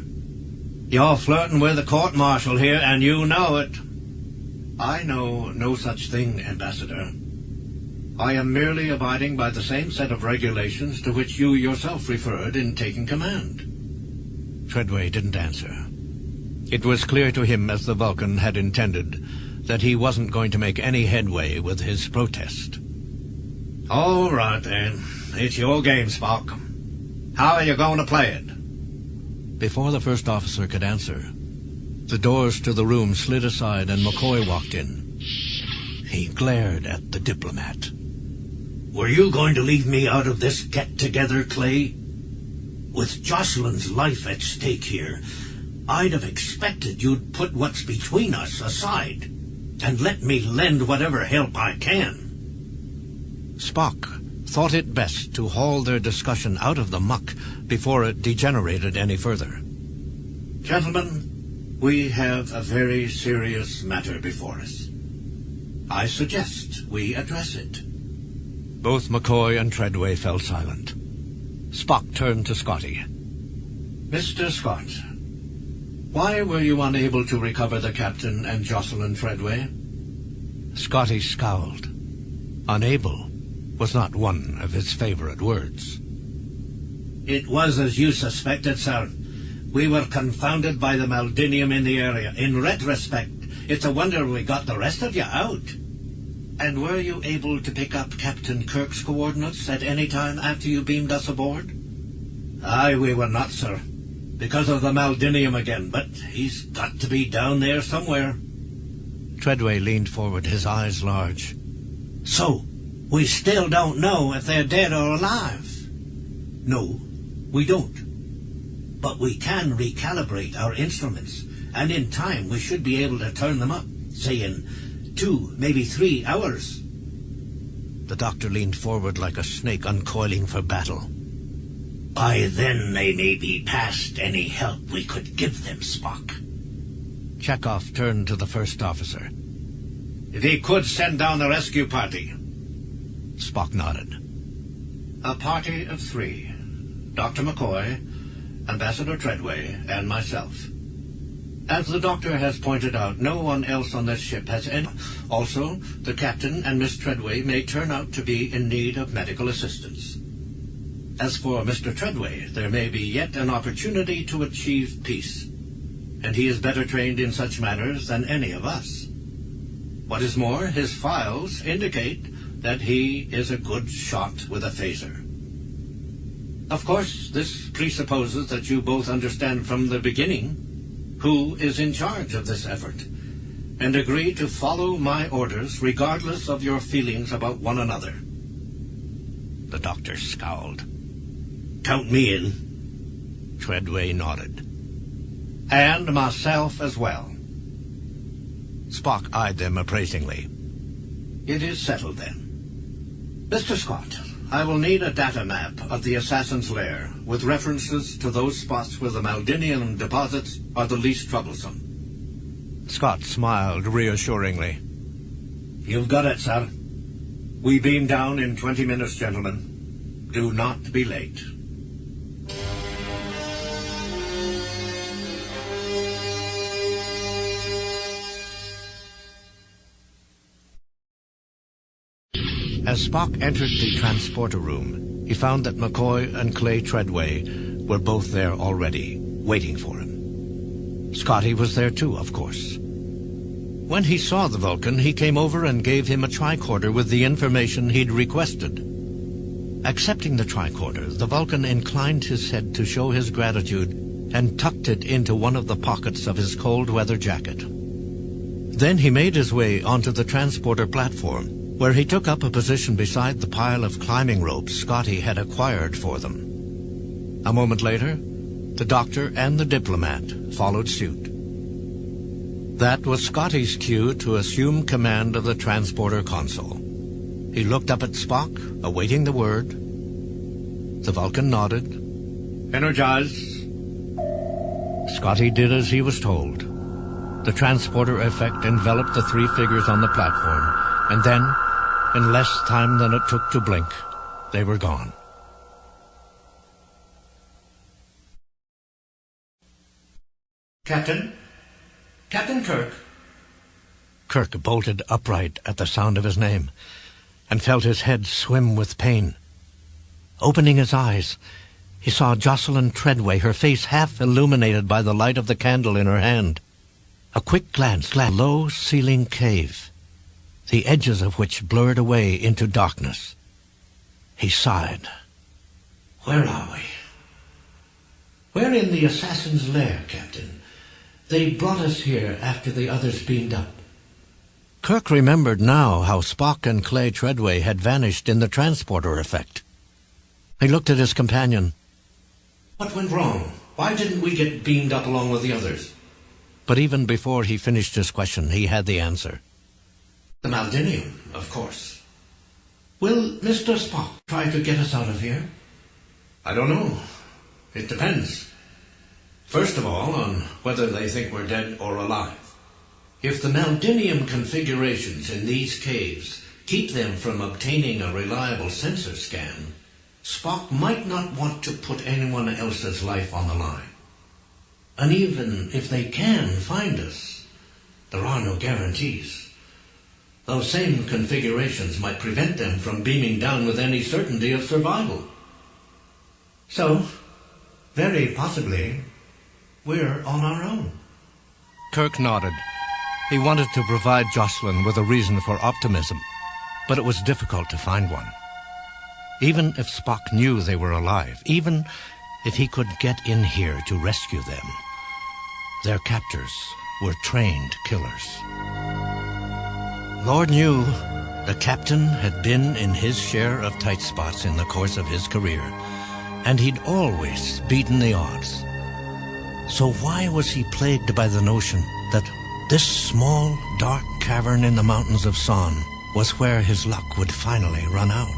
You're flirting with the court-martial here, and you know it. I know no such thing, Ambassador. I am merely abiding by the same set of regulations to which you yourself referred in taking command. Treadway didn't answer. It was clear to him, as the Vulcan had intended, that he wasn't going to make any headway with his protest. All right, then. It's your game, Spock. How are you going to play it? Before the first officer could answer, the doors to the room slid aside and McCoy walked in. He glared at the diplomat. Were you going to leave me out of this get-together, Clay? With Joselyn's life at stake here, I'd have expected you'd put what's between us aside and let me lend whatever help I can. Spock thought it best to haul their discussion out of the muck before it degenerated any further. Gentlemen, we have a very serious matter before us. I suggest we address it. Both McCoy and Treadway fell silent. Spock turned to Scotty. Mr. Scott, why were you unable to recover the captain and Joselyn Treadway? Scotty scowled. Unable was not one of his favorite words. It was as you suspected, sir. We were confounded by the Maldinium in the area. In retrospect, it's a wonder we got the rest of you out. And were you able to pick up Captain Kirk's coordinates at any time after you beamed us aboard? Aye, we were not, sir. Because of the Maldinium again, but he's got to be down there somewhere. Treadway leaned forward, his eyes large. So, we still don't know if they're dead or alive? No, we don't. But we can recalibrate our instruments, and in time we should be able to turn them up, say in 2, maybe 3 hours. The doctor leaned forward like a snake uncoiling for battle. By then they may be past any help we could give them, Spock. Chekhov turned to the first officer. If he could send down a rescue party. Spock nodded. A party of 3. Dr. McCoy, Ambassador Treadway, and myself. As the doctor has pointed out, no one else on this ship has any... Also, the captain and Miss Treadway may turn out to be in need of medical assistance. As for Mr. Treadway, there may be yet an opportunity to achieve peace, and he is better trained in such matters than any of us. What is more, his files indicate that he is a good shot with a phaser. Of course, this presupposes that you both understand from the beginning who is in charge of this effort, and agree to follow my orders regardless of your feelings about one another. The doctor scowled. Count me in. Treadway nodded. And myself as well. Spock eyed them appraisingly. It is settled then. Mr. Scott, I will need a data map of the assassin's lair with references to those spots where the Maldinium deposits are the least troublesome. Scott smiled reassuringly. You've got it, sir. We beam down in 20 minutes, gentlemen. Do not be late. As Spock entered the transporter room, he found that McCoy and Clay Treadway were both there already, waiting for him. Scotty was there too, of course. When he saw the Vulcan, he came over and gave him a tricorder with the information he'd requested. Accepting the tricorder, the Vulcan inclined his head to show his gratitude and tucked it into one of the pockets of his cold-weather jacket. Then he made his way onto the transporter platform, where he took up a position beside the pile of climbing ropes Scotty had acquired for them. A moment later, the doctor and the diplomat followed suit. That was Scotty's cue to assume command of the transporter console. He looked up at Spock, awaiting the word. The Vulcan nodded. Energize. Scotty did as he was told. The transporter effect enveloped the three figures on the platform, and then, in less time than it took to blink, they were gone. Captain? Captain Kirk? Kirk bolted upright at the sound of his name and felt his head swim with pain. Opening his eyes, he saw Joselyn Treadway, her face half illuminated by the light of the candle in her hand. A quick glance at a low-ceiling cave, the edges of which blurred away into darkness. He sighed. Where are we? We're in the assassin's lair, Captain. They brought us here after the others beamed up. Kirk remembered now how Spock and Clay Treadway had vanished in the transporter effect. He looked at his companion. What went wrong? Why didn't we get beamed up along with the others? But even before he finished his question, he had the answer. The Maldinium, of course. Will Mr. Spock try to get us out of here? I don't know. It depends. First of all, on whether they think we're dead or alive. If the Maldinium configurations in these caves keep them from obtaining a reliable sensor scan, Spock might not want to put anyone else's life on the line. And even if they can find us, there are no guarantees. Those same configurations might prevent them from beaming down with any certainty of survival. So, very possibly, we're on our own. Kirk nodded. He wanted to provide Joselyn with a reason for optimism, but it was difficult to find one. Even if Spock knew they were alive, even if he could get in here to rescue them, their captors were trained killers. Lord knew the captain had been in his share of tight spots in the course of his career, and he'd always beaten the odds. So why was he plagued by the notion that this small, dark cavern in the mountains of Ssan was where his luck would finally run out?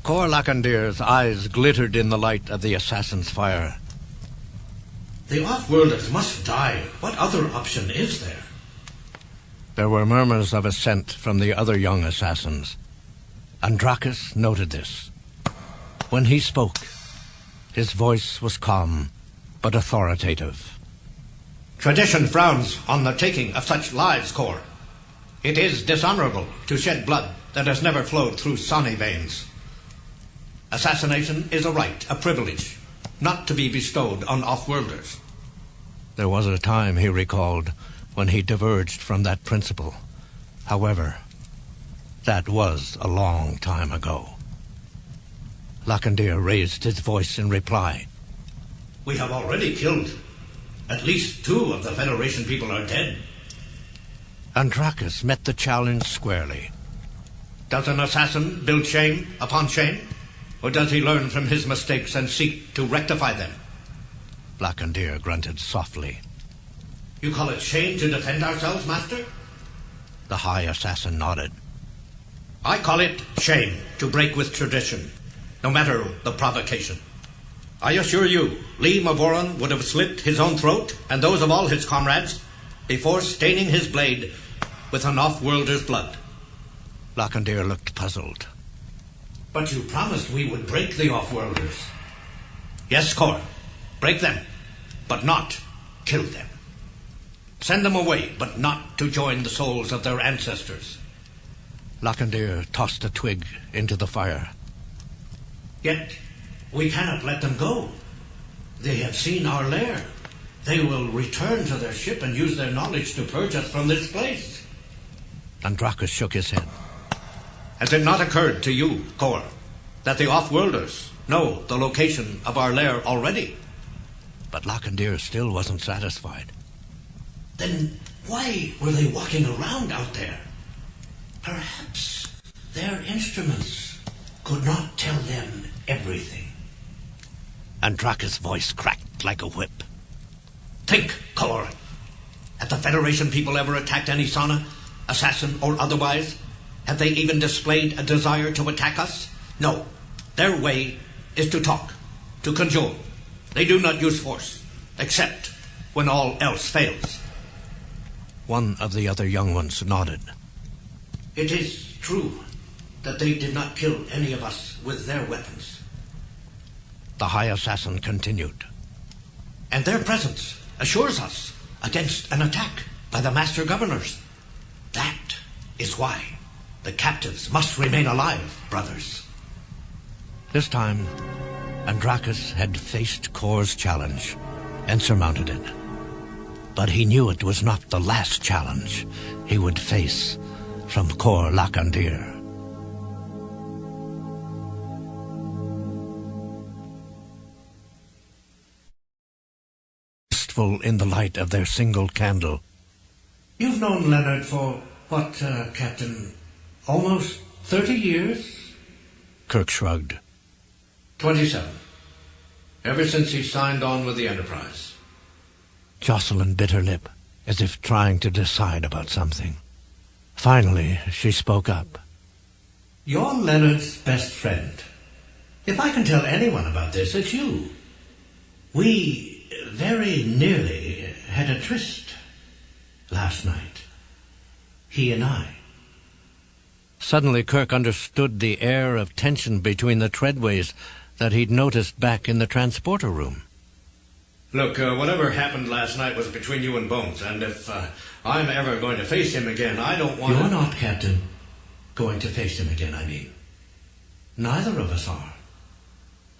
Cor Lacandeur's eyes glittered in the light of the assassin's fire. The off-worlders must die. What other option is there? There were murmurs of assent from the other young assassins. Andraus noted this. When he spoke, his voice was calm, but authoritative. Tradition frowns on the taking of such lives, Cor. It is dishonorable to shed blood that has never flowed through Sani veins. Assassination is a right, a privilege, not to be bestowed on off-worlders. There was a time, he recalled, when he diverged from that principle. However, that was a long time ago. Lacandir raised his voice in reply. We have already killed. At least 2 of the Federation people are dead. Andraus met the challenge squarely. Does an assassin build shame upon shame? Or does he learn from his mistakes and seek to rectify them? Lacandir grunted softly. You call it shame to defend ourselves, Master? The High Assassin nodded. I call it shame to break with tradition, no matter the provocation. I assure you, Lee Mavoran would have slit his own throat and those of all his comrades before staining his blade with an off-worlder's blood. Lacandir looked puzzled. But you promised we would break the off-worlders. Yes, Cor. Break them, but not kill them. Send them away, but not to join the souls of their ancestors. Lacandir tossed a twig into the fire. Yet, we cannot let them go. They have seen our lair. They will return to their ship and use their knowledge to purge us from this place. Andraus shook his head. Has it not occurred to you, Cor, that the off-worlders know the location of our lair already? But Lacandir still wasn't satisfied. Then why were they walking around out there? Perhaps their instruments could not tell them everything. Andraus' voice cracked like a whip. Think, Cor. Have the Federation people ever attacked any Sana, assassin or otherwise? Have they even displayed a desire to attack us? No. Their way is to talk, to cajole. They do not use force, except when all else fails. One of the other young ones nodded. It is true that they did not kill any of us with their weapons. The High Assassin continued. And their presence assures us against an attack by the Master Governors. That is why the captives must remain alive, brothers. This time, Andraus had faced Cor's challenge and surmounted it. But he knew it was not the last challenge he would face from Cor Lacandir. Wistful in the light of their single candle. You've known Leonard for, what, Captain, almost 30 years? Kirk shrugged. 27. Ever since he signed on with the Enterprise. Joselyn bit her lip, as if trying to decide about something. Finally, she spoke up. You're Leonard's best friend. If I can tell anyone about this, it's you. We very nearly had a tryst last night. He and I. Suddenly, Kirk understood the air of tension between the treadways that he'd noticed back in the transporter room. Look, whatever happened last night was between you and Bones, and if I'm ever going to face him again, I don't want You're not, Captain, going to face him again, I mean. Neither of us are.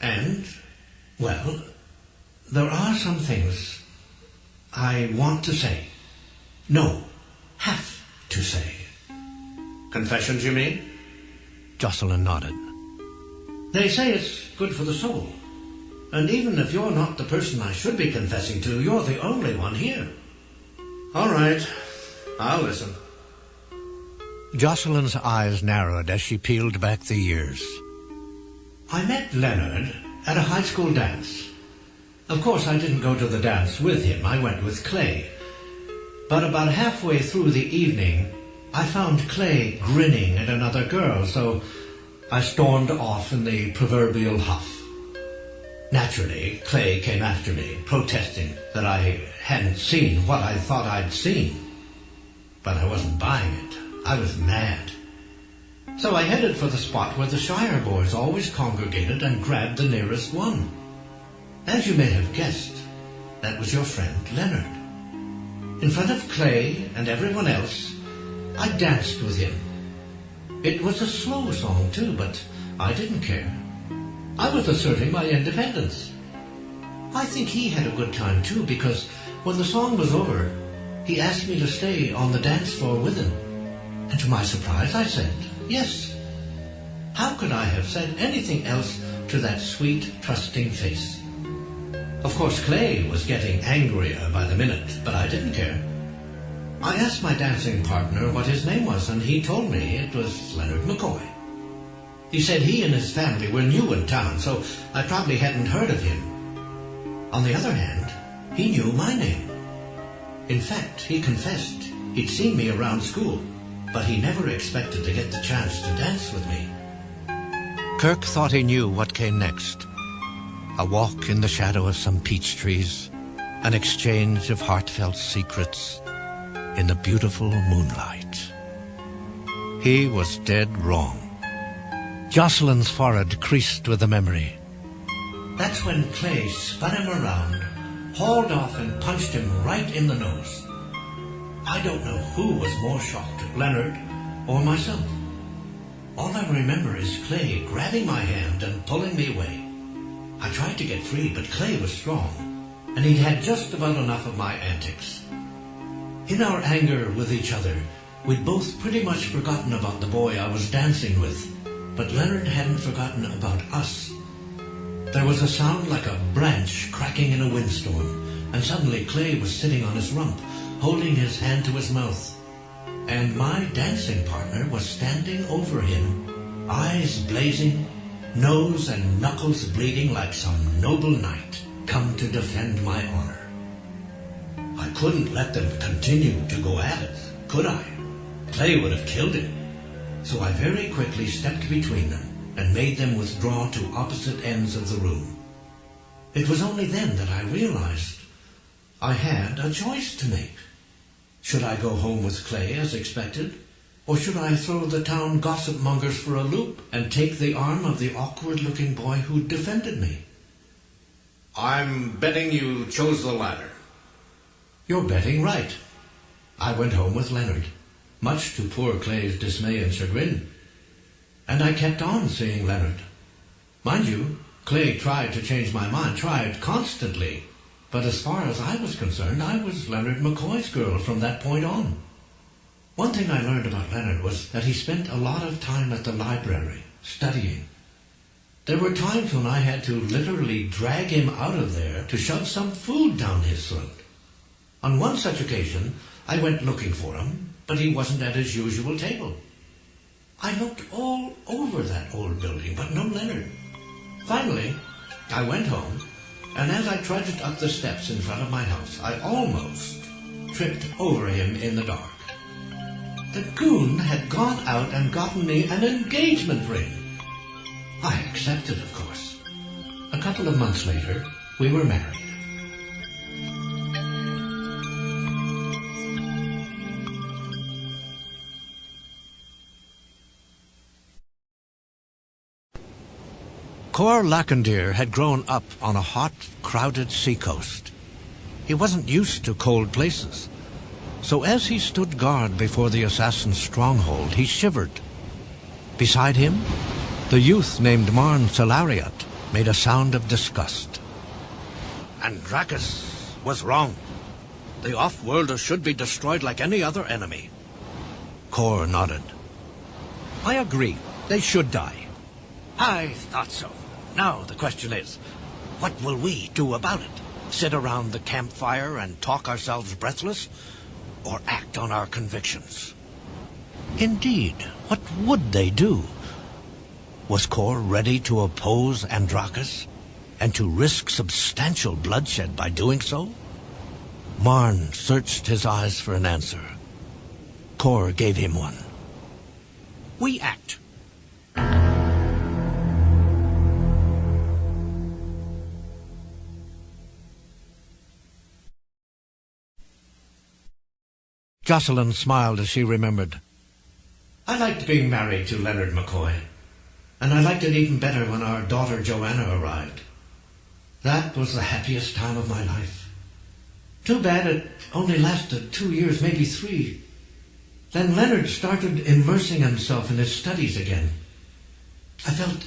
And, well, there are some things I want to say. No, have to say. Confessions, you mean? Joselyn nodded. They say it's good for the soul. And even if you're not the person I should be confessing to, you're the only one here. All right. I'll listen. Jocelyn's eyes narrowed as she peeled back the years. I met Leonard at a high school dance. Of course, I didn't go to the dance with him. I went with Clay. But about halfway through the evening, I found Clay grinning at another girl, so I stormed off in the proverbial huff. Naturally, Clay came after me, protesting that I hadn't seen what I thought I'd seen. But I wasn't buying it. I was mad. So I headed for the spot where the Shire boys always congregated and grabbed the nearest one. As you may have guessed, that was your friend Leonard. In front of Clay and everyone else, I danced with him. It was a slow song too, but I didn't care. I was asserting my independence. I think he had a good time too, because when the song was over, He asked me to stay on the dance floor with him. And to my surprise, I said yes. How could I have said anything else to that sweet, trusting face? Of course, Clay was getting angrier by the minute, but I didn't care. I asked my dancing partner what his name was, and he told me it was Leonard McCoy. He said he and his family were new in town, so I probably hadn't heard of him. On the other hand, he knew my name. In fact, he confessed he'd seen me around school, but he never expected to get the chance to dance with me. Kirk thought he knew what came next. A walk in the shadow of some peach trees, an exchange of heartfelt secrets in the beautiful moonlight. He was dead wrong. Joselyn's forehead creased with the memory. That's when Clay spun him around, hauled off and punched him right in the nose. I don't know who was more shocked, Leonard or myself. All I remember is Clay grabbing my hand and pulling me away. I tried to get free, but Clay was strong, and he'd had just about enough of my antics. In our anger with each other, we'd both pretty much forgotten about the boy I was dancing with, but Leonard hadn't forgotten about us. There was a sound like a branch cracking in a windstorm, and suddenly Clay was sitting on his rump, holding his hand to his mouth. And my dancing partner was standing over him, eyes blazing, nose and knuckles bleeding like some noble knight come to defend my honor. I couldn't let them continue to go at it, could I? Clay would have killed him. So I very quickly stepped between them and made them withdraw to opposite ends of the room. It was only then that I realized I had a choice to make. Should I go home with Clay as expected, or should I throw the town gossip mongers for a loop and take the arm of the awkward-looking boy who defended me? I'm betting you chose the latter. You're betting right. I went home with Leonard, much to poor Clay's dismay and chagrin. And I kept on seeing Leonard. Mind you, Clay tried to change my mind, tried constantly. But as far as I was concerned, I was Leonard McCoy's girl from that point on. One thing I learned about Leonard was that he spent a lot of time at the library, studying. There were times when I had to literally drag him out of there to shove some food down his throat. On one such occasion, I went looking for him, but he wasn't at his usual table. I looked all over that old building, but no Leonard. Finally, I went home, and as I trudged up the steps in front of my house, I almost tripped over him in the dark. The goon had gone out and gotten me an engagement ring. I accepted, of course. A couple of months later, we were married. Cor Lachendeer had grown up on a hot, crowded seacoast. He wasn't used to cold places. So as he stood guard before the assassin's stronghold, he shivered. Beside him, the youth named Marn Salariat made a sound of disgust. Andraus was wrong. The off-worlders should be destroyed like any other enemy. Cor nodded. I agree. They should die. I thought so. Now the question is, what will we do about it? Sit around the campfire and talk ourselves breathless? Or act on our convictions? Indeed, what would they do? Was Cor ready to oppose Andraus and to risk substantial bloodshed by doing so? Marn searched his eyes for an answer. Cor gave him one. We act. Joselyn smiled as she remembered. I liked being married to Leonard McCoy, and I liked it even better when our daughter Joanna arrived. That was the happiest time of my life. Too bad it only lasted 2 years, maybe 3. Then Leonard started immersing himself in his studies again. I felt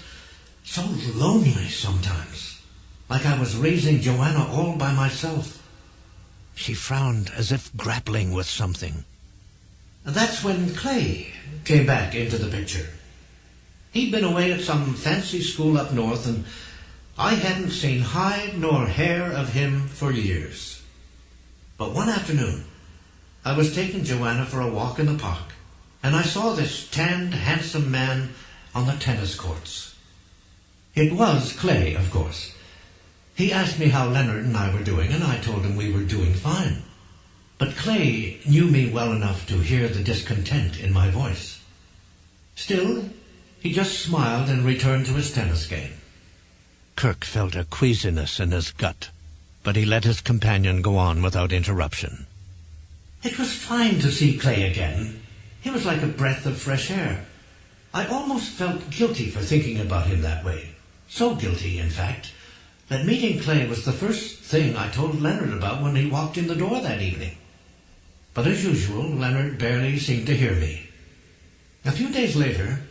so lonely sometimes, like I was raising Joanna all by myself. She frowned as if grappling with something. That's when Clay came back into the picture. He'd been away at some fancy school up north, and I hadn't seen hide nor hair of him for years. But one afternoon, I was taking Joanna for a walk in the park, and I saw this tanned, handsome man on the tennis courts. It was Clay, of course. He asked me how Leonard and I were doing, and I told him we were doing fine. But Clay knew me well enough to hear the discontent in my voice. Still, he just smiled and returned to his tennis game. Kirk felt a queasiness in his gut, but he let his companion go on without interruption. It was fine to see Clay again. He was like a breath of fresh air. I almost felt guilty for thinking about him that way. So guilty, in fact, that meeting Clay was the first thing I told Leonard about when he walked in the door that evening. But as usual, Leonard barely seemed to hear me. A few days later,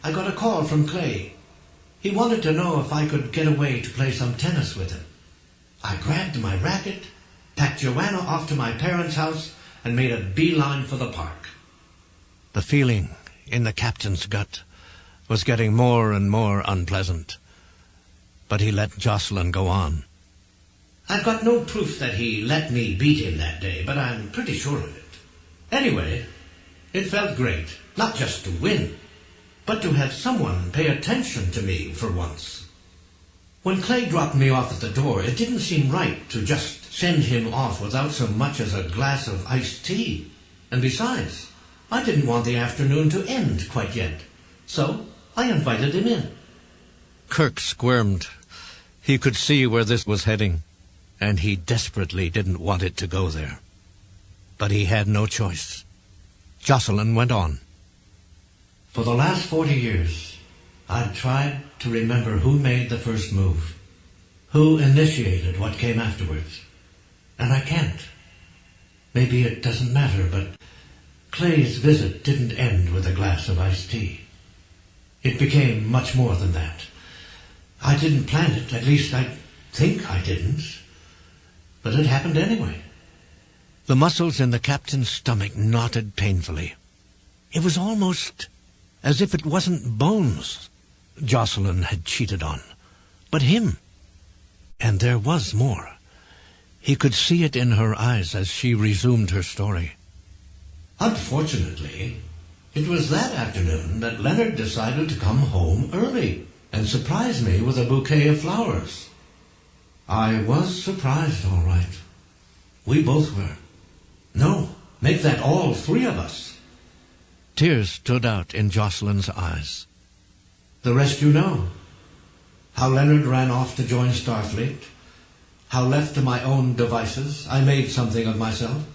I got a call from Clay. He wanted to know if I could get away to play some tennis with him. I grabbed my racket, packed Joanna off to my parents' house, and made a beeline for the park. The feeling in the captain's gut was getting more and more unpleasant. But he let Joselyn go on. I've got no proof that he let me beat him that day, but I'm pretty sure of it. Anyway, it felt great, not just to win, but to have someone pay attention to me for once. When Clay dropped me off at the door, it didn't seem right to just send him off without so much as a glass of iced tea. And besides, I didn't want the afternoon to end quite yet, so I invited him in. Kirk squirmed. He could see where this was heading, and he desperately didn't want it to go there. But he had no choice. Joselyn went on. For the last 40 years, I've tried to remember who made the first move, who initiated what came afterwards. And I can't. Maybe it doesn't matter, but Clay's visit didn't end with a glass of iced tea. It became much more than that. I didn't plan it, at least I think I didn't. But it happened anyway. The muscles in the captain's stomach knotted painfully. It was almost as if it wasn't Bones Joselyn had cheated on, but him. And there was more. He could see it in her eyes as she resumed her story. Unfortunately, it was that afternoon that Leonard decided to come home early and surprise me with a bouquet of flowers. I was surprised, all right. We both were. No, make that all three of us. Tears stood out in Jocelyn's eyes. The rest you know. How Leonard ran off to join Starfleet. How left to my own devices, I made something of myself.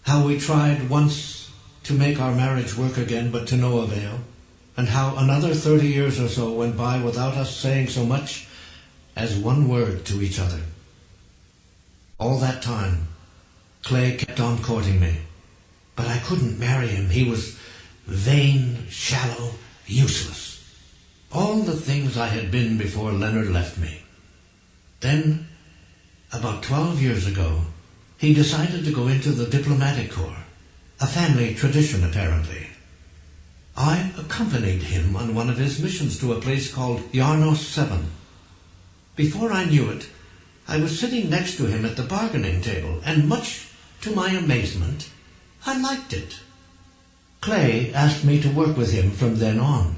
How we tried once to make our marriage work again, but to no avail. And how another 30 years or so went by without us saying so much as one word to each other. All that time, Clay kept on courting me. But I couldn't marry him. He was vain, shallow, useless. All the things I had been before Leonard left me. Then, about 12 years ago, he decided to go into the diplomatic corps, a family tradition apparently. I accompanied him on one of his missions to a place called Yarnos 7. Before I knew it, I was sitting next to him at the bargaining table, and much to my amazement, I liked it. Clay asked me to work with him from then on,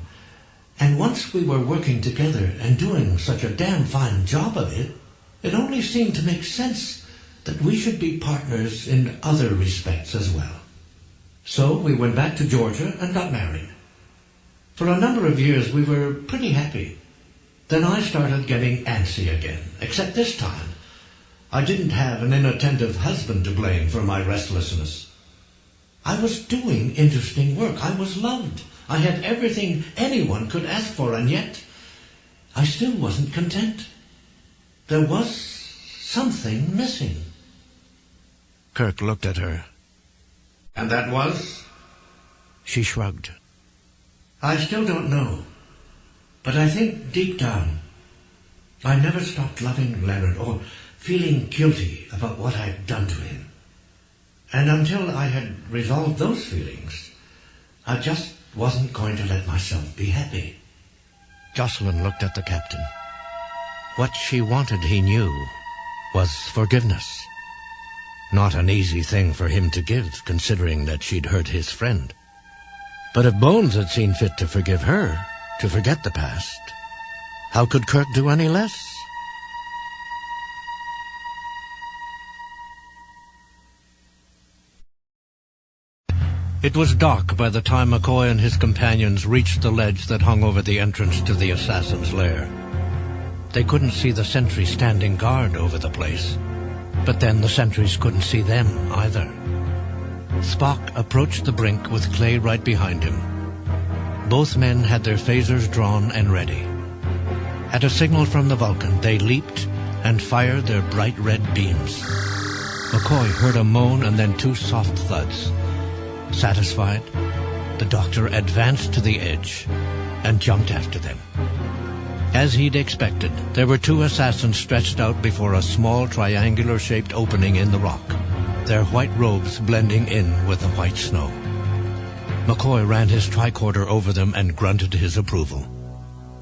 and once we were working together and doing such a damn fine job of it, it only seemed to make sense that we should be partners in other respects as well. So we went back to Georgia and got married. For a number of years we were pretty happy. Then I started getting antsy again, except this time I didn't have an inattentive husband to blame for my restlessness. I was doing interesting work. I was loved. I had everything anyone could ask for, and yet I still wasn't content. There was something missing. Kirk looked at her. And that was? She shrugged. I still don't know. But I think deep down, I never stopped loving Leonard or feeling guilty about what I had done to him. And until I had resolved those feelings, I just wasn't going to let myself be happy. Joselyn looked at the captain. What she wanted, he knew, was forgiveness. Not an easy thing for him to give, considering that she'd hurt his friend. But if Bones had seen fit to forgive her, to forget the past, how could Kirk do any less? It was dark by the time McCoy and his companions reached the ledge that hung over the entrance to the assassin's lair. They couldn't see the sentry standing guard over the place, but then the sentries couldn't see them either. Spock approached the brink with Clay right behind him. Both men had their phasers drawn and ready. At a signal from the Vulcan, they leaped and fired their bright red beams. McCoy heard a moan and then two soft thuds. Satisfied, the doctor advanced to the edge and jumped after them. As he'd expected, there were two assassins stretched out before a small triangular-shaped opening in the rock, their white robes blending in with the white snow. McCoy ran his tricorder over them and grunted his approval.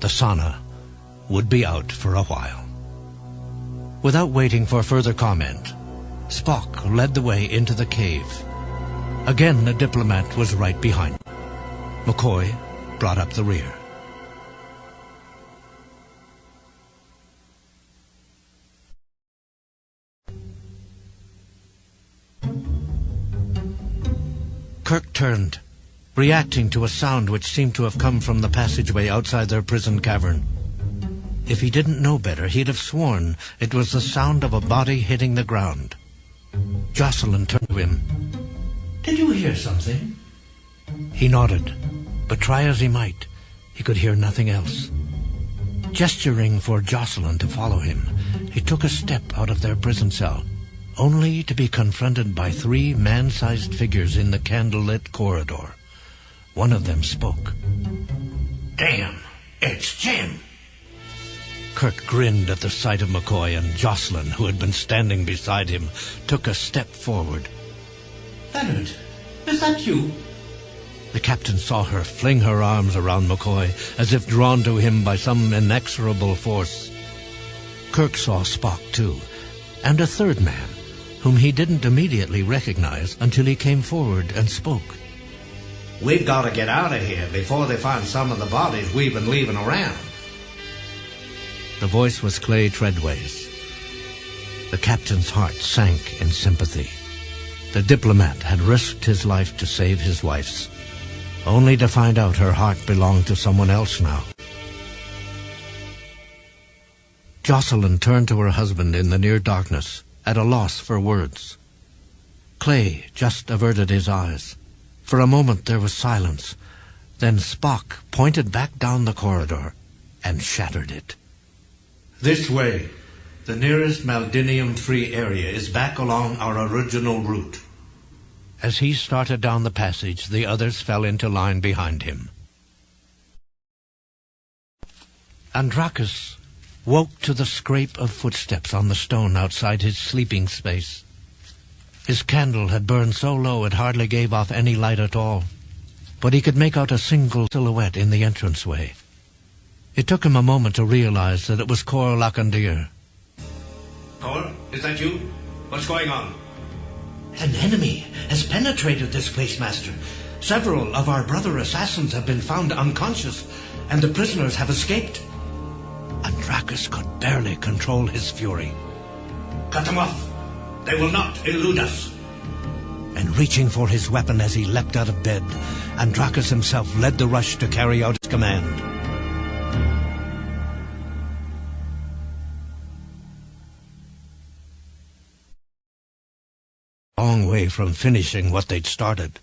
The sauna would be out for a while. Without waiting for further comment, Spock led the way into the cave. Again, the diplomat was right behind him. McCoy brought up the rear. Kirk turned, reacting to a sound which seemed to have come from the passageway outside their prison cavern. If he didn't know better, he'd have sworn it was the sound of a body hitting the ground. Joselyn turned to him. Did you hear something? He nodded, but try as he might, he could hear nothing else. Gesturing for Joselyn to follow him, he took a step out of their prison cell, only to be confronted by three man-sized figures in the candlelit corridor. One of them spoke. Damn, it's Jim. Kirk grinned at the sight of McCoy, and Joselyn, who had been standing beside him, took a step forward. Leonard, is that you? The captain saw her fling her arms around McCoy, as if drawn to him by some inexorable force. Kirk saw Spock, too, and a third man, whom he didn't immediately recognize until he came forward and spoke. We've got to get out of here before they find some of the bodies we've been leaving around. The voice was Clay Treadway's. The captain's heart sank in sympathy. The diplomat had risked his life to save his wife's, only to find out her heart belonged to someone else now. Joselyn turned to her husband in the near darkness, at a loss for words. Clay just averted his eyes. For a moment there was silence. Then Spock pointed back down the corridor and shattered it. This way. The nearest Maldinium-free area is back along our original route. As he started down the passage, the others fell into line behind him. Andraus woke to the scrape of footsteps on the stone outside his sleeping space. His candle had burned so low it hardly gave off any light at all, but he could make out a single silhouette in the entranceway. It took him a moment to realize that it was Cor Lacandier. Cor, is that you? What's going on? An enemy has penetrated this place, Master. Several of our brother assassins have been found unconscious, and the prisoners have escaped. Andraus could barely control his fury. Cut them off. They will not elude us. And reaching for his weapon as he leapt out of bed, Andraus himself led the rush to carry out his command. Long way from finishing what they'd started.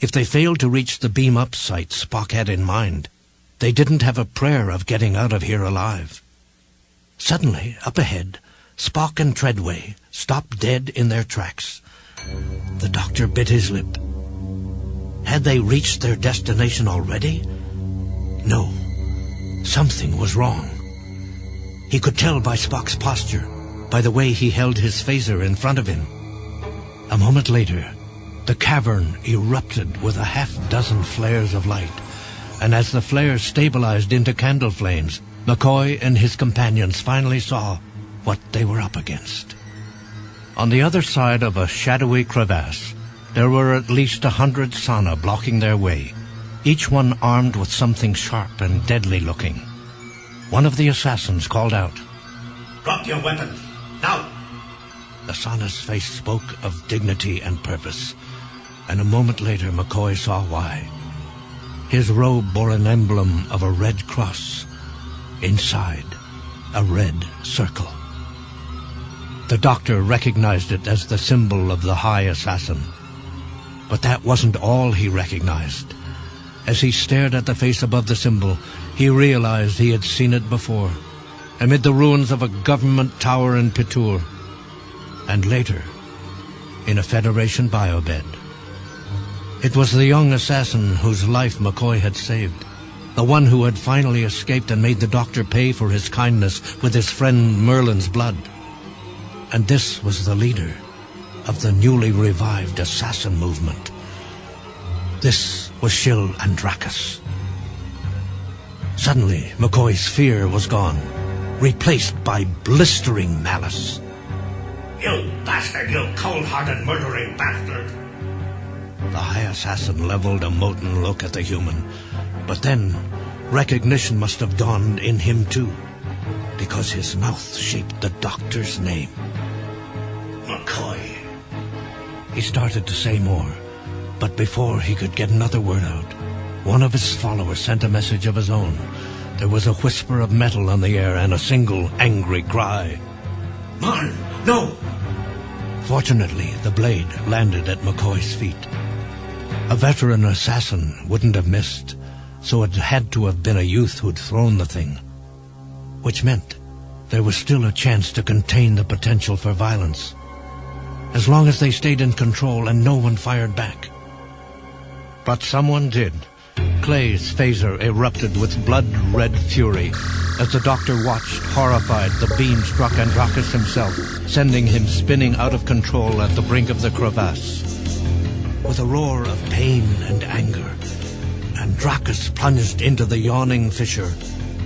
If they failed to reach the beam-up site Spock had in mind, they didn't have a prayer of getting out of here alive. Suddenly, up ahead, Spock and Treadway stopped dead in their tracks. The doctor bit his lip. Had they reached their destination already? No. Something was wrong. He could tell by Spock's posture, by the way he held his phaser in front of him. A moment later, the cavern erupted with a half-dozen flares of light, and as the flares stabilized into candle flames, McCoy and his companions finally saw what they were up against. On the other side of a shadowy crevasse, there were at least 100 Sana blocking their way, each one armed with something sharp and deadly-looking. One of the assassins called out, "Drop your weapons, now!" The Sana's face spoke of dignity and purpose, and a moment later McCoy saw why. His robe bore an emblem of a red cross. Inside, a red circle. The doctor recognized it as the symbol of the High Assassin. But that wasn't all he recognized. As he stared at the face above the symbol, he realized he had seen it before, amid the ruins of a government tower in Pitur, and later, in a Federation biobed. It was the young assassin whose life McCoy had saved, the one who had finally escaped and made the doctor pay for his kindness with his friend Merlin's blood. And this was the leader of the newly revived assassin movement. This was Shil Andraus. Suddenly, McCoy's fear was gone, replaced by blistering malice. "You bastard, you cold-hearted, murdering bastard!" The High Assassin leveled a molten look at the human, but then recognition must have dawned in him too, because his mouth shaped the doctor's name. McCoy. He started to say more, but before he could get another word out, one of his followers sent a message of his own. There was a whisper of metal on the air and a single angry cry. "Marn, no!" Fortunately, the blade landed at McCoy's feet. A veteran assassin wouldn't have missed, so it had to have been a youth who'd thrown the thing, which meant there was still a chance to contain the potential for violence, as long as they stayed in control and no one fired back. But someone did. Clay's phaser erupted with blood-red fury. As the doctor watched, horrified, the beam struck Andraus himself, sending him spinning out of control at the brink of the crevasse. With a roar of pain and anger, Andraus plunged into the yawning fissure,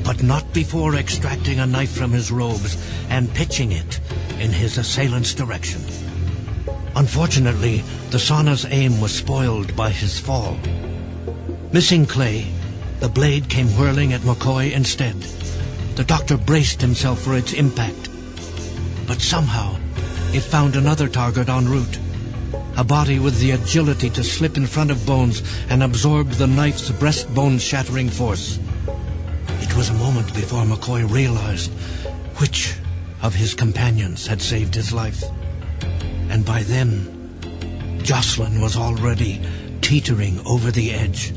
but not before extracting a knife from his robes and pitching it in his assailant's direction. Unfortunately, the Sana's aim was spoiled by his fall. Missing Clay, the blade came whirling at McCoy instead. The doctor braced himself for its impact, but somehow it found another target en route. A body with the agility to slip in front of Bones and absorb the knife's breastbone-shattering force. It was a moment before McCoy realized which of his companions had saved his life. And by then, Joselyn was already teetering over the edge,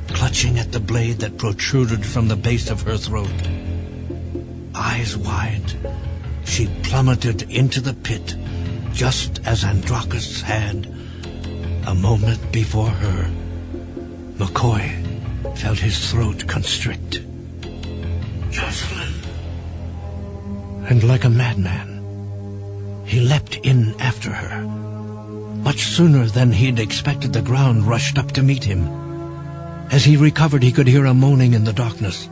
clutching at the blade that protruded from the base of her throat. Eyes wide, she plummeted into the pit, just as Andraus had a moment before her. McCoy felt his throat constrict. "Joselyn!" And like a madman, he leapt in after her. Much sooner than he'd expected, the ground rushed up to meet him. As he recovered, he could hear a moaning in the darkness.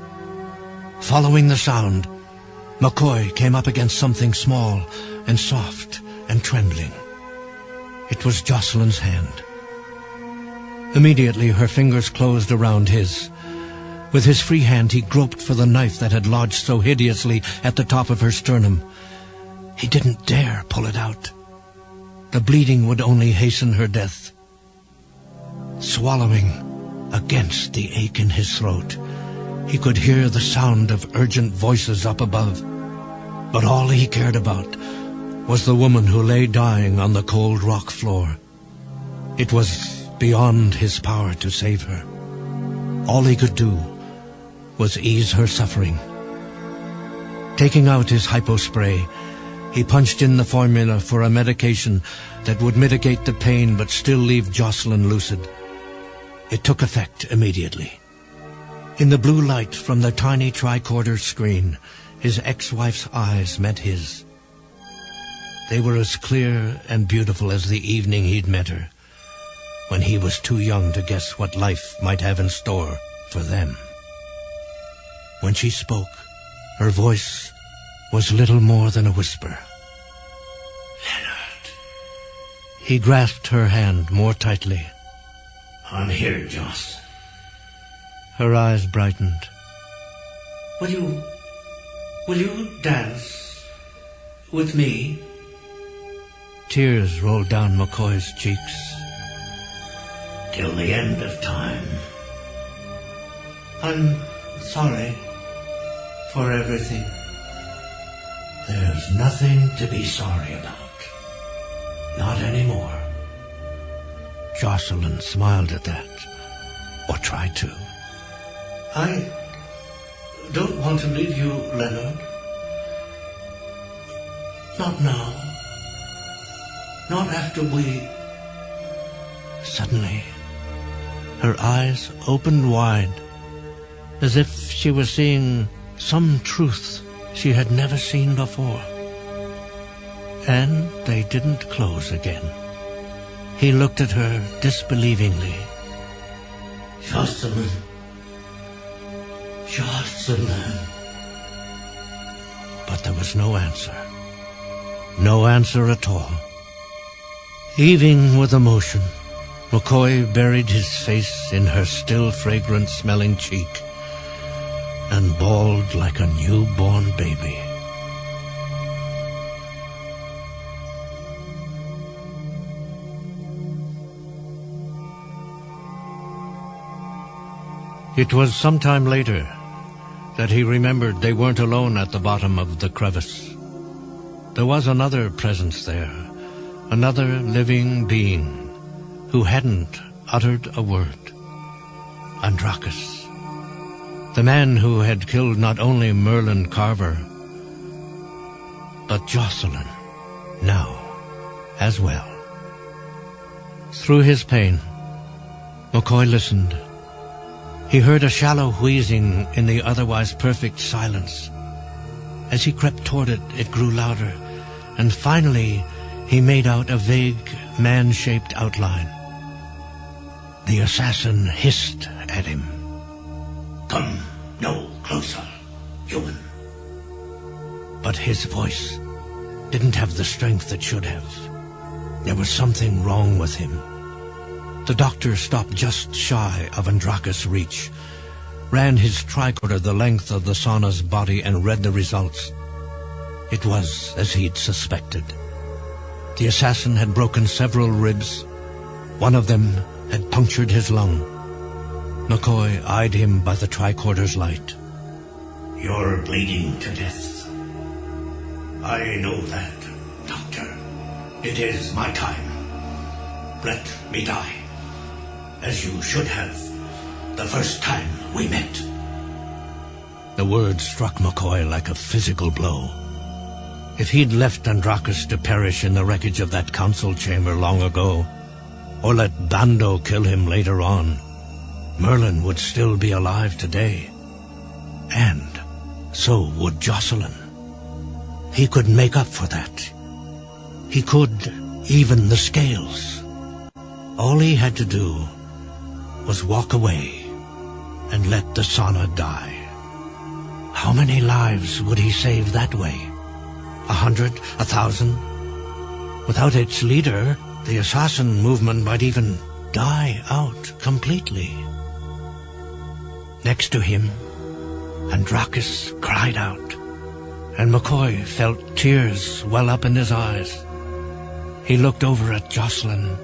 Following the sound, McCoy came up against something small and soft and trembling. It was Jocelyn's hand. Immediately, her fingers closed around his. With his free hand, he groped for the knife that had lodged so hideously at the top of her sternum. He didn't dare pull it out. The bleeding would only hasten her death. Swallowing against the ache in his throat, he could hear the sound of urgent voices up above. But all he cared about was the woman who lay dying on the cold rock floor. It was beyond his power to save her. All he could do was ease her suffering. Taking out his hypospray, he punched in the formula for a medication that would mitigate the pain but still leave Joselyn lucid. It took effect immediately. In the blue light from the tiny tricorder screen, his ex-wife's eyes met his. They were as clear and beautiful as the evening he'd met her, when he was too young to guess what life might have in store for them. When she spoke, her voice was little more than a whisper. Leonard. He grasped her hand more tightly. I'm here, Joss. Her eyes brightened. Will you dance with me? Tears rolled down McCoy's cheeks. Till the end of time. I'm sorry for everything. There's nothing to be sorry about. Not anymore. Joselyn smiled at that, or tried to. I don't want to leave you, Leonard. Not now. Not after we... Suddenly, her eyes opened wide, as if she was seeing some truth she had never seen before. And they didn't close again. He looked at her disbelievingly. Joselyn. But there was no answer. No answer at all. Heaving with emotion, McCoy buried his face in her still fragrant-smelling cheek and bawled like a newborn baby. It was some time later that he remembered they weren't alone at the bottom of the crevice. There was another presence there, another living being who hadn't uttered a word. Andraus, the man who had killed not only Merlin Carver, but Joselyn, now as well. Through his pain, McCoy listened. He heard a shallow wheezing in the otherwise perfect silence. As he crept toward it, it grew louder, and finally he made out a vague, man-shaped outline. The assassin hissed at him. Come no closer, human. But his voice didn't have the strength it should have. There was something wrong with him. The doctor stopped just shy of Andraus' reach, ran his tricorder the length of the sauna's body and read the results. It was as he'd suspected. The assassin had broken several ribs. One of them had punctured his lung. McCoy eyed him by the tricorder's light. You're bleeding to death. I know that, Doctor. It is my time. Let me die. As you should have, the first time we met. The word struck McCoy like a physical blow. If he'd left Andraus to perish in the wreckage of that council chamber long ago, or let Bando kill him later on, Merlin would still be alive today. And so would Joselyn. He could make up for that. He could even the scales. All he had to do was walk away and let the sauna die. How many lives would he save that way? 100? 1,000? Without its leader, the assassin movement might even die out completely. Next to him, Andraus cried out, and McCoy felt tears well up in his eyes. He looked over at Joselyn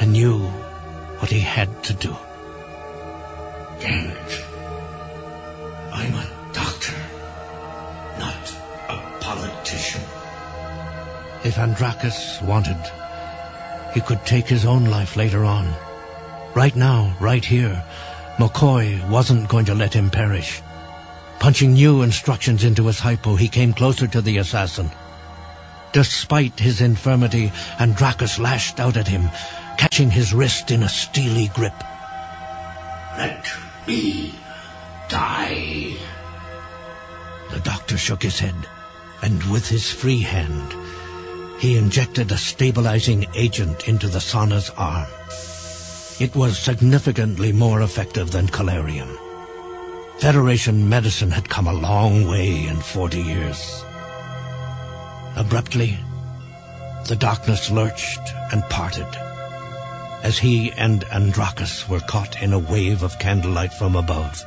and knew what he had to do. Damn it. I'm a doctor, not a politician. If Andraus wanted, he could take his own life later on. Right now, right here, McCoy wasn't going to let him perish. Punching new instructions into his hypo, he came closer to the assassin. Despite his infirmity, Andraus lashed out at him, catching his wrist in a steely grip. Let me die. The doctor shook his head, and with his free hand, he injected a stabilizing agent into the Sana's arm. It was significantly more effective than Calarium. Federation medicine had come a long way in 40 years. Abruptly, the darkness lurched and parted, as he and Andraus were caught in a wave of candlelight from above.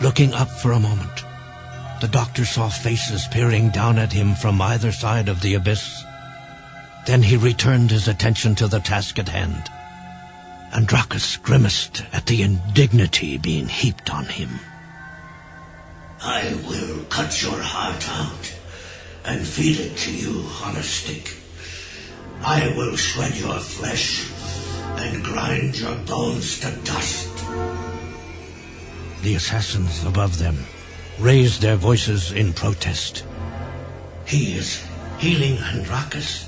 Looking up for a moment, the doctor saw faces peering down at him from either side of the abyss. Then he returned his attention to the task at hand. Andraus grimaced at the indignity being heaped on him. I will cut your heart out and feed it to you on a stick. I will shred your flesh and grind your bones to dust. The assassins above them raised their voices in protest. He is healing Andraus.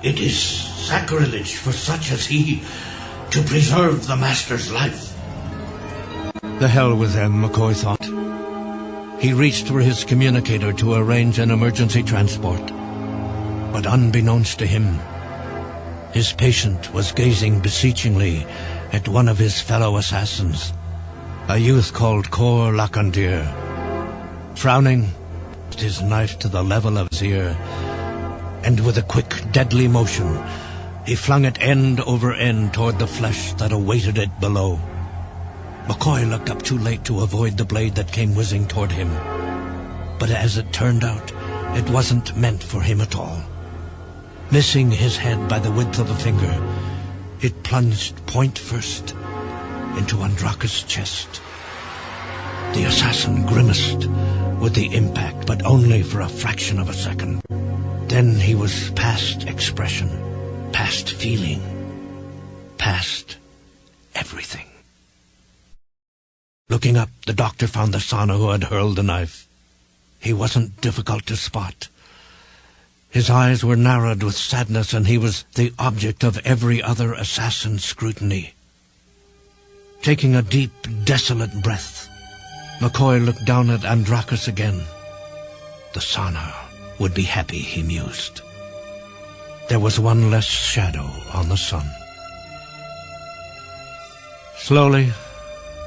It is sacrilege for such as he to preserve the Master's life. The hell with them, McCoy thought. He reached for his communicator to arrange an emergency transport. But unbeknownst to him, his patient was gazing beseechingly at one of his fellow assassins, a youth called Cor Lacandier. Frowning, his knife to the level of his ear, and with a quick, deadly motion, he flung it end over end toward the flesh that awaited it below. McCoy looked up too late to avoid the blade that came whizzing toward him. But as it turned out, it wasn't meant for him at all. Missing his head by the width of a finger, it plunged point first into Andraus' chest. The assassin grimaced with the impact, but only for a fraction of a second. Then he was past expression, past feeling, past everything. Looking up, the doctor found the Sana who had hurled the knife. He wasn't difficult to spot. His eyes were narrowed with sadness, and he was the object of every other assassin's scrutiny. Taking a deep, desolate breath, McCoy looked down at Andraus again. The Sana would be happy, he mused. There was one less shadow on the sun. Slowly,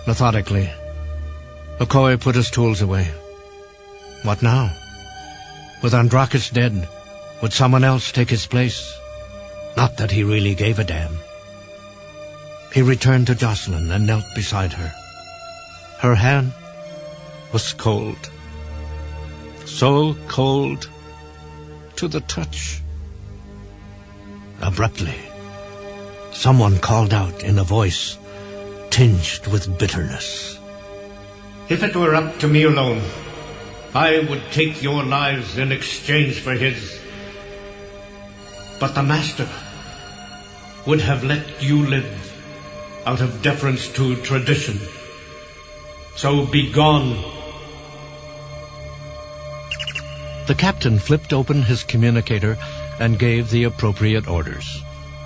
methodically, McCoy put his tools away. What now? With Andraus dead, would someone else take his place? Not that he really gave a damn. He returned to Joselyn and knelt beside her. Her hand was cold. So cold to the touch. Abruptly, someone called out in a voice tinged with bitterness. If it were up to me alone, I would take your lives in exchange for his. But the Master would have let you live out of deference to tradition. So be gone. The captain flipped open his communicator and gave the appropriate orders,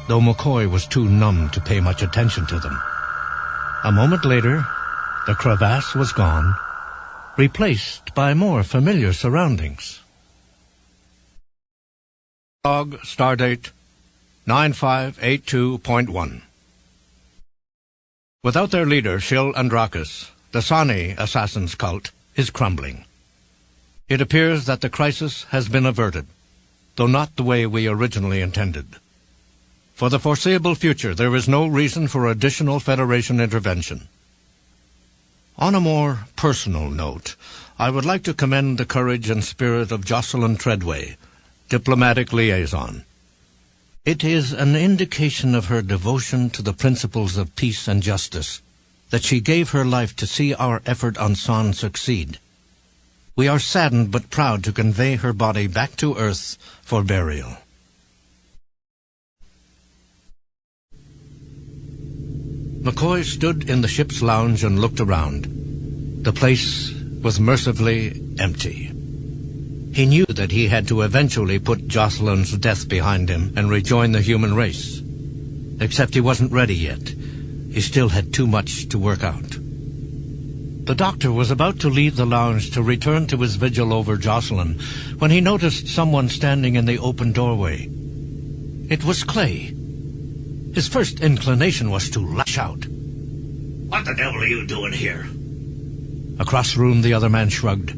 though McCoy was too numb to pay much attention to them. A moment later, the crevasse was gone, replaced by more familiar surroundings. Log stardate 9582.1. Without their leader, Shil Andraus, the Sani assassin's cult is crumbling. It appears that the crisis has been averted, though not the way we originally intended. For the foreseeable future, there is no reason for additional Federation intervention. On a more personal note, I would like to commend the courage and spirit of Joselyn Treadway, diplomatic liaison. It is an indication of her devotion to the principles of peace and justice that she gave her life to see our effort on Ssan succeed. We are saddened but proud to convey her body back to Earth for burial. McCoy stood in the ship's lounge and looked around. The place was mercifully empty. He knew that he had to eventually put Jocelyn's death behind him and rejoin the human race. Except he wasn't ready yet. He still had too much to work out. The doctor was about to leave the lounge to return to his vigil over Joselyn when he noticed someone standing in the open doorway. It was Clay. His first inclination was to lash out. What the devil are you doing here? Across the room, the other man shrugged.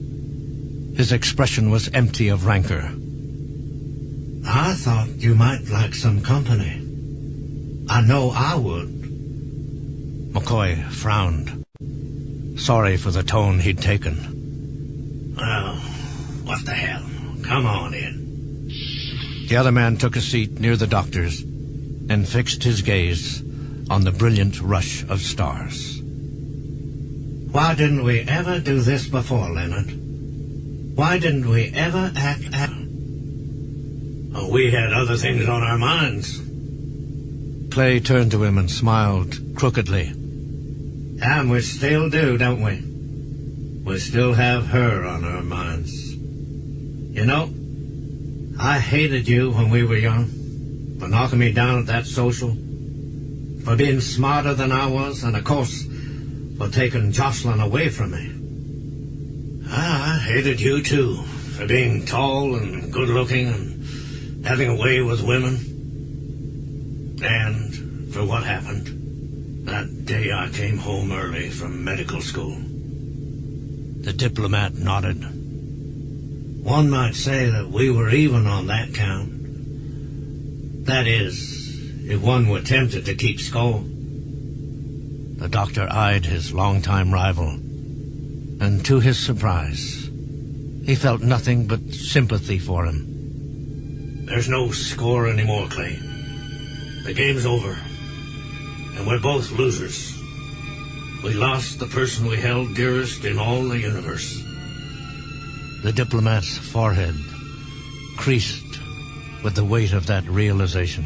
His expression was empty of rancor. I thought you might like some company. I know I would. McCoy frowned, sorry for the tone he'd taken. Well, what the hell? Come on in. The other man took a seat near the doctor's and fixed his gaze on the brilliant rush of stars. Why didn't we ever do this before, Leonard? Why didn't we ever act out? Oh, we had other things on our minds. Clay turned to him and smiled crookedly. And we still do, don't we? We still have her on our minds. You know, I hated you when we were young, for knocking me down at that social, for being smarter than I was, and of course, for taking Joselyn away from me. I hated you too, for being tall and good-looking and having a way with women. And for what happened that day I came home early from medical school. The diplomat nodded. One might say that we were even on that count. That is, if one were tempted to keep score. The doctor eyed his longtime rival, and to his surprise, he felt nothing but sympathy for him. There's no score anymore, Clay. The game's over, and we're both losers. We lost the person we held dearest in all the universe. The diplomat's forehead creased with the weight of that realization.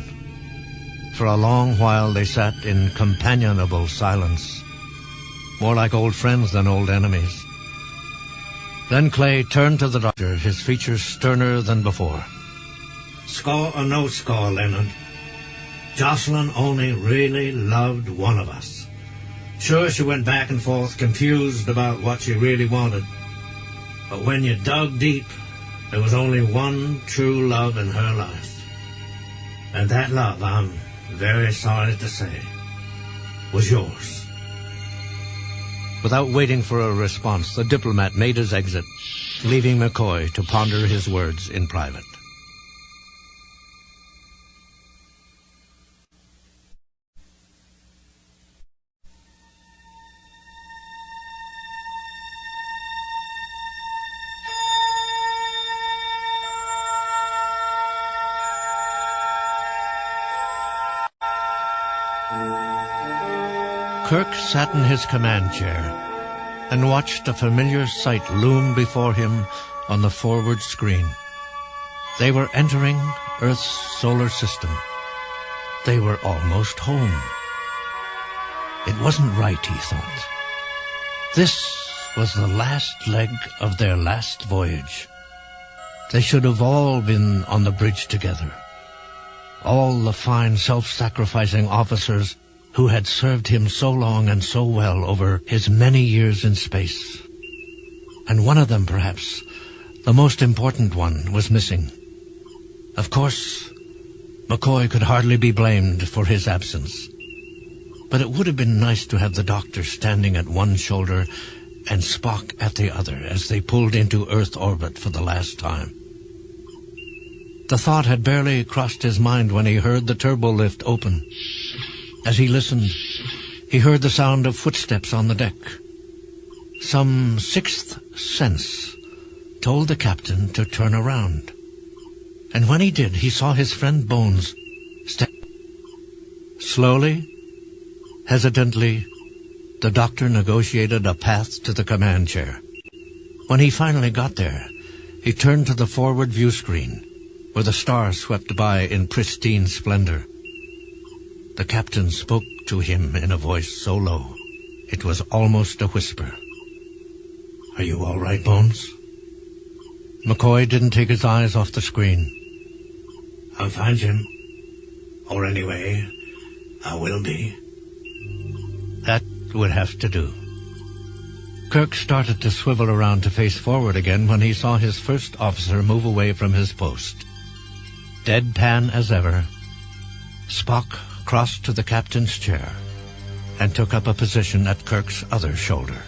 For a long while they sat in companionable silence, more like old friends than old enemies. Then Clay turned to the doctor, his features sterner than before. Score or no score, Leonard, Joselyn only really loved one of us. Sure, she went back and forth, confused about what she really wanted. But when you dug deep, there was only one true love in her life. And that love, I'm very sorry to say, was yours. Without waiting for a response, the diplomat made his exit, leaving McCoy to ponder his words in private. Kirk sat in his command chair and watched a familiar sight loom before him on the forward screen. They were entering Earth's solar system. They were almost home. It wasn't right, he thought. This was the last leg of their last voyage. They should have all been on the bridge together. All the fine, self-sacrificing officers who had served him so long and so well over his many years in space. And one of them, perhaps, the most important one, was missing. Of course, McCoy could hardly be blamed for his absence. But it would have been nice to have the doctor standing at one shoulder and Spock at the other as they pulled into Earth orbit for the last time. The thought had barely crossed his mind when he heard the turbo lift open. As he listened, he heard the sound of footsteps on the deck. Some sixth sense told the captain to turn around. And when he did, he saw his friend Bones step. Slowly, hesitantly, the doctor negotiated a path to the command chair. When he finally got there, he turned to the forward view screen, where the stars swept by in pristine splendor. The captain spoke to him in a voice so low, it was almost a whisper. "Are you all right, Bones?" McCoy didn't take his eyes off the screen. I'm fine, Jim. Or anyway, I will be. That would have to do. Kirk started to swivel around to face forward again when he saw his first officer move away from his post. Deadpan as ever, Spock crossed to the captain's chair and took up a position at Kirk's other shoulder.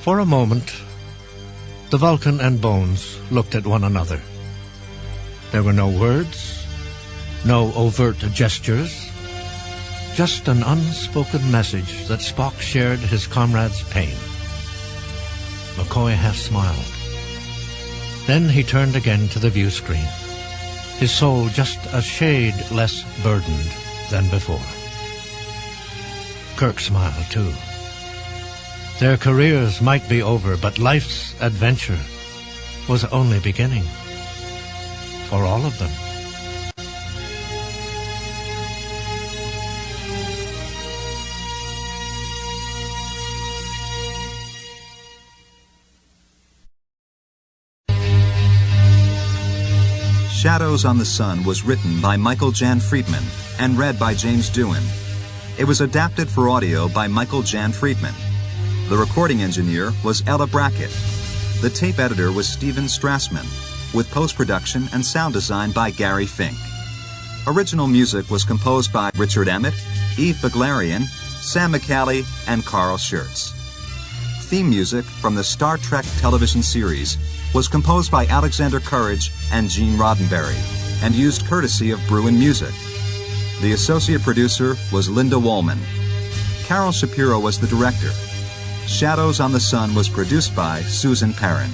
For a moment, the Vulcan and Bones looked at one another. There were no words, no overt gestures, just an unspoken message that Spock shared his comrade's pain. McCoy half smiled. Then he turned again to the view screen, his soul just a shade less burdened than before. Kirk smiled, too. Their careers might be over, but life's adventure was only beginning. For all of them. Shadows on the Sun was written by Michael Jan Friedman and read by James Doohan. It was adapted for audio by Michael Jan Friedman. The recording engineer was Ella Brackett. The tape editor was Stephen Strassman, with post-production and sound design by Gary Fink. Original music was composed by Richard Emmett, Eve Beglarian, Sam McCallie, and Carl Schurtz. Theme music from the Star Trek television series was composed by Alexander Courage and Gene Roddenberry, and used courtesy of Bruin Music. The associate producer was Linda Wallman. Carol Shapiro was the director. Shadows on the Sun was produced by Susan Perrin.